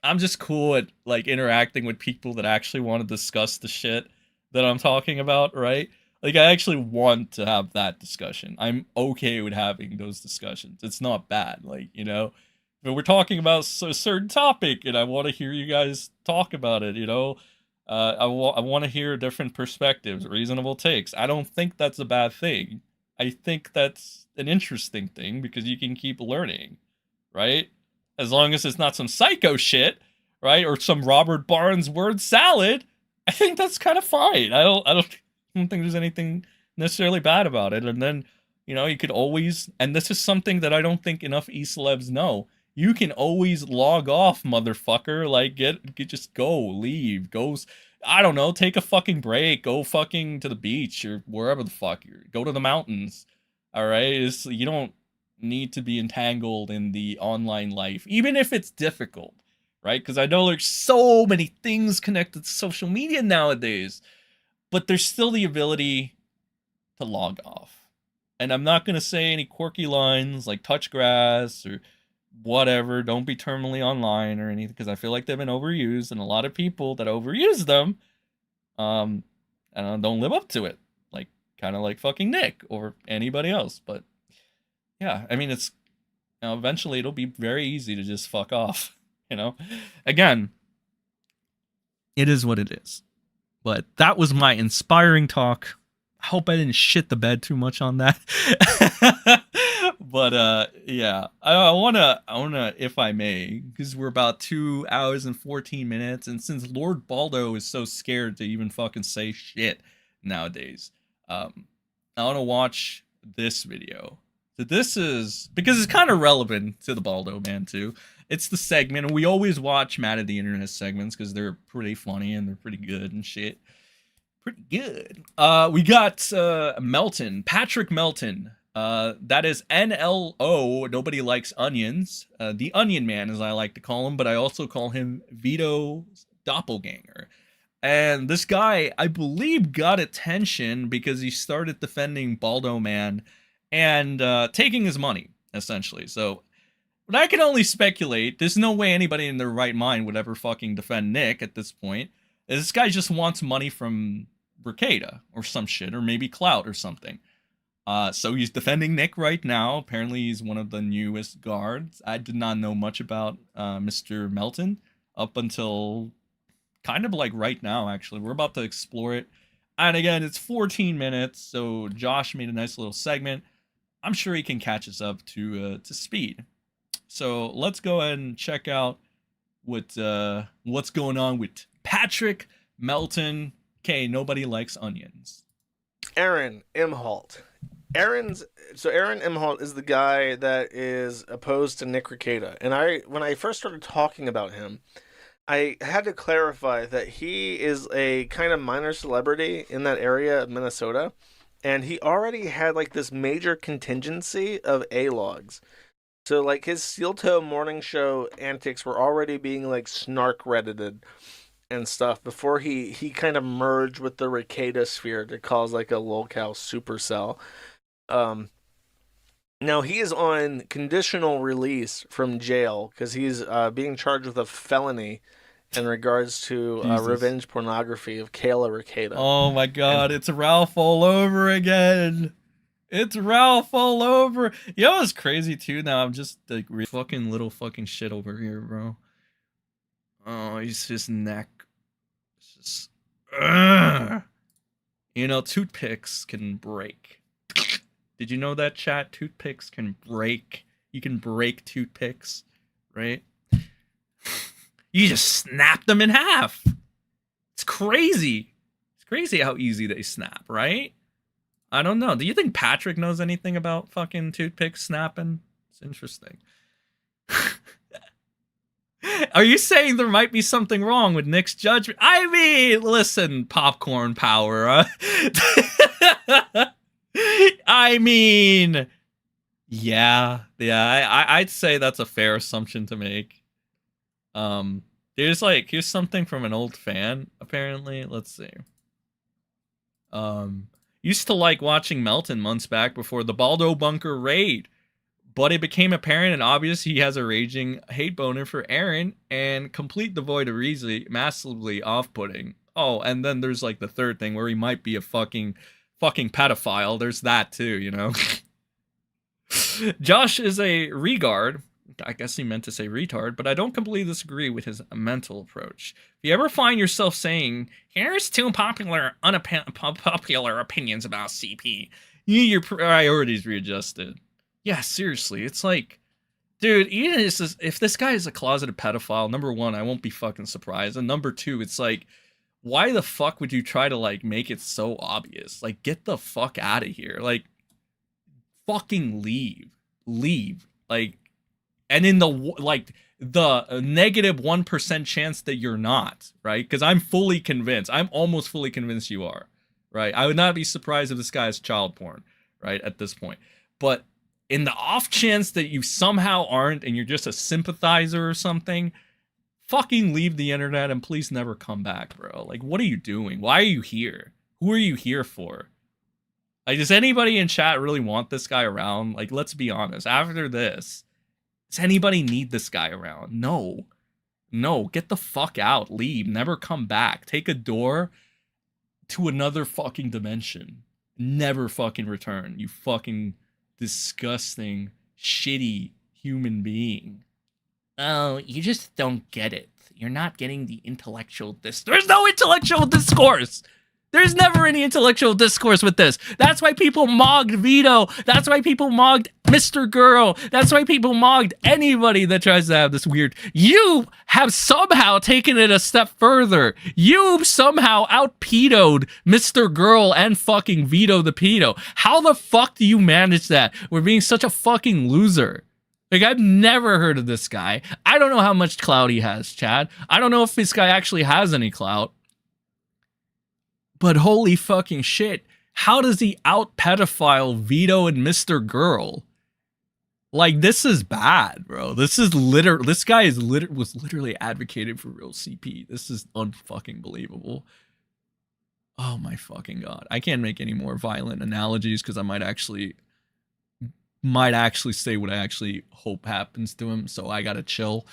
I'm just cool at, like, interacting with people that actually want to discuss the shit that I'm talking about, right? Like, I actually want to have that discussion. I'm okay with having those discussions. It's not bad, like, you know? But we're talking about a certain topic, and I want to hear you guys talk about it, you know? I want to hear different perspectives, reasonable takes. I don't think that's a bad thing. I think that's an interesting thing, because you can keep learning, right? As long as it's not some psycho shit, right? Or some Robert Barnes word salad, I think that's kind of fine. I don't think there's anything necessarily bad about it. And then, you know, you could always, and this is something that I don't think enough e-celebs know, you can always log off, motherfucker. Like, just go, leave, go, I don't know, take a fucking break, go fucking to the beach or wherever the fuck go to the mountains. All right, you don't need to be entangled in the online life, even if it's difficult, right? Because I know there's so many things connected to social media nowadays, but there's still the ability to log off. And I'm not gonna say any quirky lines like touch grass or whatever. Don't be terminally online or anything, because I feel like they've been overused, and a lot of people that overuse them, don't live up to it. Like, kind of like fucking Nick or anybody else. But yeah, I mean, it's, eventually it'll be very easy to just fuck off. Again, it is what it is. But that was my inspiring talk. I hope I didn't shit the bed too much on that. But yeah, I wanna, if I may, because we're about 2 hours and 14 minutes, and since Lord Balldo is so scared to even fucking say shit nowadays, I wanna watch this video. So this is, because it's kind of relevant to the Balldo man too. It's the segment, and we always watch Mad at the Internet segments because they're pretty funny and they're pretty good and shit. Pretty good. We got Melton, Patrick Melton. That is NLO. Nobody likes onions. The Onion Man, as I like to call him, but I also call him Vito's doppelganger. And this guy, I believe, got attention because he started defending Balldo Man and taking his money, essentially. So, but I can only speculate. There's no way anybody in their right mind would ever fucking defend Nick at this point. This guy just wants money from Rekieta or some shit, or maybe clout or something. So he's defending Nick right now. Apparently he's one of the newest guards. I did not know much about Mr. Melton up until kind of like right now, actually. We're about to explore it. And again, it's 14 minutes, so Josh made a nice little segment. I'm sure he can catch us up to speed. So let's go ahead and check out what's going on with Patrick Melton. Okay, nobody likes onions. Aaron Imholte. Aaron Imholte is the guy that is opposed to Nick Rekieta. And when I first started talking about him, I had to clarify that he is a kind of minor celebrity in that area of Minnesota. And he already had like this major contingency of A-logs. So like his Steel Toe morning show antics were already being like snark reddited and stuff before he kind of merged with the Rekieta sphere to cause like a lolcow supercell. Now he is on conditional release from jail because he's being charged with a felony in regards to revenge pornography of Kayla Rekieta. Oh my god, it's Ralph all over again. It's Ralph all over. You know what's crazy too? Now I'm just like fucking little fucking shit over here, bro. Oh, he's his neck. It's just, toothpicks can break. Did you know that, chat? Toothpicks can break. You can break toothpicks, right? You just snap them in half. It's crazy. It's crazy how easy they snap, right? I don't know. Do you think Patrick knows anything about fucking toothpicks snapping? It's interesting. Are you saying there might be something wrong with Nick's judgment? I mean, listen, popcorn power. I mean, yeah. I'd say that's a fair assumption to make. Here's something from an old fan, apparently. Let's see. Used to like watching Melton months back before the Balldo bunker raid, but it became apparent and obvious he has a raging hate boner for Aaron and complete devoid of reason, massively off-putting. Oh, and then there's like the third thing where he might be a fucking pedophile. There's that too, Josh is a regard. I guess he meant to say retard, but I don't completely disagree with his mental approach. If you ever find yourself saying, here's two unpopular opinions about CP, your priorities readjusted. Yeah, seriously, it's like, dude, even if this guy is a closeted pedophile, number one, I won't be fucking surprised, and number two, it's like, why the fuck would you try to, like, make it so obvious? Like, get the fuck out of here. Like, fucking leave. Like, and in the negative 1% chance that you're not, right? Because I'm fully convinced. I'm almost fully convinced you are, right? I would not be surprised if this guy is child porn, right, at this point. But in the off chance that you somehow aren't and you're just a sympathizer or something, fucking leave the internet and please never come back, bro. Like, what are you doing? Why are you here? Who are you here for? Like, does anybody in chat really want this guy around? Like, let's be honest. After this Does anybody need this guy around? No. No, get the fuck out. Leave. Never come back. Take a door to another fucking dimension. Never fucking return. You fucking disgusting, shitty human being. Oh, you just don't get it. You're not getting the intellectual There's no intellectual discourse! There's never any intellectual discourse with this. That's why people mogged Vito. That's why people mogged Mr. Girl. That's why people mogged anybody that tries to have this weird... You have somehow taken it a step further. You somehow out-pedoed Mr. Girl and fucking Vito the pedo. How the fuck do you manage that? We're being such a fucking loser. Like, I've never heard of this guy. I don't know how much clout he has, Chad. I don't know if this guy actually has any clout. But holy fucking shit, how does he out-pedophile Vito and Mr. Girl? Like, this is bad, bro. This guy was literally advocated for real CP. This is unfucking believable. Oh my fucking god. I can't make any more violent analogies because I might actually say what I actually hope happens to him, so I gotta chill.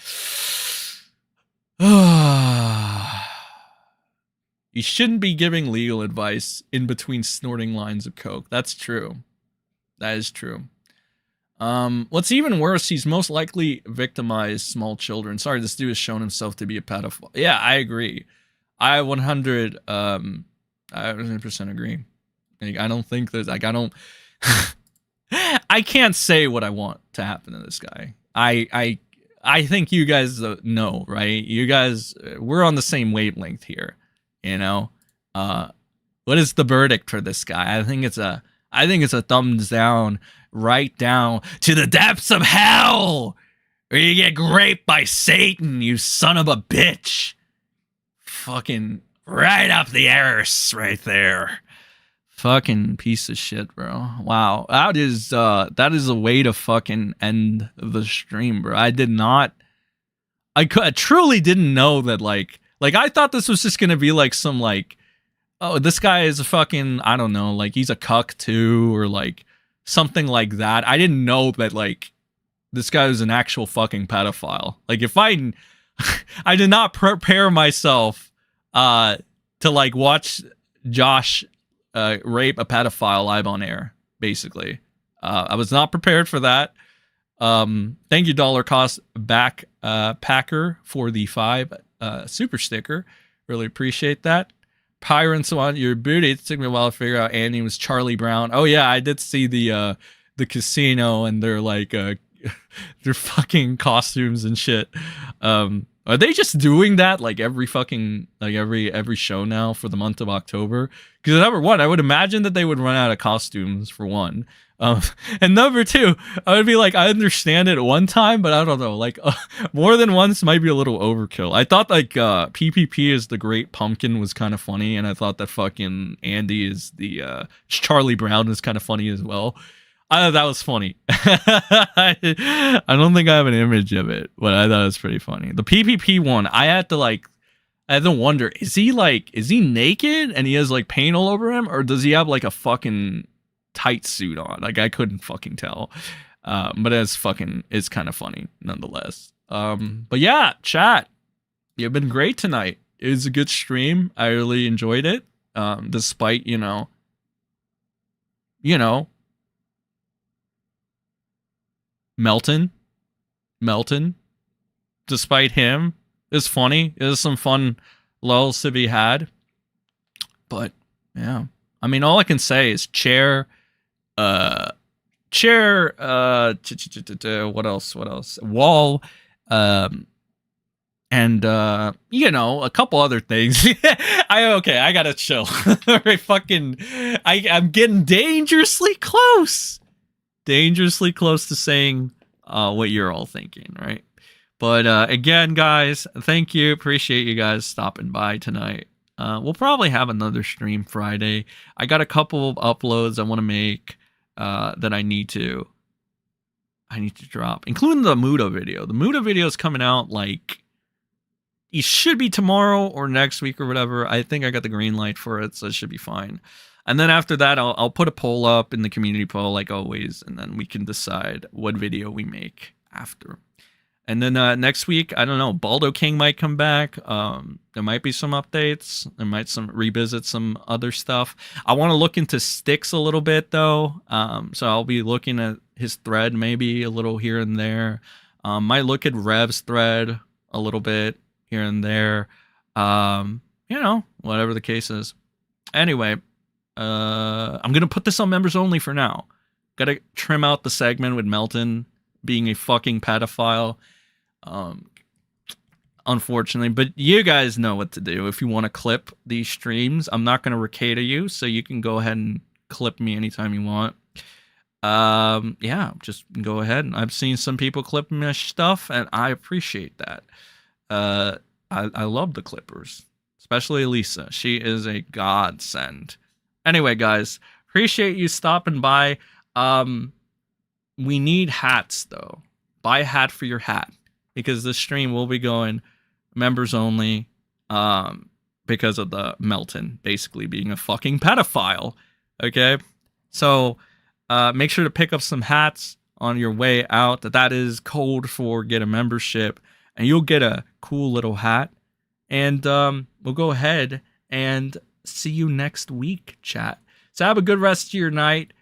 You shouldn't be giving legal advice in between snorting lines of coke. That's true. That is true. What's even worse, he's most likely victimized small children. Sorry, this dude has shown himself to be a pedophile. Yeah, I agree. I 100% agree. Like, I don't think there's, like, I don't... I can't say what I want to happen to this guy. I think you guys know, right? You guys, we're on the same wavelength here. You know, what is the verdict for this guy? I think it's a thumbs down, right down to the depths of hell, where you get raped by Satan, you son of a bitch. Fucking right up the arse, right there. Fucking piece of shit, bro. Wow, that is a way to fucking end the stream, bro. I truly didn't know that, like I thought this was just gonna be like some like, oh, this guy is a fucking, I don't know, like he's a cuck too, or like something like that. I didn't know that like this guy was an actual fucking pedophile. Like if I did not prepare myself to like watch Josh rape a pedophile live on air, basically. I was not prepared for that. Thank you, Dollar Cost Packer, for the 5 super sticker. Really appreciate that. Pirates want your booty. It took me a while to figure out Andy was Charlie Brown. Oh yeah, I did see the casino and their like their fucking costumes and shit. Are they just doing that like every fucking like every show now for the month of October? Because number one, I would imagine that they would run out of costumes for one. And number two, I would be like, I understand it one time, but I don't know, like more than once might be a little overkill. I thought like PPP is the Great Pumpkin was kind of funny, and I thought that fucking Andy is the Charlie Brown is kind of funny as well. I thought that was funny. I don't think I have an image of it, but I thought it was pretty funny. The PPP one, I had to wonder, is he naked and he has like paint all over him, or does he have like a fucking tight suit on? Like I couldn't fucking tell. But it's kind of funny nonetheless. But yeah, chat, you've been great tonight. It was a good stream. I really enjoyed it. Despite, you know, Melton, despite him, it's funny. There's some fun lulls to be had. But yeah, I mean, all I can say is what else? Wall, and you know, a couple other things. I gotta chill. I'm getting dangerously close to saying what you're all thinking, right? But again, guys, thank you. Appreciate you guys stopping by tonight. We'll probably have another stream Friday. I got a couple of uploads I want to make that I need to drop, including the Muda video. The Muda video is coming out like it should be tomorrow or next week or whatever. I think I got the green light for it, so it should be fine. And then after that, I'll put a poll up in the community poll like always, and then we can decide what video we make after. And then next week, I don't know, Balldo King might come back. There might be some updates. There might revisit some other stuff. I want to look into Styx a little bit though. So I'll be looking at his thread maybe a little here and there. Might look at Rev's thread a little bit here and there. You know, whatever the case is. Anyway, I'm gonna put this on members only for now. Gotta trim out the segment with Melton being a fucking pedophile. Unfortunately, but you guys know what to do if you want to clip these streams. I'm not going to Rekieta you, so you can go ahead and clip me anytime you want. Yeah, just go ahead. I've seen some people clip my stuff, and I appreciate that. I love the clippers, especially Elissa. She is a godsend. Anyway, guys, appreciate you stopping by. We need hats, though. Buy a hat for your hat, because this stream will be going members only, because of the Melton basically being a fucking pedophile. Okay, so make sure to pick up some hats on your way out. That is code for get a membership, and you'll get a cool little hat. And we'll go ahead and see you next week, chat. So have a good rest of your night.